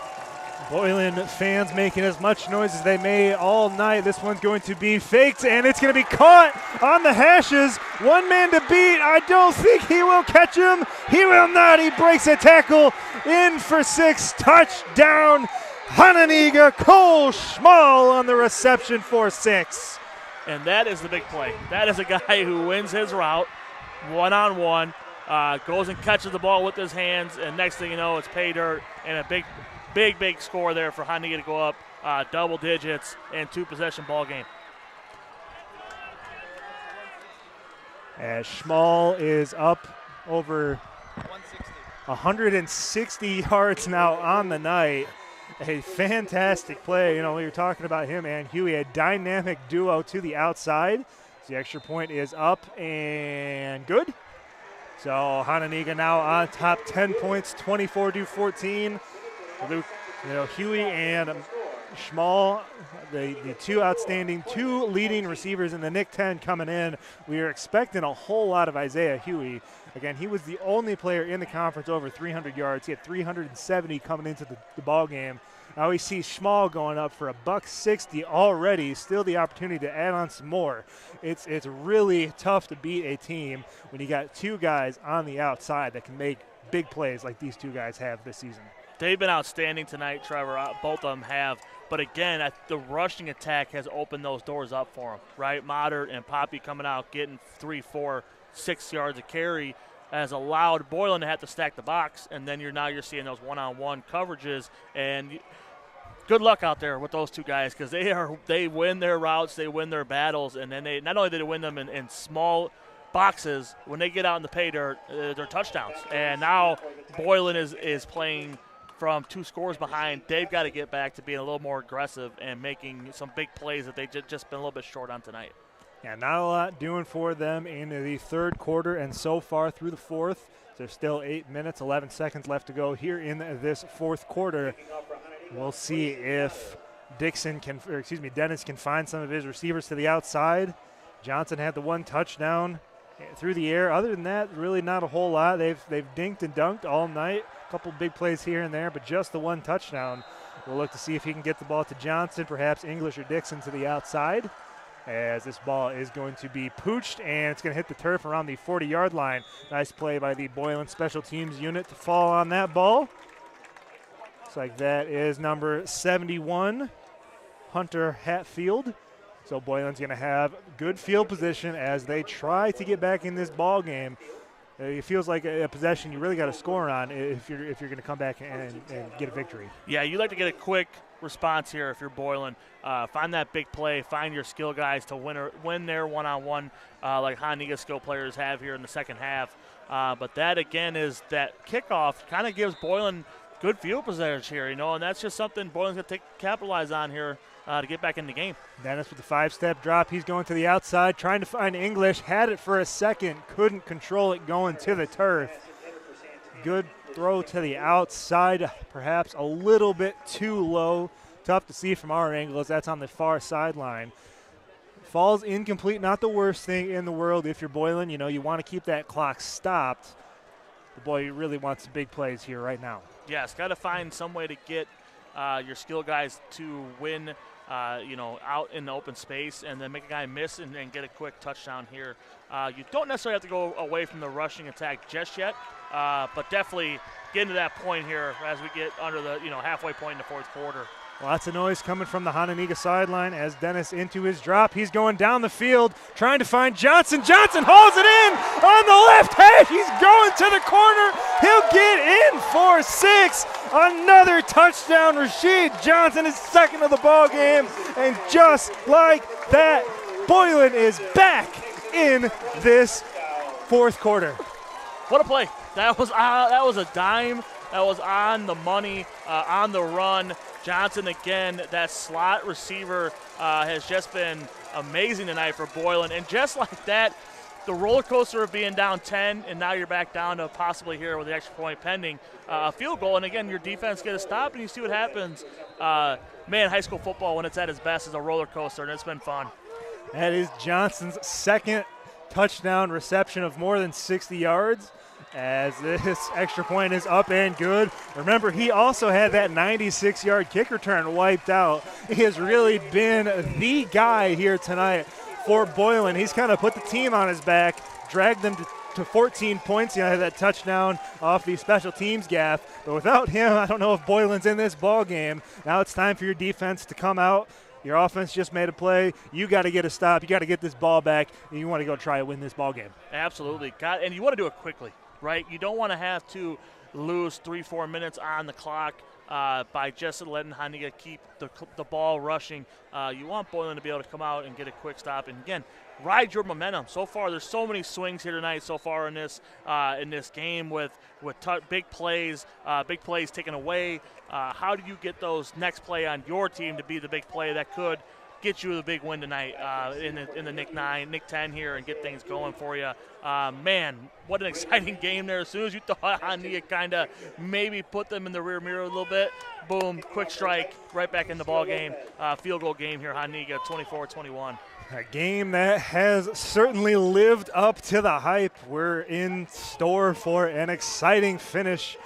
Boylan fans making as much noise as they may all night. This one's going to be faked, and it's going to be caught on the hashes. One man to beat. I don't think he will catch him. He will not. He breaks a tackle. In for 6. Touchdown, Hononegah. Cole Schmall on the reception for 6. And that is the big play. That is a guy who wins his route one-on-one, goes and catches the ball with his hands, and next thing you know, it's pay dirt and a big score there for Hononegah to go up double digits and 2-possession ball game. As Schmall is up over 160 yards now on the night. A fantastic play. We were talking about him and Huey, a dynamic duo to the outside. The extra point is up and good. So Hononegah now on top, 10 points, 24-14. Luke, Huey and Schmall, the two leading receivers in the NIC-10 coming in. We are expecting a whole lot of Isaiah Huey. Again, he was the only player in the conference over 300 yards. He had 370 coming into the ball game. Now we see Schmall going up for $160 already. Still the opportunity to add on some more. It's really tough to beat a team when you got 2 guys on the outside that can make big plays like these 2 guys have this season. They've been outstanding tonight, Trevor. Both of them have. But again, the rushing attack has opened those doors up for them, right? Motter and Poppy coming out, getting 3, 4, 6 yards a carry has allowed Boylan to have to stack the box, and then you're seeing those one-on-one coverages. And good luck out there with those 2 guys, because they win their routes, they win their battles, and then they not only do they win them in small boxes, when they get out in the pay dirt, they're touchdowns. And now Boylan is playing from 2 scores behind. They've got to get back to being a little more aggressive and making some big plays that they've just been a little bit short on tonight. Yeah, not a lot doing for them in the third quarter and so far through the fourth. There's still 8 minutes, 11 seconds left to go here in this fourth quarter. We'll see if Dennis can find some of his receivers to the outside. Johnson had the 1 touchdown through the air. Other than that, really not a whole lot. They've dinked and dunked all night. A couple big plays here and there, but just the 1 touchdown. We'll look to see if he can get the ball to Johnson, perhaps English or Dixon to the outside, as this ball is going to be pooched, and it's going to hit the turf around the 40-yard line. Nice play by the Boylan special teams unit to fall on that ball. Looks like that is number 71, Hunter Hatfield. So Boylan's going to have good field position as they try to get back in this ball game. It feels like a possession you really got to score on if you're going to come back and get a victory. Yeah, you like to get a quick response here if you're Boylan. Find that big play. Find your skill guys to win their one-on-one like Hononegah skill players have here in the second half. But that, again, is that kickoff kind of gives Boylan good field position here, and that's just something Boylan's going to capitalize on here to get back in the game. Dennis with the 5-step drop. He's going to the outside, trying to find English. Had it for a second, couldn't control it going to the turf. Good throw to the outside, perhaps a little bit too low. Tough to see from our angle as that's on the far sideline. Falls incomplete, not the worst thing in the world if you're Boylan. You want to keep that clock stopped. The boy really wants big plays here right now. Yes, got to find some way to get your skill guys to win, out in the open space and then make a guy miss and get a quick touchdown here. You don't necessarily have to go away from the rushing attack just yet, but definitely getting to that point here as we get under the halfway point in the fourth quarter. Lots of noise coming from the Hononegah sideline as Dennis into his drop. He's going down the field trying to find Johnson. Johnson hauls it in on the left hash. He's going to the corner. He'll get in for 6. Another touchdown. Rasheed Johnson is second of the ball game. And just like that, Boylan is back in this fourth quarter. What a play. That was a dime. That was on the money, on the run. Johnson again, that slot receiver has just been amazing tonight for Boylan. And just like that, the roller coaster of being down 10, and now you're back down to possibly here with the extra point pending a field goal. And again, your defense get a stop, and you see what happens. High school football, when it's at its best, is a roller coaster, and it's been fun. That is Johnson's second touchdown reception of more than 60 yards. As this extra point is up and good. Remember, he also had that 96-yard kick return wiped out. He has really been the guy here tonight for Boylan. He's kind of put the team on his back, dragged them to 14 points. He had that touchdown off the special teams gaff. But without him, I don't know if Boylan's in this ball game. Now it's time for your defense to come out. Your offense just made a play. You got to get a stop. You got to get this ball back, and you want to go try to win this ball game. Absolutely. And you want to do it quickly. Right, you don't want to have to lose 3-4 minutes on the clock by just letting Hononegah keep the ball rushing. You want Boylan to be able to come out and get a quick stop, and again, ride your momentum. So far, there's so many swings here tonight. So far in this game with big plays taken away. How do you get those next play on your team to be the big play that could get you the big win tonight in the NIC-10 here and get things going for you. What an exciting game there. As soon as you thought Hononegah kind of maybe put them in the rear mirror a little bit, boom, quick strike, right back in the ball game. Field goal game here, Hononegah 24-21. A game that has certainly lived up to the hype. We're in store for an exciting finish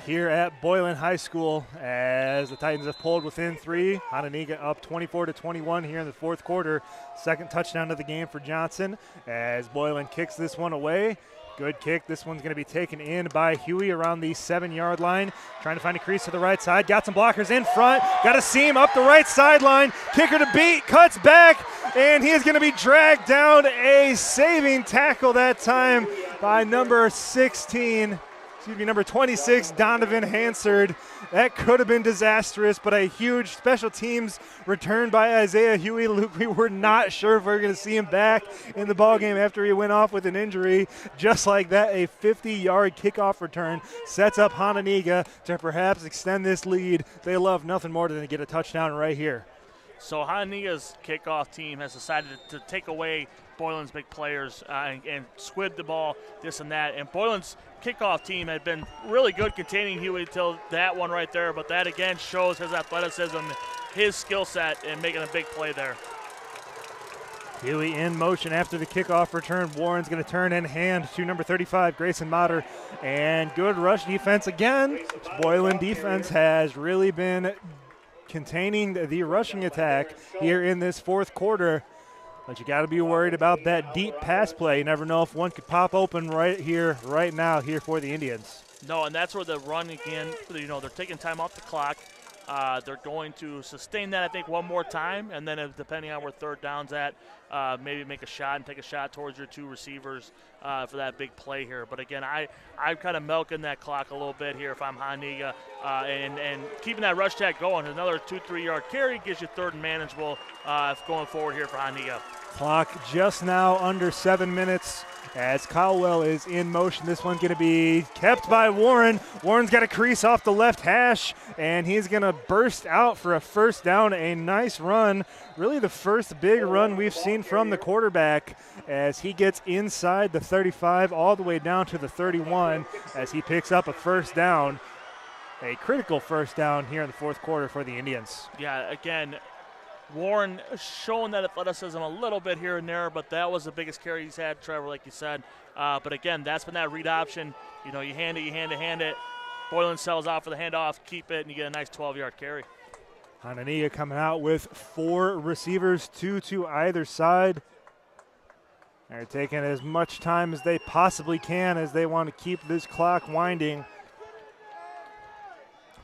here at Boylan High School as the Titans have pulled within 3. Hononegah up 24-21 here in the fourth quarter. Second touchdown of the game for Johnson as Boylan kicks this one away. Good kick. This one's going to be taken in by Huey around the 7-yard line. Trying to find a crease to the right side. Got some blockers in front. Got a seam up the right sideline. Kicker to beat. Cuts back. And he is going to be dragged down. A saving tackle that time by number 26, Donovan Hansard. That could have been disastrous, but a huge special teams return by Isaiah Huey. Luke, we were not sure if we were going to see him back in the ballgame after he went off with an injury. Just like that, a 50-yard kickoff return sets up Hononegah to perhaps extend this lead. They love nothing more than to get a touchdown right here. So Hononegah's kickoff team has decided to take away Boylan's big players and squib the ball, this and that. And Boylan's kickoff team had been really good containing Huey until that one right there. But that, again, shows his athleticism, his skill set, and making a big play there. Huey in motion after the kickoff return. Warren's going to turn and hand to number 35, Grayson Motter. And good rush defense again. Boylan defense has really been containing the rushing attack here in this fourth quarter. But you got to be worried about that deep pass play. You never know if one could pop open right here, right now, here for the Indians. No, and that's where the run again, they're taking time off the clock. They're going to sustain that, I think, one more time, and then depending on where third down's at, maybe make a shot and take a shot towards your two receivers for that big play here. But again, I'm kind of milking that clock a little bit here if I'm Hononegah, and keeping that rush tag going. Another 2-3 yard carry gives you third and manageable going forward here for Hononegah. Clock just now under 7 minutes as Caldwell is in motion. This one's going to be kept by Warren. Warren's got a crease off the left hash, and he's going to burst out for a first down. A nice run, really the first big run we've seen from the quarterback as he gets inside the 35 all the way down to the 31 as he picks up a first down. A critical first down here in the fourth quarter for the Indians. Yeah, again, Warren showing that athleticism a little bit here and there, but that was the biggest carry he's had, Trevor, like you said. But again, that's been that read option. You know, you hand it. Boylan sells out for the handoff, keep it, and you get a nice 12-yard carry. Hononegah coming out with 4 receivers, 2 to either side. They're taking as much time as they possibly can as they want to keep this clock winding.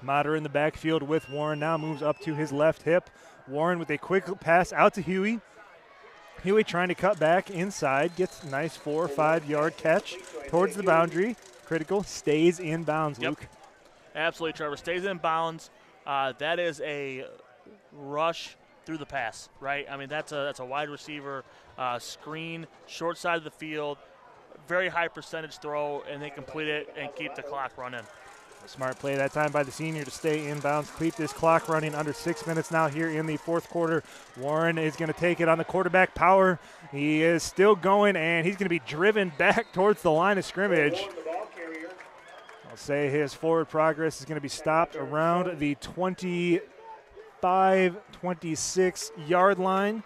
Mater in the backfield with Warren, now moves up to his left hip. Warren with a quick pass out to Huey. Huey trying to cut back inside, gets a nice 4 or 5 yard catch towards the boundary. Critical, stays in bounds, Yep. Luke. Absolutely, Trevor. Stays in bounds. That is a rush through the pass, right? I mean, that's a wide receiver screen, short side of the field, very high percentage throw, and they complete it and keep the clock running. A smart play that time by the senior to stay in bounds, keep this clock running. Under 6 minutes now here in the fourth quarter. Warren is going to take it on the quarterback power. He is still going, and he's going to be driven back towards the line of scrimmage. I'll say his forward progress is going to be stopped around the 25, 26 yard line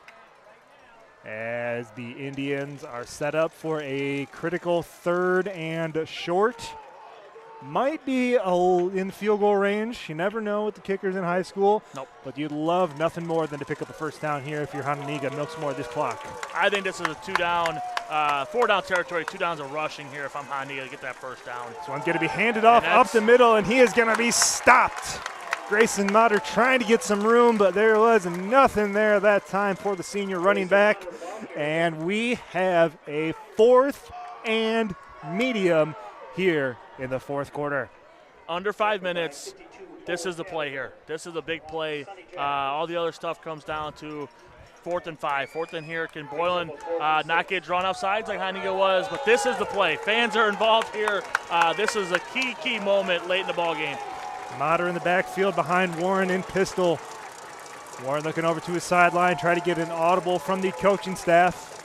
as the Indians are set up for a critical third and short. Might be in field goal range. You never know with the kickers in high school. Nope. But you'd love nothing more than to pick up a first down here if you're Hononegah. Milks more of this clock. I think this is a 2-down, 4-down territory, 2 downs of rushing here if I'm Hononegah to get that first down. So I'm going to be handed off up the middle, and he is going to be stopped. Grayson Mater trying to get some room, but there was nothing there that time for the senior running back. And we have a 4th and medium here in the fourth quarter. Under 5 minutes, this is the play here. This is a big play. All the other stuff comes down to 4th and 5. 4th and here, can Boylan not get drawn off sides like Hononegah was? But this is the play. Fans are involved here. This is a key moment late in the ball game. Mater in the backfield behind Warren in pistol. Warren looking over to his sideline, trying to get an audible from the coaching staff.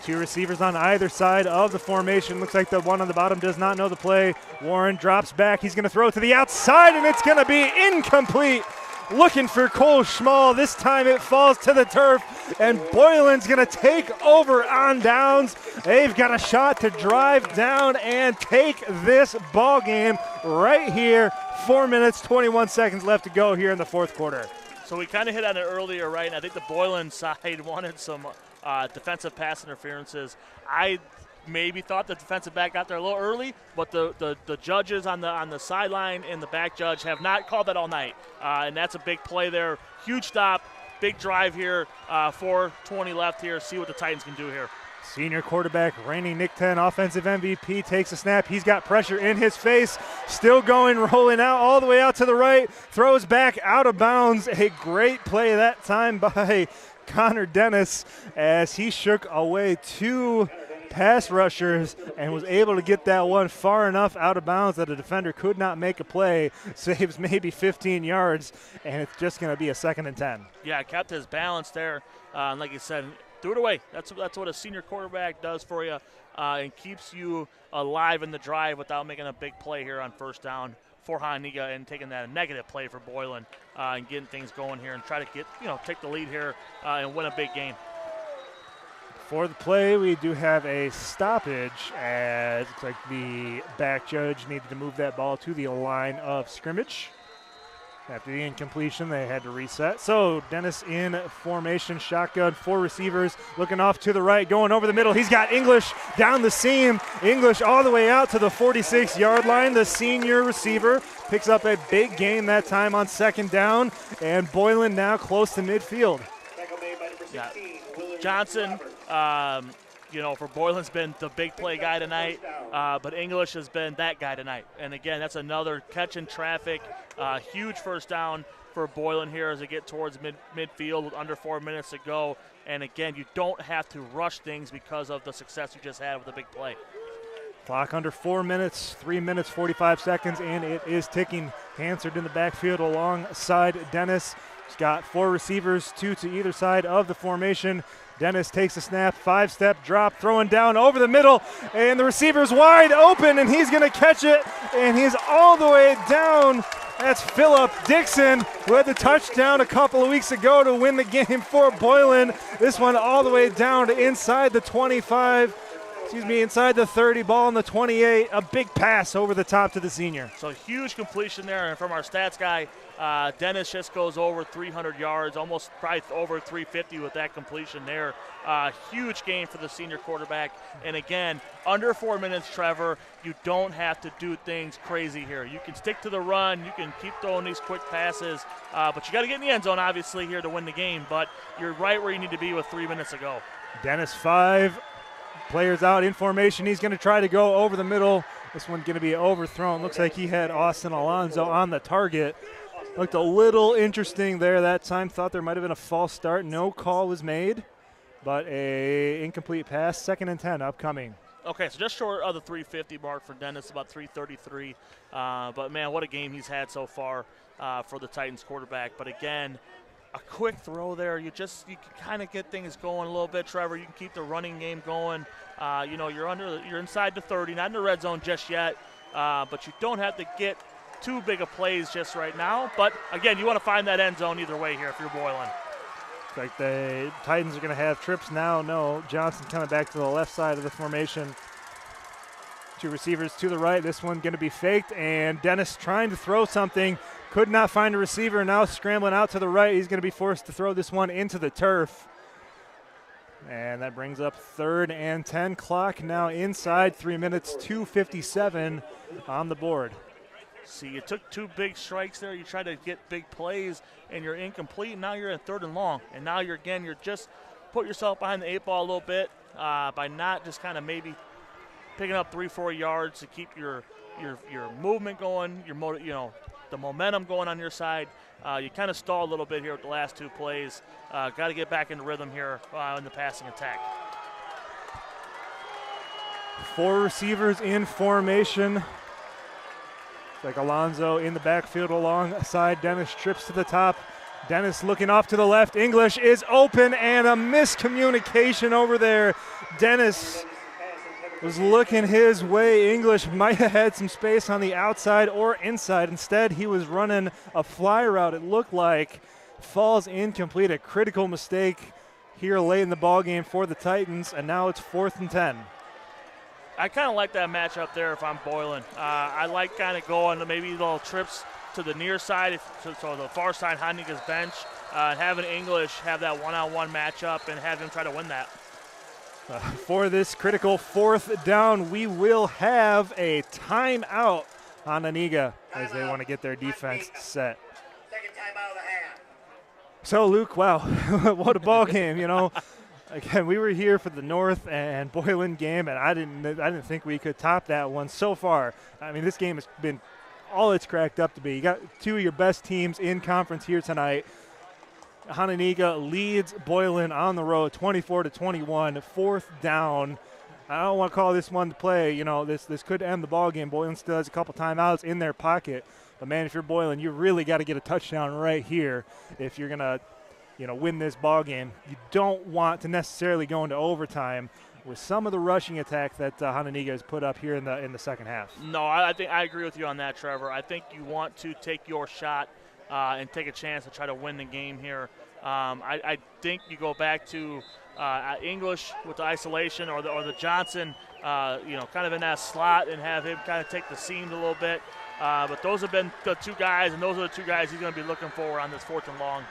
2 receivers on either side of the formation. Looks like the one on the bottom does not know the play. Warren drops back. He's going to throw to the outside, and it's going to be incomplete. Looking for Cole Schmall. This time it falls to the turf, and Boylan's going to take over on downs. They've got a shot to drive down and take this ball game right here. 4 minutes, 21 seconds left to go here in the fourth quarter. So we kind of hit on it earlier, right? And I think the Boylan side wanted some defensive pass interferences. I maybe thought the defensive back got there a little early, but the judges on the sideline and the back judge have not called that all night. And that's a big play there. Huge stop, big drive here, 4:20 left here. See what the Titans can do here. Senior quarterback, reigning NIC-10 offensive MVP, takes a snap. He's got pressure in his face. Still going, rolling out all the way out to the right. Throws back out of bounds. A great play that time by Connor Dennis as he shook away 2 pass rushers and was able to get that one far enough out of bounds that a defender could not make a play. Saves maybe 15 yards, and it's just going to be a 2nd and 10. Yeah, kept his balance there. And like you said, threw it away. That's what a senior quarterback does for you, and keeps you alive in the drive without making a big play here on first down for Hononegah and taking that a negative play for Boylan and getting things going here and try to take the lead here and win a big game. For the play, we do have a stoppage as it looks like the back judge needed to move that ball to the line of scrimmage. After the incompletion, they had to reset. So Dennis in formation, shotgun, 4 receivers, looking off to the right, going over the middle. He's got English down the seam. English all the way out to the 46-yard line. The senior receiver picks up a big gain that time on 2nd down, and Boylan now close to midfield. Yeah. Johnson, for Boylan's been the big play guy tonight, but English has been that guy tonight. And again, that's another catch in traffic, huge first down for Boylan here as they get towards midfield with under 4 minutes to go. And again, you don't have to rush things because of the success you just had with a big play. Clock under 4 minutes, 3 minutes, 45 seconds, and it is ticking. Hansard in the backfield alongside Dennis. He's got 4 receivers, 2 to either side of the formation. Dennis takes a snap, 5-step drop, throwing down over the middle, and the receiver's wide open, and he's going to catch it, and he's all the way down. That's Phillip Dixon, who had the touchdown a couple of weeks ago to win the game for Boylan. This one all the way down to inside the 25, inside the 30, ball on the 28. A big pass over the top to the senior. So huge completion there, and from our stats guy, Dennis just goes over 300 yards, almost probably over 350 with that completion there. Huge game for the senior quarterback. And again, under 4 minutes, Trevor, you don't have to do things crazy here. You can stick to the run. You can keep throwing these quick passes. But you got to get in the end zone, obviously, here to win the game. But you're right where you need to be with 3 minutes to go. Dennis 5. Players out in formation. He's going to try to go over the middle. This one's going to be overthrown. Looks like he had Austin Alonzo on the target. Looked a little interesting there that time. Thought there might have been a false start. No call was made, but a incomplete pass. 2nd and 10 upcoming. Okay, so just short of the 350 mark for Dennis, about 333. But, man, what a game he's had so far for the Titans quarterback. But, again, a quick throw there. You can kind of get things going a little bit, Trevor. You can keep the running game going. You're inside the 30, not in the red zone just yet. But you don't have to get too big of plays just right now. But, again, you want to find that end zone either way here if you're Boylan. Like the Titans are going to have trips now. No, Johnson coming back to the left side of the formation. 2 receivers to the right. This one going to be faked, and Dennis trying to throw something. Could not find a receiver. Now scrambling out to the right. He's going to be forced to throw this one into the turf. And that brings up 3rd and 10. Clock now inside 3 minutes, 2:57 on the board. See, you took 2 big strikes there. You tried to get big plays, and you're incomplete. Now you're at 3rd and long. And now you're just put yourself behind the 8 ball a little bit by not just kind of maybe picking up 3-4 yards to keep your movement going, the momentum going on your side. You kind of stalled a little bit here with the last 2 plays. Got to get back into rhythm here in the passing attack. 4 receivers in formation. Like Alonzo in the backfield alongside Dennis, trips to the top. Dennis looking off to the left. English is open, and a miscommunication over there. Dennis was looking his way. English might have had some space on the outside or inside. Instead, he was running a fly route, it looked like. Falls incomplete, a critical mistake here late in the ballgame for the Titans, and now it's 4th and 10. I kind of like that matchup there if I'm Boylan. I like kind of going maybe little trips to the near side, so the far side, Hononegah's bench, having English have that one-on-one matchup and have him try to win that. For this critical 4th down, we will have a timeout on Hononegah as they want to get their defense set. 2nd timeout of the half. So, Luke, wow, what a ball game, Again, we were here for the North and Boylan game, and I didn't think we could top that one so far. I mean, this game has been all it's cracked up to be. You got 2 of your best teams in conference here tonight. Hononegah leads Boylan on the road, 24-21, 4th down. I don't want to call this one to play. This could end the ball game. Boylan still has a couple timeouts in their pocket, but man, if you're Boylan, you really got to get a touchdown right here if you're gonna win this ball game. You don't want to necessarily go into overtime with some of the rushing attack that Hononegah has put up here in the second half. No, I think I agree with you on that, Trevor. I think you want to take your shot and take a chance to try to win the game here. I think you go back to English with the isolation or the Johnson, kind of in that slot and have him kind of take the seam a little bit. But those have been the two guys, and those are the two guys he's going to be looking for on this 4th and long.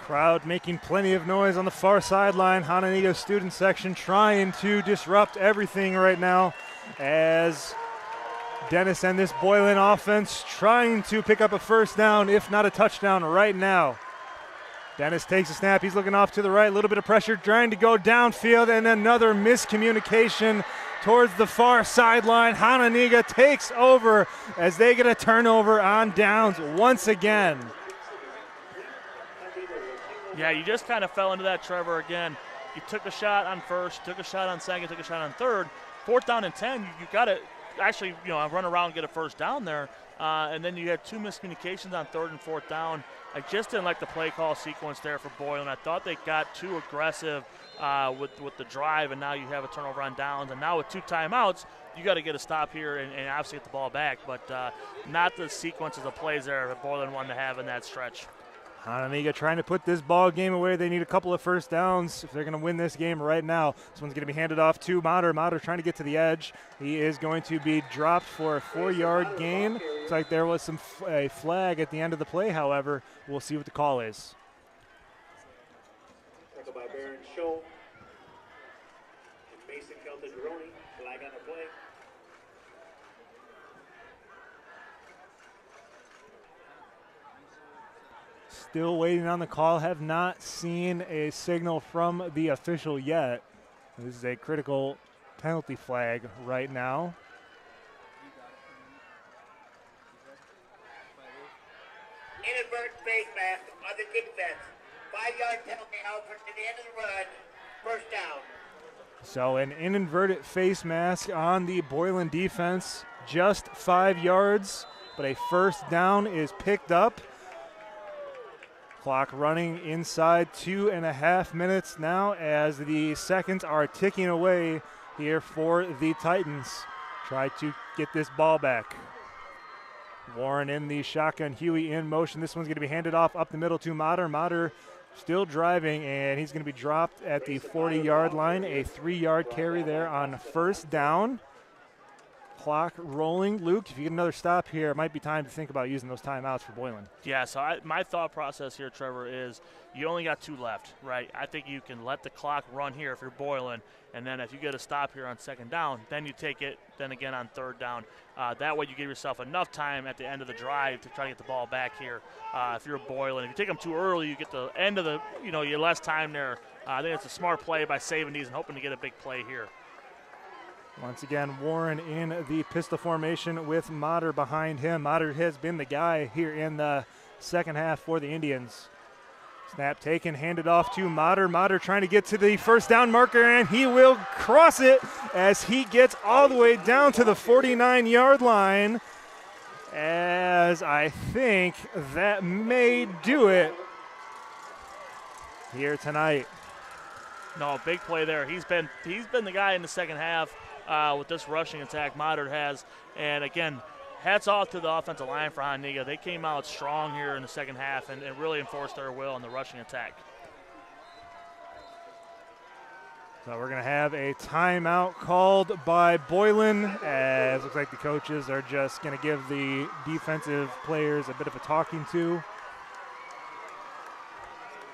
Crowd making plenty of noise on the far sideline. Hononegah student section trying to disrupt everything right now as Dennis and this Boylan offense trying to pick up a first down, if not a touchdown right now. Dennis takes a snap. He's looking off to the right. A little bit of pressure, trying to go downfield, and another miscommunication towards the far sideline. Hononegah takes over as they get a turnover on downs once again. Yeah, you just kind of fell into that, Trevor, again. You took a shot on first, took a shot on second, took a shot on third. 4th down and 10, you got to actually, run around and get a first down there. And then you had 2 miscommunications on 3rd and 4th down. I just didn't like the play call sequence there for Boylan. I thought they got too aggressive with the drive, and now you have a turnover on downs. And now with 2 timeouts, you got to get a stop here and obviously get the ball back. But not the sequences of plays there that Boylan wanted to have in that stretch. Hononegah trying to put this ball game away. They need a couple of first downs if they're going to win this game right now. This one's going to be handed off to Mater. Mater trying to get to the edge. He is going to be dropped for a 4-yard gain. Looks like there was a flag at the end of the play, however. We'll see what the call is. Tackle by Baron Scholl. And Mason Caldegroni. Flag on the play. Still waiting on the call. Have not seen a signal from the official yet. This is a critical penalty flag right now. Inadvertent face mask on the defense. 5-yard penalty out for the end of the run. First down. So an inadvertent face mask on the Boylan defense. Just 5 yards, but a first down is picked up. Clock running inside 2.5 minutes now as the seconds are ticking away here for the Titans. Try to get this ball back. Warren in the shotgun, Huey in motion. This one's going to be handed off up the middle to Mater. Mater still driving, and he's going to be dropped at the 40-yard line. A 3-yard carry there on first down. Clock rolling. Luke, if you get another stop here, it might be time to think about using those timeouts for Boylan. Yeah, so my thought process here, Trevor, is you only got 2 left, right? I think you can let the clock run here if you're Boylan, and then if you get a stop here on 2nd down, then you take it, then again on 3rd down. That way you give yourself enough time at the end of the drive to try to get the ball back here. If you're Boylan, if you take them too early, you get the end of the, you less time there. I think it's a smart play by saving these and hoping to get a big play here. Once again, Warren in the pistol formation with Mater behind him. Mater has been the guy here in the second half for the Indians. Snap taken, handed off to Mater. Mater trying to get to the first down marker, and he will cross it as he gets all the way down to the 49-yard line. As I think that may do it here tonight. No, big play there. He's been the guy in the second half. With this rushing attack Mater has. And again, hats off to the offensive line for Hononegah. They came out strong here in the second half and really enforced their will in the rushing attack. So we're going to have a timeout called by Boylan, as looks like the coaches are just going to give the defensive players a bit of a talking to.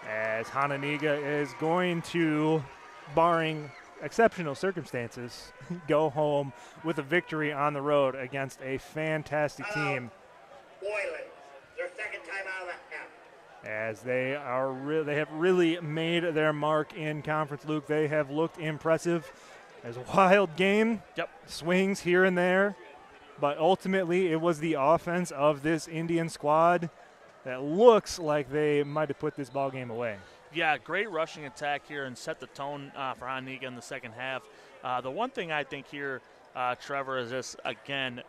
As Hononegah is going to, barring exceptional circumstances, go home with a victory on the road against a fantastic team. Boylan, their second time out of the half. As they have really made their mark in conference, Luke. They have looked impressive. As a wild game, yep, swings here and there, but ultimately it was the offense of this Indian squad that looks like they might have put this ball game away. Yeah, great rushing attack here and set the tone for Hononegah in the second half. The one thing I think here, Trevor, is just, again,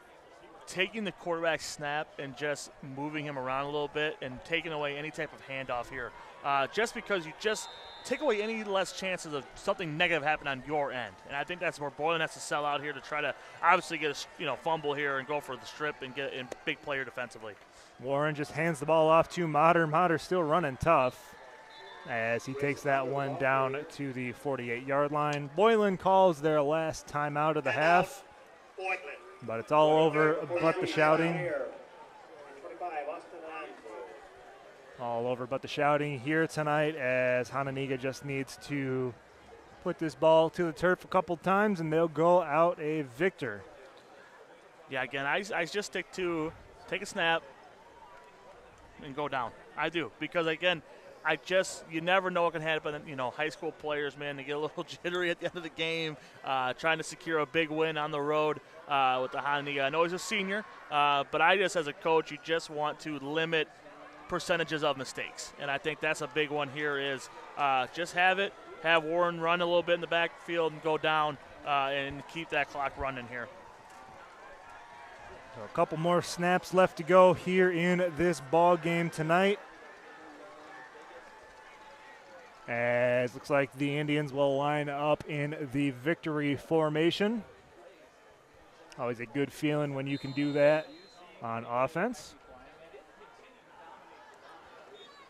taking the quarterback snap and just moving him around a little bit and taking away any type of handoff here. Just because you just take away any less chances of something negative happening on your end. And I think that's where Boylan has to sell out here to try to obviously get a fumble here and go for the strip and get a big player defensively. Warren just hands the ball off to Mater. Mater still running tough as he takes that one down to the 48-yard line. Boylan calls their last timeout of the half. Boylan, But it's all over but the shouting. 25, Austin Alonso. All over but the shouting here tonight, as Hononegah just needs to put this ball to the turf a couple times and they'll go out a victor. Yeah, again, I just stick to take a snap and go down. I do, because again, you never know what can happen. You know, high school players, man, they get a little jittery at the end of the game, trying to secure a big win on the road with the Hononegah. I know he's a senior, but I just, as a coach, you just want to limit percentages of mistakes. And I think that's a big one here is just have Warren run a little bit in the backfield and go down and keep that clock running here. So a couple more snaps left to go here in this ball game tonight. As looks like the Indians will line up in the victory formation. Always a good feeling when you can do that on offense.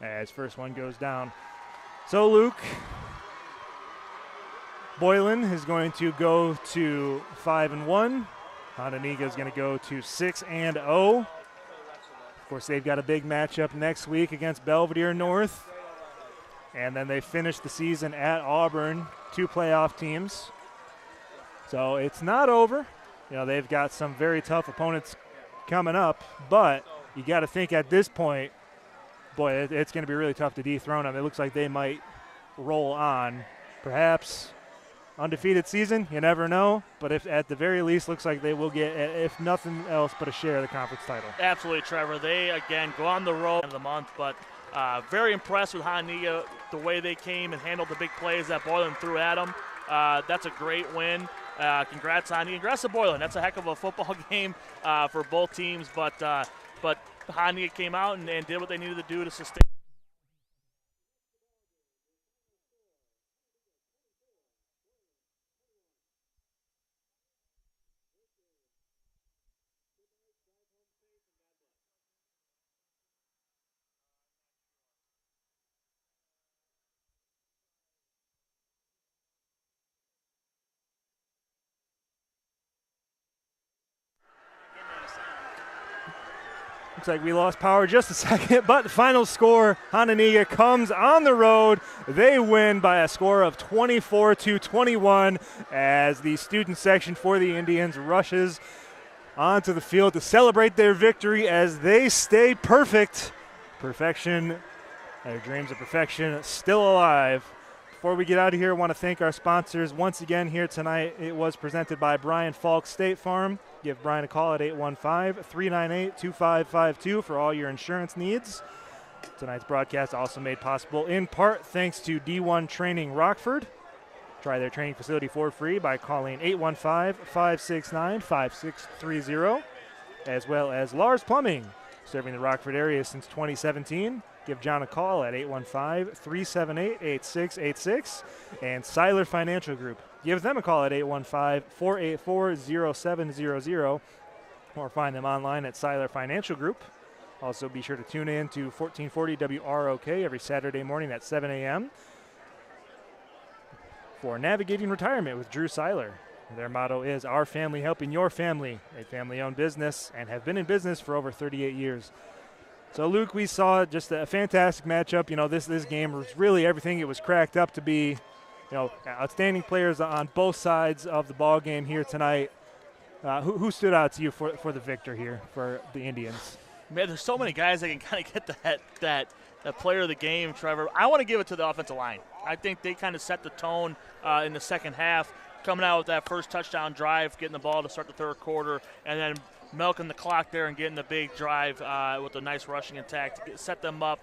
As first one goes down. So Luke, Boylan is going to go to 5-1. Hononegah is going to go to 6-0. Of course, they've got a big matchup next week against Belvedere North. And then they finish the season at Auburn, 2 playoff teams. So it's not over. You know, they've got some very tough opponents coming up, but you got to think at this point, boy, it's going to be really tough to dethrone them. It looks like they might roll on. Perhaps undefeated season, you never know. But if at the very least, looks like they will get, if nothing else, but a share of the conference title. Absolutely, Trevor. They, again, go on the road of the month, but very impressed with Hononegah, the way they came and handled the big plays that Boylan threw at them. That's a great win. Congrats, Hononegah. Congrats to Boylan. That's a heck of a football game for both teams, but Hononegah came out and did what they needed to do to sustain. Looks like we lost power just a second, but the final score, Hononegah comes on the road. They win by a score of 24-21 as the student section for the Indians rushes onto the field to celebrate their victory as they stay perfect. Perfection, their dreams of perfection still alive. Before we get out of here, I want to thank our sponsors once again here tonight. It was presented by Brian Faulk State Farm. Give Brian a call at 815-398-2552 for all your insurance needs. Tonight's broadcast also made possible in part thanks to D1 Training Rockford. Try their training facility for free by calling 815-569-5630, as well as Lars Plumbing, serving the Rockford area since 2017. Give John a call at 815-378-8686. And Seiler Financial Group. Give them a call at 815-484-0700 or find them online at Seiler Financial Group. Also be sure to tune in to 1440 WROK every Saturday morning at 7 a.m. for Navigating Retirement with Drew Seiler. Their motto is our family helping your family, a family-owned business, and have been in business for over 38 years. So, Luke, we saw just a fantastic matchup. You know, this game was really everything it was cracked up to be. You know, outstanding players on both sides of the ball game here tonight. Who stood out to you for the victor here for the Indians? Man, there's so many guys that can kind of get that player of the game, Trevor. I want to give it to the offensive line. I think they kind of set the tone in the second half, coming out with that first touchdown drive, getting the ball to start the third quarter, and then milking the clock there and getting the big drive with a nice rushing attack to set them up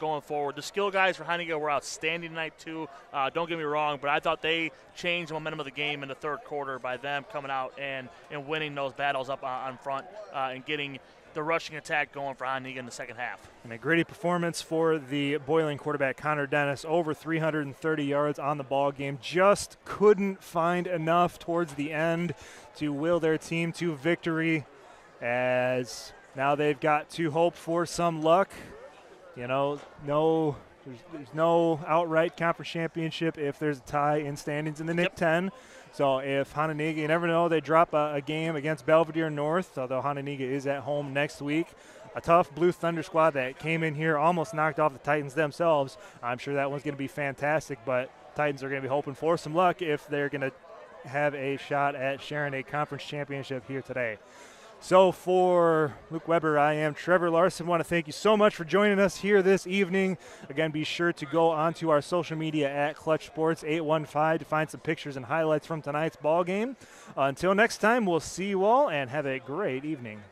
going forward. The skill guys for Hononegah were outstanding tonight too. Don't get me wrong, but I thought they changed the momentum of the game in the third quarter by them coming out and winning those battles up on front and getting the rushing attack going for Hononegah in the second half. And a gritty performance for the Boylan quarterback, Connor Dennis, over 330 yards on the ball game. Just couldn't find enough towards the end to will their team to victory, as now they've got to hope for some luck. You know, there's no outright conference championship if there's a tie in standings in the NIC-10. So if Hononegah, you never know, they drop a game against Belvedere North, although Hononegah is at home next week. A tough Blue Thunder squad that came in here, almost knocked off the Titans themselves. I'm sure that one's going to be fantastic, but Titans are going to be hoping for some luck if they're going to have a shot at sharing a conference championship here today. So for Luke Weber, I am Trevor Larson. I want to thank you so much for joining us here this evening. Again, be sure to go onto our social media at Clutch Sports 815 to find some pictures and highlights from tonight's ball game. Until next time, we'll see you all and have a great evening.